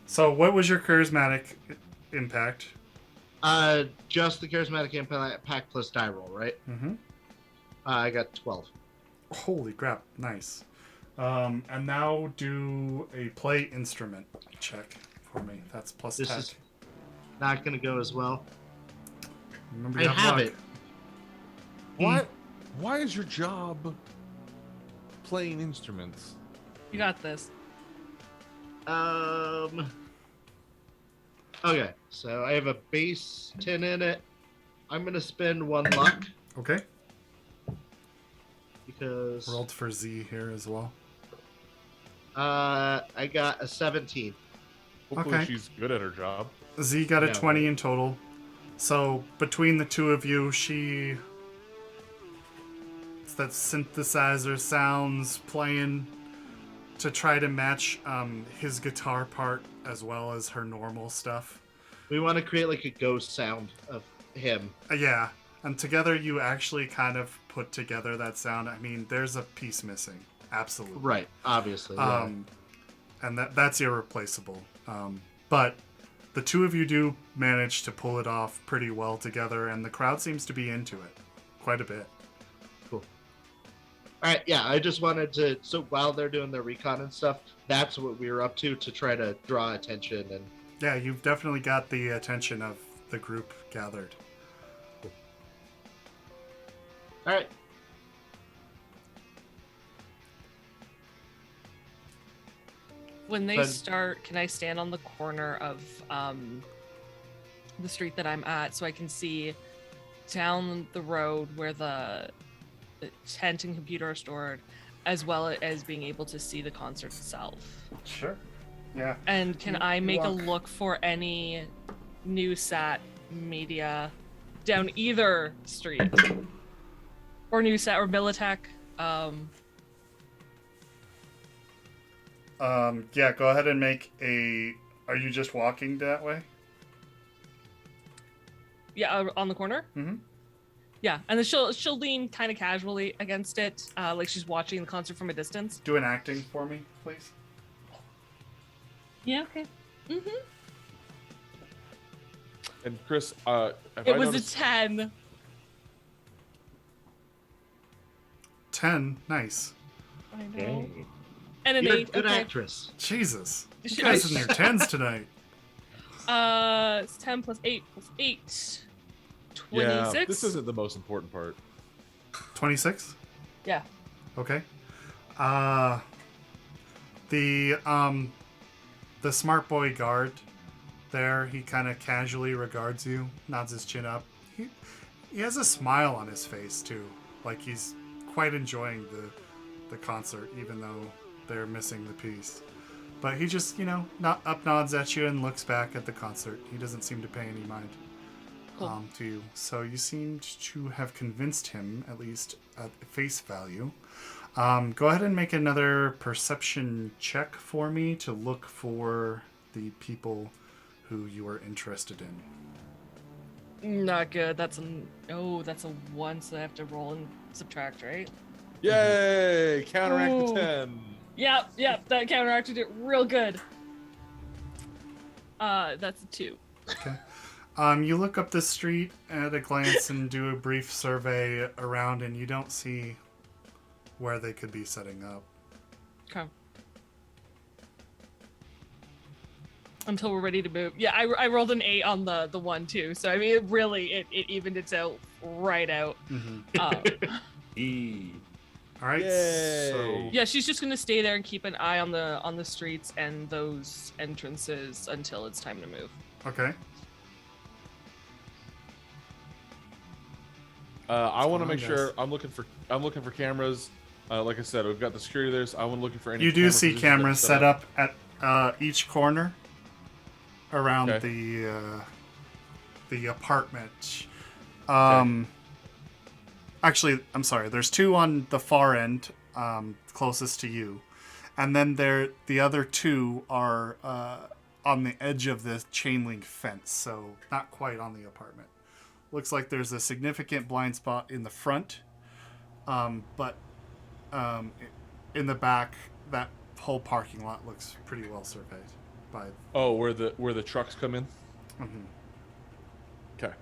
So, what was your charismatic impact? Just the charismatic impact plus die roll, right? Mm-hmm. I got 12. Holy crap! Nice. And now do a play instrument check for me. That's plus This tech. is not going to go as well. Remember, I you have luck. it. Why is your job playing instruments? You got this. Okay, so I have a base 10 in it. I'm going to spend 1 luck Okay. because Rolled for Z here as well. I got a 17. Hopefully Okay. she's good at her job. Z got a No. 20 in total. So between the two of you, it's that synthesizer sounds playing to try to match his guitar part as well as her normal stuff. We want to create like a ghost sound of him. Yeah, and together you actually kind of put together that sound. I mean, there's a piece missing. Absolutely. Right, obviously. Yeah. And that's irreplaceable. But the two of you do manage to pull it off pretty well together, and the crowd seems to be into it quite a bit. Cool. All right, yeah, I just wanted to, so while they're doing their recon and stuff, that's what we were up to try to draw attention. And Yeah, you've definitely got the attention of the group gathered. all right, When they But- start, can I stand on the corner of the street that I'm at so I can see down the road where the tent and computer are stored, as well as being able to see the concert itself? Sure. Yeah. And can You- I you make a walk. look for any new sat media down either street? Or new sat or Militech? Yeah, go ahead and make a... Are you just walking that way? Yeah, on the corner? Mhm. Yeah, and then she'll lean kind of casually against it, like she's watching the concert from a distance. Do an acting for me, please. Yeah, okay. Mm-hmm. And Chris, have It I was noticed- a 10. 10. Nice. I know. Yay. And an you're a 8. good Okay. actress. Jesus. You Should guys I- in your 10s tonight. It's 10 plus 8 plus 8. Yeah, 26? this isn't the most important part. 26? Yeah. Okay. The smart boy guard there, he kind of casually regards you, nods his chin up. He has a smile on his face too, like he's quite enjoying the concert, even though they're missing the piece. But he just, nods at you and looks back at the concert. He doesn't seem to pay any mind Cool. to you. So you seemed to have convinced him, at least at face value. Go ahead and make another perception check for me to look for the people who you are interested in. Not good. That's that's a 1, so I have to roll and subtract, right? Yay! Counteract Ooh. the 10. Yep, that counteracted it real good. That's a 2. Okay. You look up the street at a glance and do a brief survey around, and you don't see where they could be setting up. Okay. Until we're ready to move. Yeah, I rolled an 8 on the 1 too. So I mean, it evened itself right out. E. All right. Yay. So Yeah, she's just gonna stay there and keep an eye on the streets and those entrances until it's time to move. okay. I want to on, make guys? sure I'm looking for cameras. Like I said, we've got the security there, so I want to looking for any. You do camera see positions that are cameras set up at each corner around Okay. the apartment. Actually, I'm sorry. There's 2 on the far end, closest to you, and then the other 2 are on the edge of the chain link fence, so not quite on the apartment. Looks like there's a significant blind spot in the front, but in the back, that whole parking lot looks pretty well surveyed by. Oh, where the trucks come in. Mhm. Okay.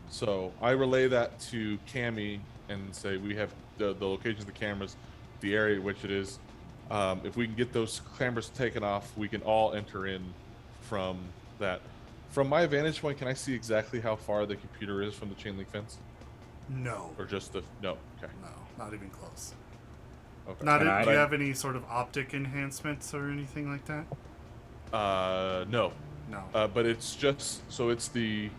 So I relay that to Cammy and say we have the locations of the cameras, the area which it is. If we can get those cameras taken off, we can all enter in from that. From my vantage point, can I see exactly how far the computer is from the chain link fence, No, or just the no? Okay. no, not even close. Okay. Not. Can Do you I- have any sort of optic enhancements or anything like that? No. No. But it's just so it's the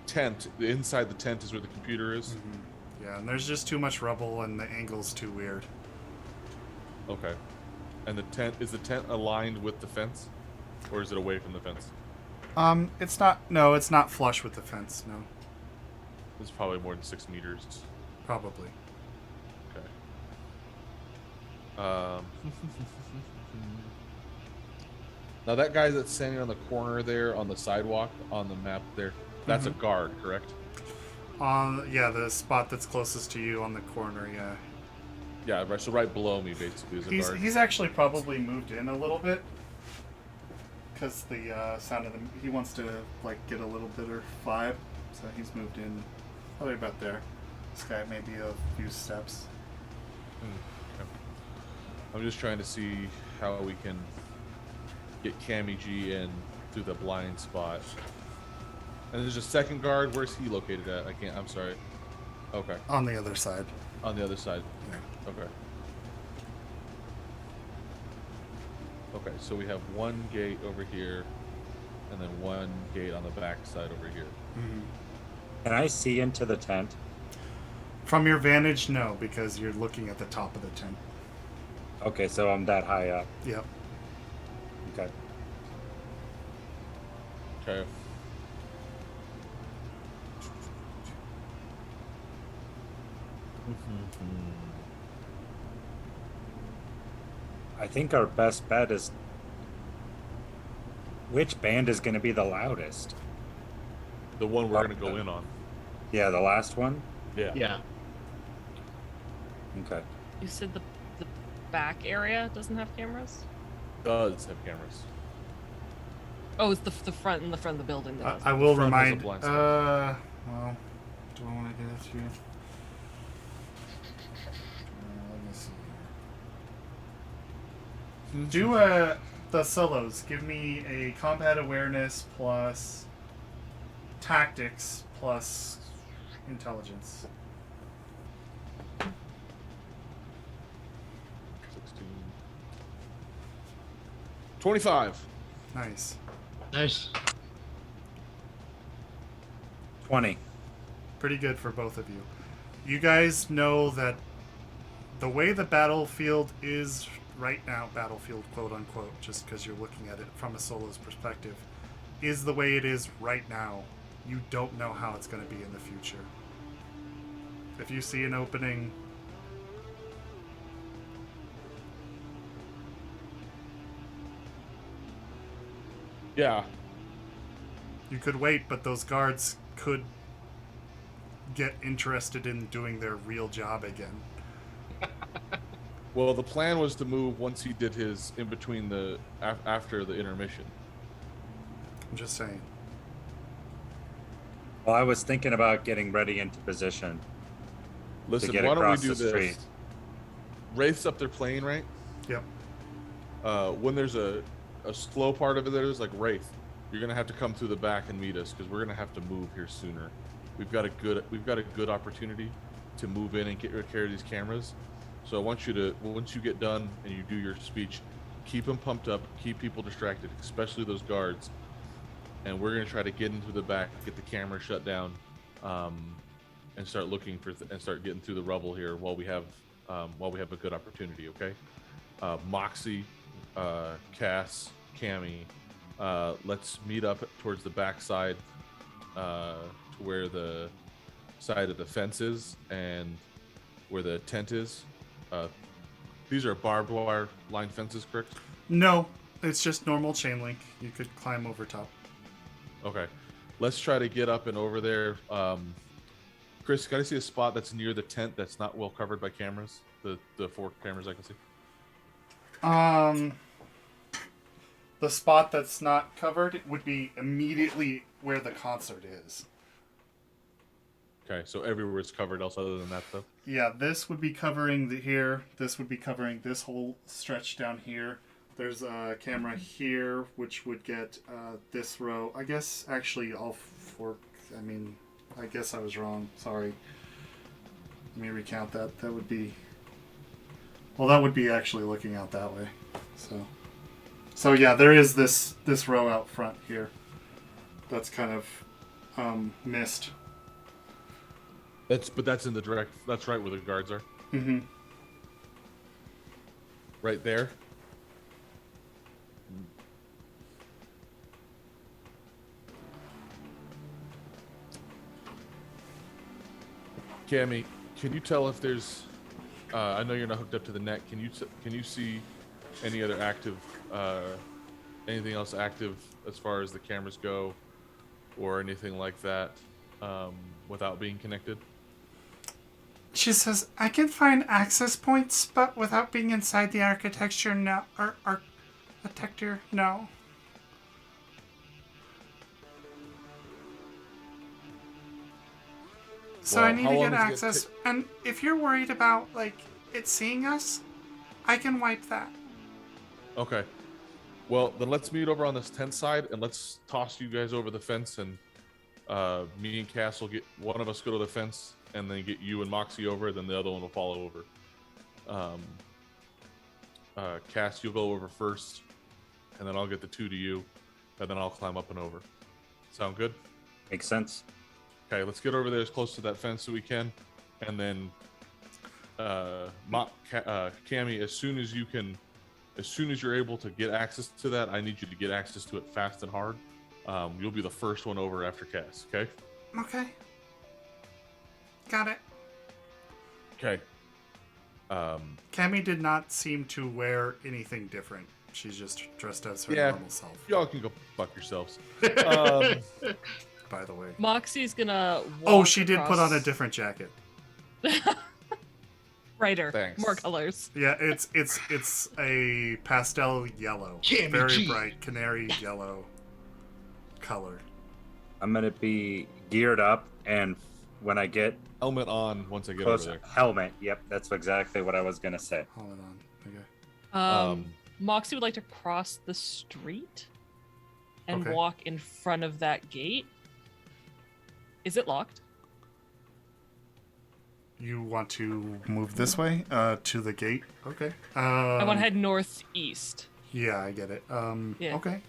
tent. The inside the tent is where the computer is. Yeah, and there's just too much rubble, and the angle's too weird. Okay. And the tent is the tent aligned with the fence, or is it away from the fence? It's not. No, it's not flush with the fence. No, It's probably more than 6 meters. probably. Okay. Now that guy that's standing on the corner there on the sidewalk on the map there, that's a guard, correct? Yeah, the spot that's closest to you on the corner. Yeah, Yeah, right. So right below me, basically, is a guard. he's actually probably moved in a little bit. because the sound of he wants to like get a little bitter vibe, so he's moved in probably about there. This guy maybe a few steps. Okay. I'm just trying to see how we can get Cammy G in through the blind spot. And there's a second guard. Where's he located at? I can't. I'm sorry. Okay. On the other side. On the other side. Yeah. Okay. Okay, so we have one gate over here, and then one gate on the back side over here. Mm-hmm. Can I see into the tent? From your vantage, no, because you're looking at the top of the tent. Okay, so I'm that high up. Yep. Okay. Okay. I think our best bet is which band is going to be the loudest? The one we're gonna go in on. Yeah, the last one? Yeah. Yeah. Okay. You said the back area doesn't have cameras? Does have cameras. Oh, it's the front in the front of the building. That doesn't. I will Front has a remind. blind spot. Well, do I want to get it to you? Let me see. Do the solos. Give me a combat awareness plus tactics plus intelligence. 16. 25. Nice. Nice. 20. Pretty good for both of you. You guys know that the way the battlefield is right now, battlefield quote unquote, just because you're looking at it from a solo's perspective, is the way it is right now. You don't know how it's going to be in the future. If you see an opening, Yeah. you could wait, but those guards could get interested in doing their real job again. Well, the plan was to move once he did his in between the after the intermission. I'm just saying. Well, I was thinking about getting ready into position. Listen, get why don't we across do the this? street. Wraith's up there playing, right? Yep. When there's a slow part of it, there's like Wraith. You're gonna have to come through the back and meet us because we're gonna have to move here sooner. We've got a good opportunity to move in and get care of these cameras. So I want you to, once you get done and you do your speech, keep them pumped up, keep people distracted, especially those guards. And we're gonna try to get into the back, get the camera shut down, and start looking for and start getting through the rubble here while we have a good opportunity. Okay, Moxie, Cass, Cammy, let's meet up towards the back side, to where the side of the fence is and where the tent is. These are barbed wire line fences, correct? No, it's just normal chain link. You could climb over top. Okay, let's try to get up and over there. Chris, can I see a spot that's near the tent that's not well covered by cameras? The 4 cameras I can see. The spot that's not covered would be immediately where the concert is. Okay, so everywhere is covered else other than that, though? Yeah, this would be covering here. This would be covering this whole stretch down here. There's a camera here, which would get this row. I guess, actually, all 4... I mean, I guess I was wrong. Sorry. Let me recount that. That would be... Well, that would be actually looking out that way. So yeah, there is this row out front here. That's kind of missed. That's in the direct. That's right where the guards are. Mm-hmm. Right there. Cammy, can you tell if there's? I know you're not hooked up to the net. Can you see any other active? Anything else active as far as the cameras go, or anything like that, without being connected? She says, I can find access points, but without being inside the architecture, no. Architecture, no. So Well, I need how to long get does it access. And if you're worried about, like, it seeing us, I can wipe that. Okay. Well, then let's meet over on this tent side, and let's toss you guys over the fence, and me and Cass will get one of us go to the fence, and then get you and Moxie over. Then the other one will follow over. Cass, you'll go over first, and then I'll get the two to you, and then I'll climb up and over. Sound good? Makes sense. Okay, let's get over there as close to that fence as we can, and then Cammy, as soon as you're able to get access to that, I need you to get access to it fast and hard. You'll be the first one over after Cass, okay? Okay. Got it. Okay. Cammy did not seem to wear anything different. She's just dressed as her Yeah. normal self, Y'all can go fuck yourselves. by the way. Moxie's gonna. Oh, walk she did put on a across- different jacket. Brighter, Thanks. more colors. Yeah, it's a pastel yellow. Cammy Very G. bright canary yellow color. I'm gonna be geared up, and when I get Helmet on once I get close, over there. helmet. Yep, that's exactly what I was gonna say. Hold it on. Okay. Moxie would like to cross the street and Okay. walk in front of that gate. Is it locked? You want to move this way to the gate? Okay. I want to head northeast. Yeah, I get it. Yeah. Okay.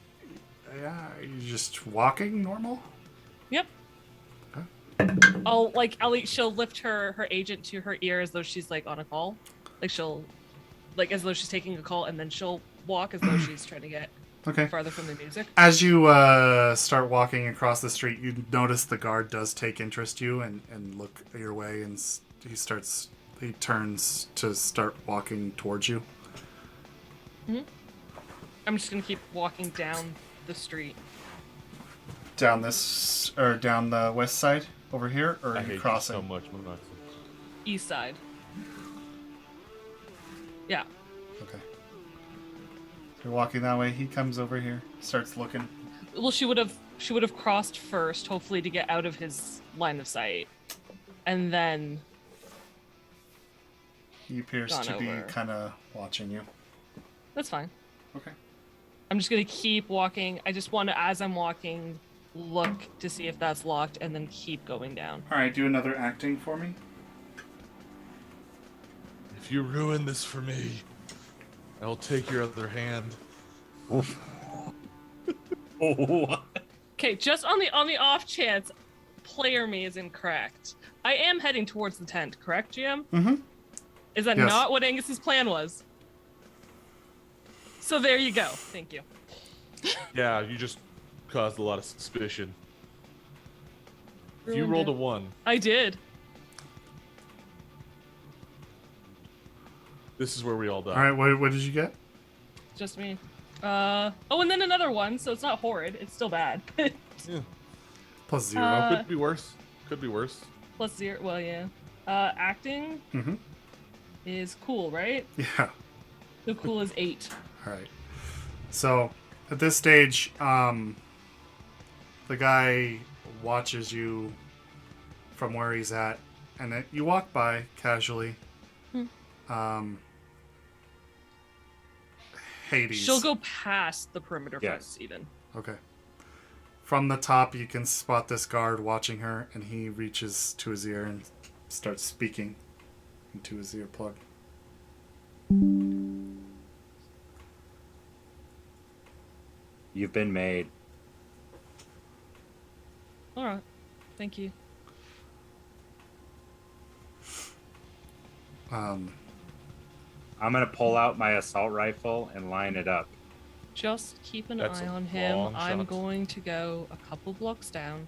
Yeah, you just walking normal? Yep. She'll lift her agent to her ear as though she's like on a call. As though she's taking a call, and then she'll walk as though she's trying to get Okay. farther from the music. As you start walking across the street, you notice the guard does take interest you and look your way, and he turns to start walking towards you. I'm just gonna keep walking down the street. Down this, or down the west side over here, or I are you hate crossing? you so much, Moxie. East side. Yeah. Okay. So you're walking that way. He comes over here, starts looking. Well, she would have crossed first, hopefully to get out of his line of sight, and then He appears Gone to be over. kind of watching you. that's fine. Okay. I'm just gonna keep walking. I just want to, as I'm walking, look to see if that's locked, and then keep going down. All right, do another acting for me. If you ruin this for me, I'll take your other hand. Okay, just on the off chance, player me is incorrect. I am heading towards the tent, correct, GM? Mm-hmm. Is that Yes. not what Angus's plan was? So there you go. Thank you. Yeah, you just caused a lot of suspicion. If you Ruined rolled it. a 1, I did. this is where we all die. All right, what did you get? Just me. Oh, and then another one, so it's not horrid. It's still bad. Yeah. Plus 0. Could be worse. Could be worse. Plus 0. Well, yeah. Acting Mm-hmm. is cool, right? Yeah. So cool is 8. All right. So at this stage, the guy watches you from where he's at, and then you walk by casually. Hades. She'll go past the perimeter Yes. fence, even. Okay. From the top, you can spot this guard watching her, and he reaches to his ear and starts speaking into his earplug. You've been made. All right. Thank you. Um, I'm gonna pull out my assault rifle and line it up. Just keep an That's eye a on him. long I'm shot. going to go a couple blocks down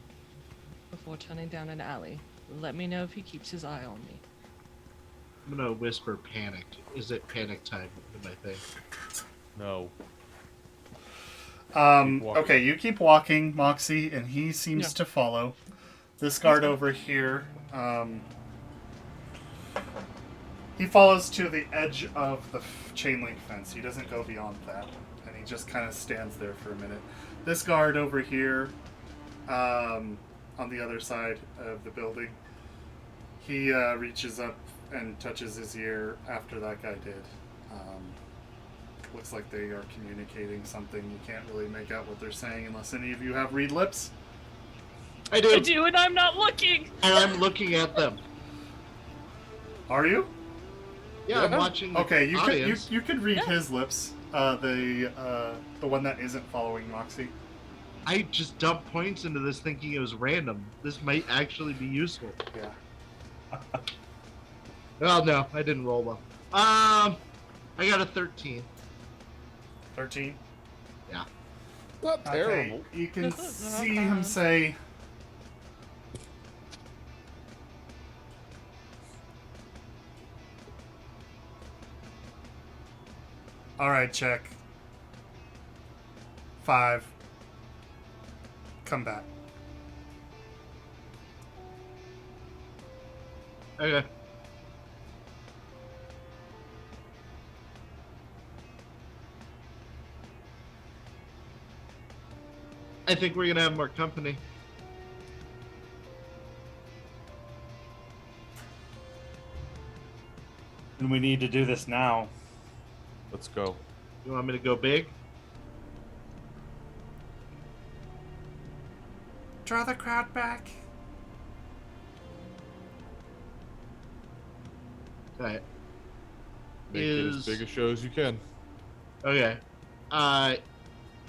before turning down an alley. Let me know if he keeps his eye on me. I'm gonna whisper panic. Is it panic time in my thing? No. Keep walking. okay, you keep walking, Moxie, and he seems Yeah. to follow. This guard over here, he follows to the edge of the chain link fence. He doesn't go beyond that, and he just kind of stands there for a minute. This guard over here, on the other side of the building, He reaches up and touches his ear after that guy did. Looks like they are communicating something. You can't really make out what they're saying unless any of you have read lips. I do. I do, and I'm not looking. And I'm looking at them. Are you? Yeah, I'm watching the Okay, you audience. could read his lips. The one that isn't following Moxie. I just dumped points into this thinking it was random. This might actually be useful. Yeah. Well, no, I didn't roll well. I got a 13. 13. Yeah. Not terrible. Okay, you can This is not see him bad. say, "All right, check. 5. Come back." Okay. I think we're gonna have more company. And we need to do this now. Let's go. You want me to go big? Draw the crowd back. Alright. Make it as big a show as you can. Okay.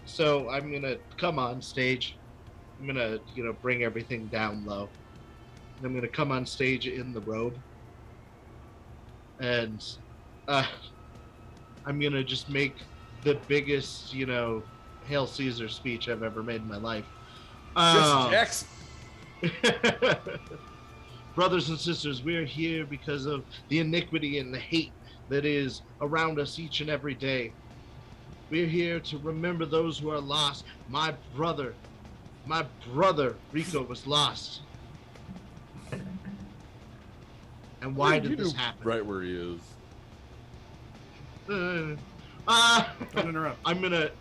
So I'm gonna come on stage. I'm gonna, bring everything down low. And I'm gonna come on stage in the robe. And I'm gonna just make the biggest, Hail Caesar speech I've ever made in my life. Yes, Jackson. Brothers and sisters, we are here because of the iniquity and the hate that is around us each and every day. We're here to remember those who are lost. My brother Rico was lost. And why did this happen? Right where he is. Don't interrupt. I'm gonna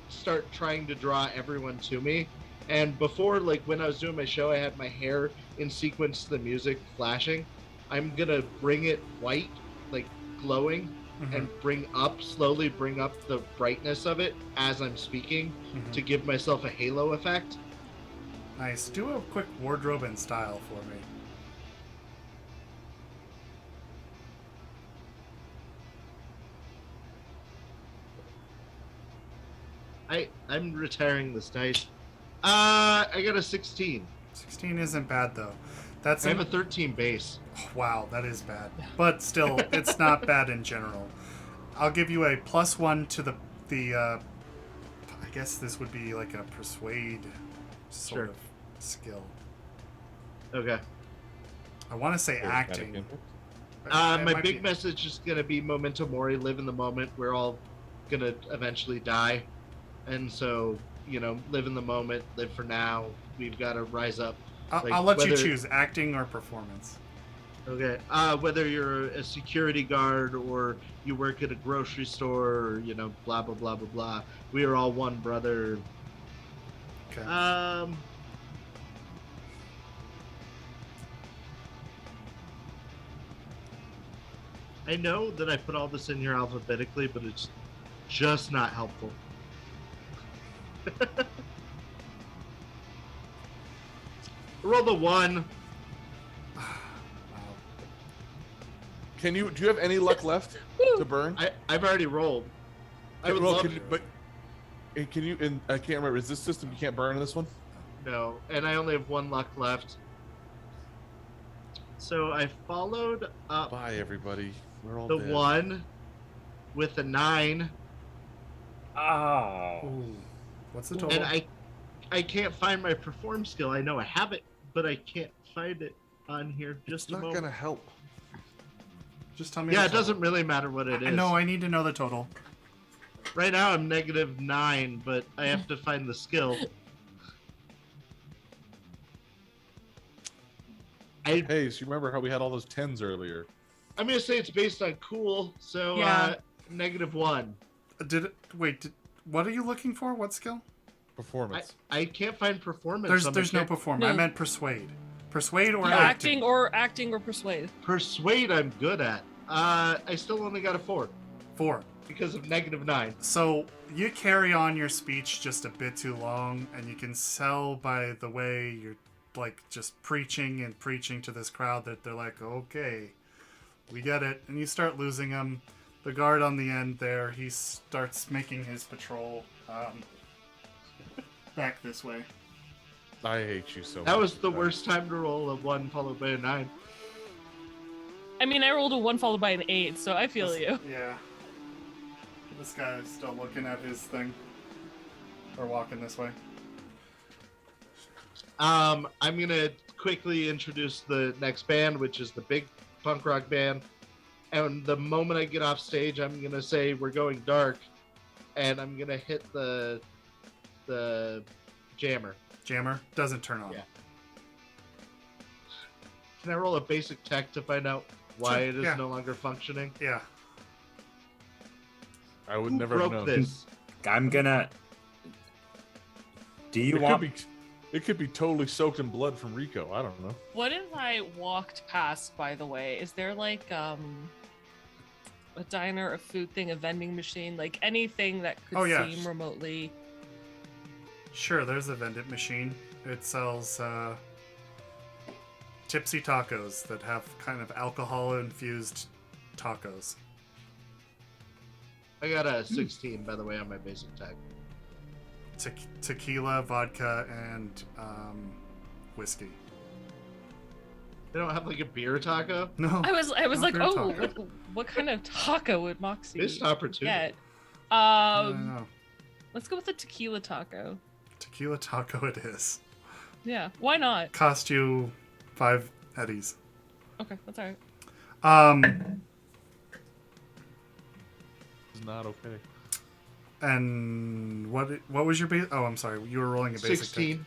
start trying to draw everyone to me. And before, when I was doing my show, I had my hair in sequence to the music flashing. I'm gonna bring it white, glowing, and slowly bring up the brightness of it as I'm speaking to give myself a halo effect. Nice. Do a quick wardrobe and style for me. I'm retiring this dice. I got a 16. 16 isn't bad though. I have a 13 base. Wow, that is bad. But still, it's not bad in general. I'll give you a +1 to the I guess this would be like a persuade sort of skill. Okay. I want to say acting. Mannequin. but it My might big be- message is gonna be memento mori, live in the moment. We're all gonna eventually die, and so live in the moment, live for now. We've got to rise up. I'll let you whether- choose acting or performance. Okay. Whether you're a security guard or you work at a grocery store, or blah blah blah blah blah. We are all one, brother. Okay. I know that I put all this in here alphabetically, but it's just not helpful. Roll the 1. Wow. Do you have any luck left to burn? I've already rolled. I would love to. But can you? And I can't remember. Is this system you can't burn in this one? No, and I only have 1 luck left. So I followed up Bye, everybody. We're all the dead. 1 with a 9, Oh. Ooh. What's the total? and I can't find my perform skill. I know I have it, but I can't find it on here. Just It's a not moment. gonna help. Just tell me. Yeah, the it total. doesn't really matter what it is. No, I need to know the total. Right now I'm -9, but I have to find the skill. Hey, so you remember how we had all those 10s earlier? I'm gonna say it's based on cool, so Yeah. -1. What are you looking for? What skill? Performance. I can't find performance. There's on my no character. perform. No. I meant persuade. Persuade or Yeah, acting? acting or persuade. Persuade, I'm good at. I still only got a 4 4. because of -9. So you carry on your speech just a bit too long, and you can tell by the way you're like just preaching and preaching to this crowd that they're like, okay, we get it. And you start losing them. The guard on the end there, he starts making his patrol back this way. I hate you so much. That was the for worst time to roll a 1 followed by a 9. I mean, I rolled a 1 followed by an 8, so I feel you. Yeah. This guy is still looking at his thing. Or walking this way. I'm gonna quickly introduce the next band, which is the big punk rock band. And the moment I get off stage, I'm gonna say we're going dark, and I'm gonna hit the jammer. Jammer doesn't turn on. Yeah. Can I roll a basic tech to find out why Sure, it is yeah. no longer functioning? Yeah. I would Who never broke know. this? I'm gonna. Do you It want? could be totally soaked in blood from Rico. I don't know. What if I walked past, by the way? Is there like a diner, a food thing, a vending machine, like anything that could Oh, yeah. seem remotely... Sure, there's a vending machine. It sells tipsy tacos that have kind of alcohol-infused tacos. I got a 16, by the way, on my basic tech. Tequila, vodka, and whiskey. They don't have like a beer taco? No. I was not like, beer oh, taco. what kind of taco would Moxie Missed opportunity. get? No. Let's go with the tequila taco. Tequila taco it is. Yeah, why not? Cost you 5 eddies. Okay, that's alright. It's not okay. And what was your base? Oh, I'm sorry. You were rolling a basic 16.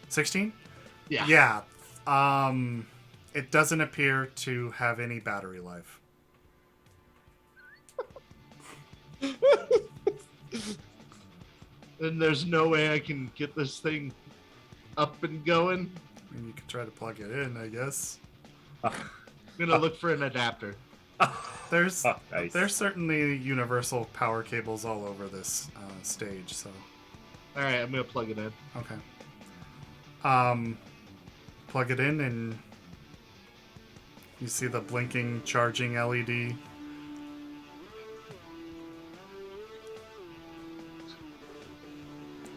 16? Yeah. Yeah. It doesn't appear to have any battery life. And there's no way I can get this thing up and going. I mean, you could try to plug it in, I guess. I'm gonna look for an adapter. There's Nice. there's certainly universal power cables all over this stage, so All right, I'm gonna plug it in. okay. Plug it in and you see the blinking charging LED.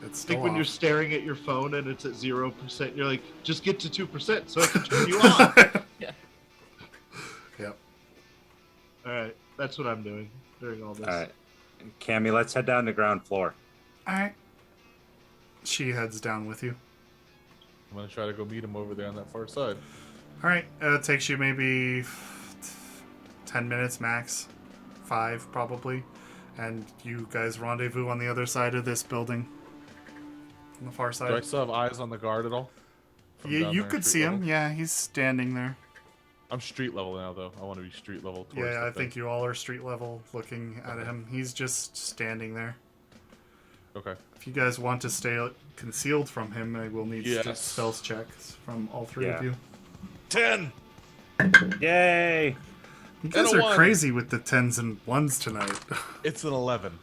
It's I still think when you're off. staring at your phone and it's at 0%, you're like, just get to 2% so I can turn you on. Yeah. Yep. All right, that's what I'm doing during all this. All right, Cammy, let's head down to ground floor. All right. She heads down with you. I'm gonna try to go meet him over there on that far side. All right. It takes you maybe 10 minutes max, 5 probably, and you guys rendezvous on the other side of this building. On the far Do I side. still have eyes on the guard at all? From You, down you there, could street see him. level? Yeah, he's standing there. I'm street level now, though. I want to be street level. Towards Yeah, the I thing. think you all are street level looking at Okay. him. He's just standing there. Okay. If you guys want to stay concealed from him, I will need Yes. stealth checks from all 3 of Yeah. you. 10. Yay! You guys And a are 1. crazy with the 10s and 1s tonight. It's an 11.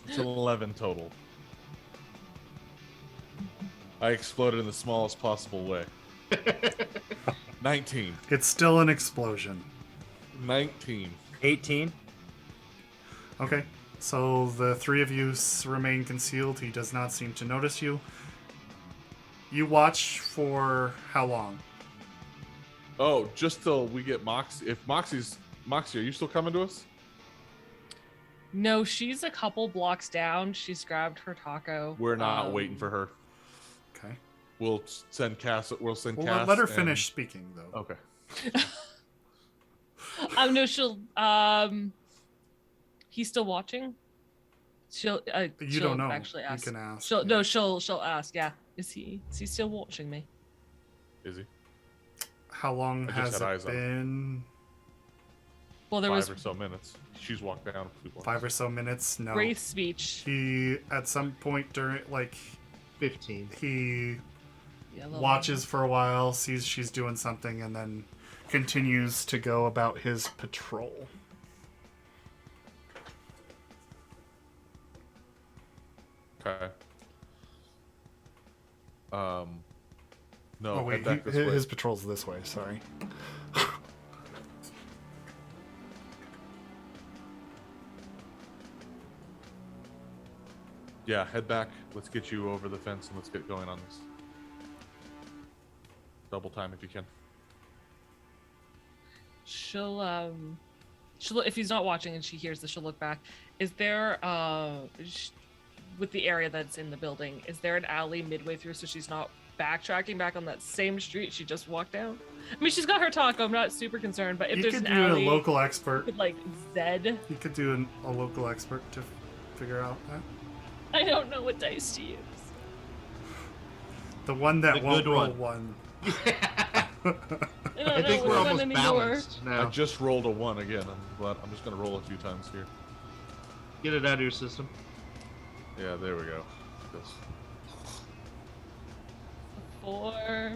It's an 11 total. I exploded in the smallest possible way. 19. It's still an explosion. 19. 18. Okay, so the 3 of you remain concealed. He does not seem to notice you. You watch for how long? Oh, just till we get Moxie. If Moxie, are you still coming to us? No, she's a couple blocks down. She's grabbed her taco. We're not waiting for her. Okay. We'll send Cass. We'll send Well, Cass. let her and- finish speaking, though. Okay. No, she'll. He's still watching. She'll. You she'll don't know. Actually, ask. You can ask. She'll yeah. no. She'll ask. Yeah. Is he still watching me? Is he? How long I just has had it eyes on him. been? Well, there 5 was or so minutes. She's walked down a few blocks. 5 or so minutes? No. Wraith speech. He, at some point during, like, 15. he Yellow watches for a while, sees she's doing something, and then continues to go about his patrol. Okay. No, Oh wait, head back this way. his patrol's this way. Sorry. Yeah, head back. Let's get you over the fence and let's get going on this. Double time if you can. She'll if he's not watching and she hears this, she'll look back. Is there with the area that's in the building, is there an alley midway through so she's not backtracking back on that same street she just walked down? I mean, she's got her taco. I'm not super concerned, but if You there's could an do alley, a local expert. with like Zed, You could do a local expert to figure out that. I don't know what dice to use. The one that The won't good roll one. one. I think we're almost balanced I now. just rolled a 1 again. I'm just gonna roll a few times here. Get it out of your system. Yeah, there we go. This. 4.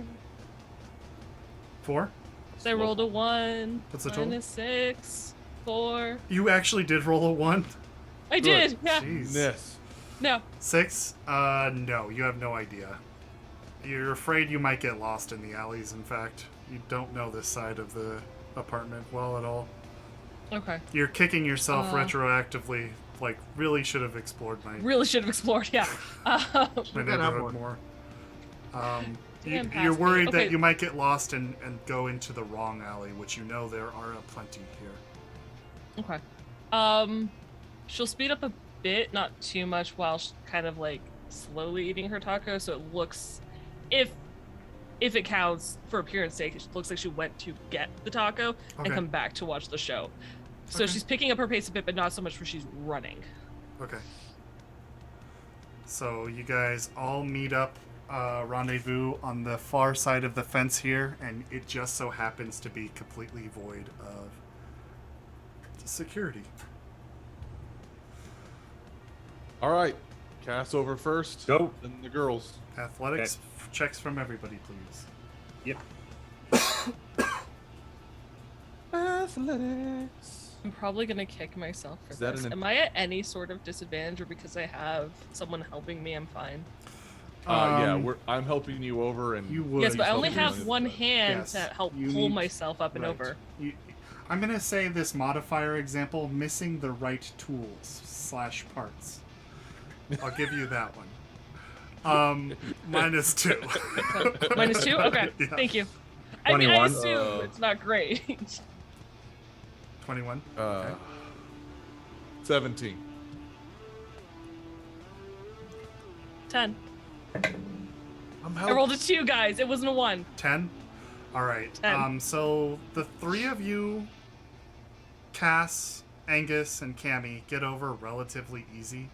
4? So I rolled a 1. What's the total? Minus 6. 4. You actually did roll a 1? I did. Yeah. Jeez. Yes. No. 6? No, you have no idea. You're afraid you might get lost in the alleys, in fact. You don't know this side of the apartment well at all. Okay. You're kicking yourself retroactively, like, really should have explored my Really should have explored. Yeah. my Look at that neighborhood one. more. Damn, You're past me. worried Okay. that you might get lost and go into the wrong alley, which you know there are a plenty here. Okay. She'll speed up a bit, not too much, while she's kind of like slowly eating her taco, so it looks, if it counts for appearance sake, it looks like she went to get the taco and Okay. come back to watch the show. So Okay. she's picking up her pace a bit, but not so much where she's running. Okay. So you guys all meet up, rendezvous on the far side of the fence here, and it just so happens to be completely void of security. All right. Cass over first. Go. Then the girls. Athletics checks from everybody, please. Yep. Athletics. I'm probably gonna kick myself for Is that this. an- Am I at any sort of disadvantage, or because I have someone helping me, I'm fine? Yeah, Um, I'm helping you over, and You would. Yes, but I help only you have on it, one but- hand Yes, to help you pull need- myself up and Right. over. I'm going to say this modifier example, missing the right tools / parts. I'll give you that one. -2. Minus 2? Okay, Yeah. thank you. I mean, I 21. assume it's not great. 21. 17. 10. I'm I rolled a 2, guys. It wasn't a 1. 10. All right. 10. So the three of you, Cass, Angus, and Cammy, get over relatively easy.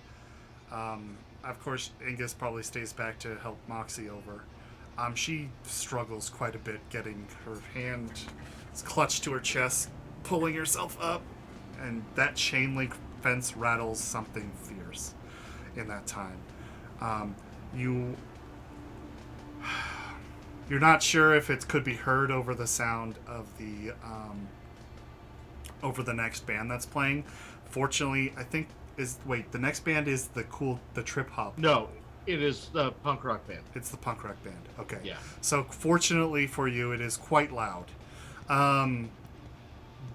Of course, Angus probably stays back to help Moxie over. She struggles quite a bit getting her hand clutched to her chest, pulling herself up, and that chain link fence rattles something fierce in that time. You're not sure if it could be heard over the sound of the over the next band that's playing. Fortunately, I think the next band is the trip hop. No, it is the punk rock band. It's the punk rock band. Okay. Yeah. So fortunately for you, it is quite loud.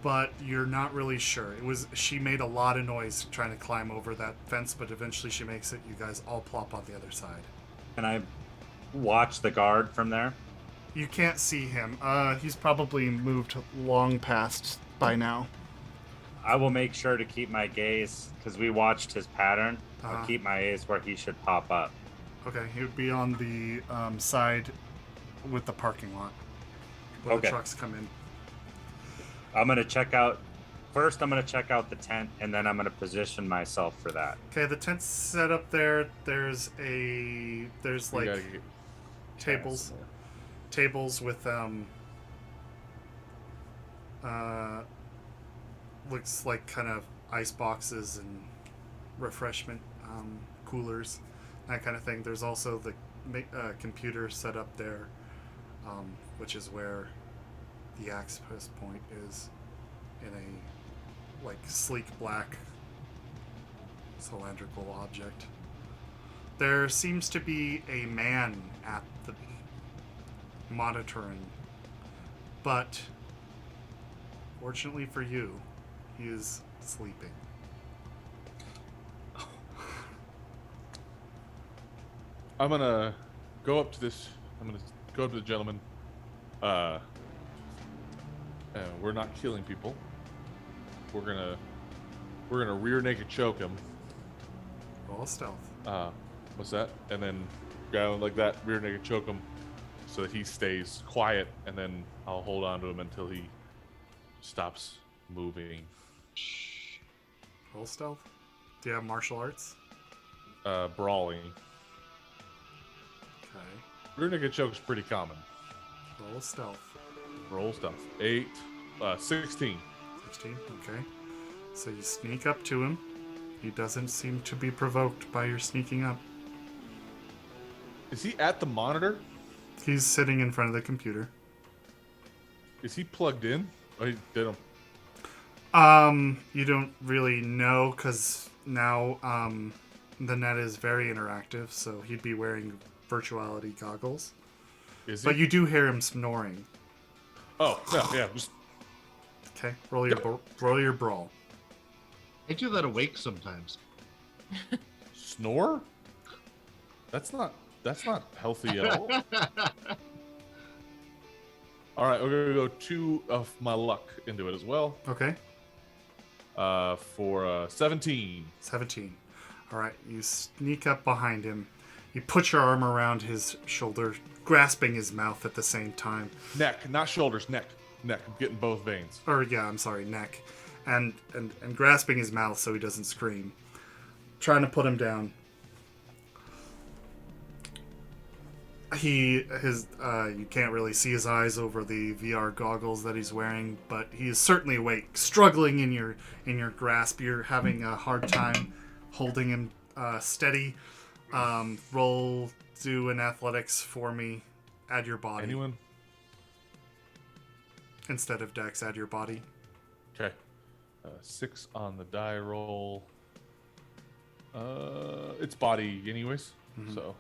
But you're not really sure. She made a lot of noise trying to climb over that fence, but eventually she makes it. You guys all plop on the other side. Can I watch the guard from there? You can't see him. He's probably moved long past by now. I will make sure to keep my gaze, because we watched his pattern. Uh-huh. I'll keep my gaze where he should pop up. Okay, he would be on the side with the parking lot where the Okay. trucks come in. I'm going to check out... First, I'm going to check out the tent, and then I'm going to position myself for that. Okay, the tent's set up there. There's We like gotta get tables. Cass. Tables with looks like kind of ice boxes and refreshment coolers that kind of thing. There's also the computer set up there, which is where the access point is, in a like sleek black cylindrical object. There seems to be a man at the monitoring, but fortunately for you, he is sleeping. I'm gonna go up to this. I'm gonna go up to the gentleman. We're not killing people. We're gonna rear naked choke him. Roll stealth. What's that? And then go like that, rear naked choke him, so that he stays quiet, and then I'll hold on to him until he stops moving. Roll stealth. Do you have martial arts? Brawling. Okay. Rear naked choke is pretty common. Roll stealth. Roll stuff. 16. 16. Okay. So you sneak up to him. He doesn't seem to be provoked by your sneaking up. Is he at the monitor? He's sitting in front of the computer. Is he plugged in? Oh, he did him. You don't really know because now the net is very interactive, so he'd be wearing virtuality goggles. Is he? But you do hear him snoring. Oh, yeah. Just Okay, roll your brawl. I do that awake sometimes. snore? That's not healthy at all. All right, we're gonna go 2 of my luck into it as well. Okay, For 17. 17. All right, you sneak up behind him. You put your arm around his shoulder, grasping his mouth at the same time. Neck, not shoulders. Neck. I'm getting both veins. Or yeah, I'm sorry, neck, and grasping his mouth so he doesn't scream. Trying to put him down. You can't really see his eyes over the VR goggles that he's wearing, but he is certainly awake, struggling in your grasp. You're having a hard time holding him steady. Do an athletics for me. Add your body. Anyone? Instead of dex, add your body. Okay. 6 on the die roll. It's body anyways. Mhm. So.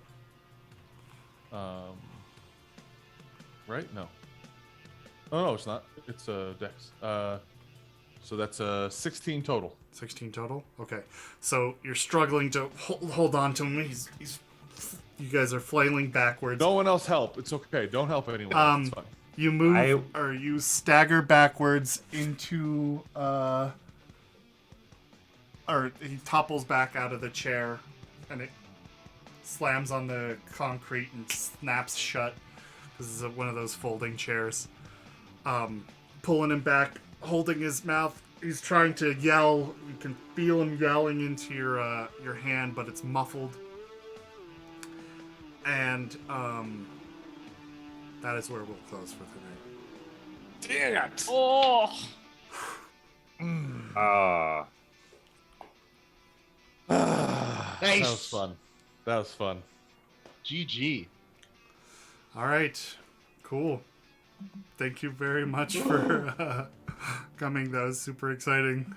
Right? No. Oh no, it's not. It's dex. So that's 16 total. 16 total? Okay. So you're struggling to hold on to him. You guys are flailing backwards. No one else help. It's okay. Don't help anyone. It's fine. You move, or you stagger backwards into, or he topples back out of the chair, and it slams on the concrete and snaps shut. This is one of those folding chairs. Pulling him back, holding his mouth. He's trying to yell. You can feel him yelling into your hand, but it's muffled. And that is where we'll close for tonight. Dang it! Oh, Nice. That was fun. GG. All right, cool. Thank you very much for coming. That was super exciting.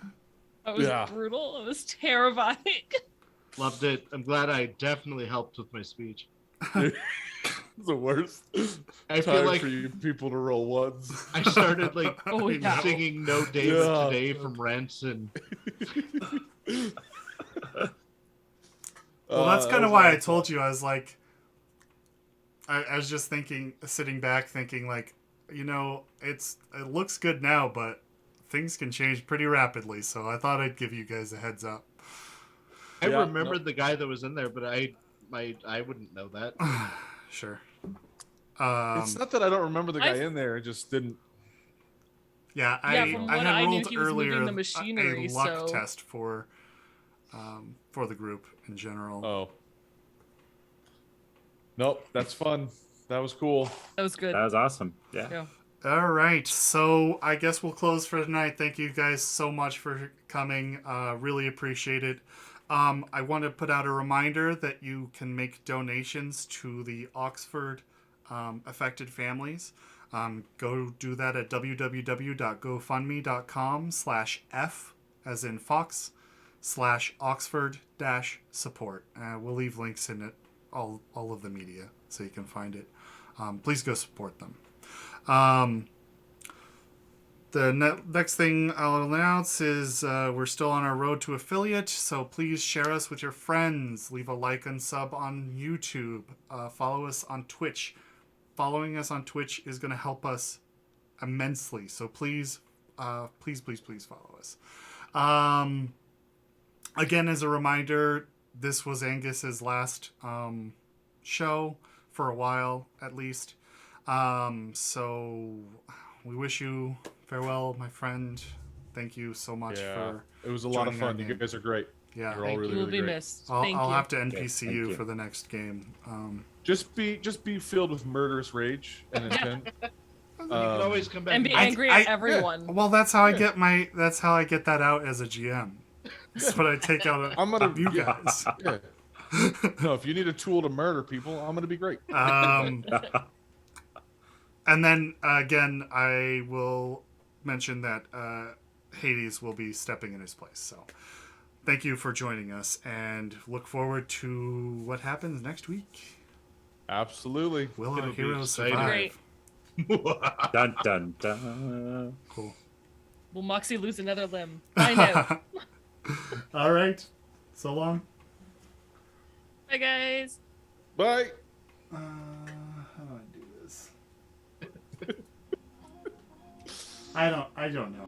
that was Yeah. brutal. It was terrifying. Loved it. I'm glad I definitely helped with my speech. It's the worst. I Time feel like for you people to roll ones. I started like Oh, yeah. singing "No David Yeah. Today" from Rents, and Well, that's That kind of was why I awesome. told you. I was like, I was just sitting back, thinking like, it looks good now, but things can change pretty rapidly. So I thought I'd give you guys a heads up. I Yeah, remembered the guy that was in there, but I wouldn't know that. Sure. It's not that I don't remember the guy I've- in there. It just didn't. Yeah, from I what had I knew, rolled he was moving earlier the machinery, a luck so- test for the group in general. Oh. Nope. That's fun. That was cool. That was good. That was awesome. Yeah. Yeah. All right, so I guess we'll close for tonight. Thank you guys so much for coming. Really appreciate it. I want to put out a reminder that you can make donations to the Oxford affected families. Go do that at www.gofundme.com/F as in Fox /Oxford-support. We'll leave links in it, all of the media, so you can find it. Please go support them. The next thing I'll announce is we're still on our road to affiliate, so please share us with your friends. Leave a like and sub on YouTube. Follow us on Twitch. Following us on Twitch is going to help us immensely, so please follow us. Again, as a reminder, this was Angus's last show for a while, at least. So we wish you farewell, my friend. Thank you so much for it was a lot of joining our fun. You game. guys are great. Yeah, You're all really, You will really be great. missed. I'll Thank you. have to NPC thank you you. for the next game. Just be filled with murderous rage and intent. You can always come back And be I- angry I- at everyone. Well, that's how I get that out as a GM. That's what I take out I'm of gonna you guys. Yeah. No, if you need a tool to murder people, I'm gonna be great. And then again, I will mention that Hades will be stepping in his place. So thank you for joining us, and look forward to what happens next week. Absolutely. Will our It'll be heroes exciting. survive? Great. Dun dun dun. Cool. Will Moxie lose another limb? Find out. All right. So long. Bye, guys. Bye. How do I do this? I don't know.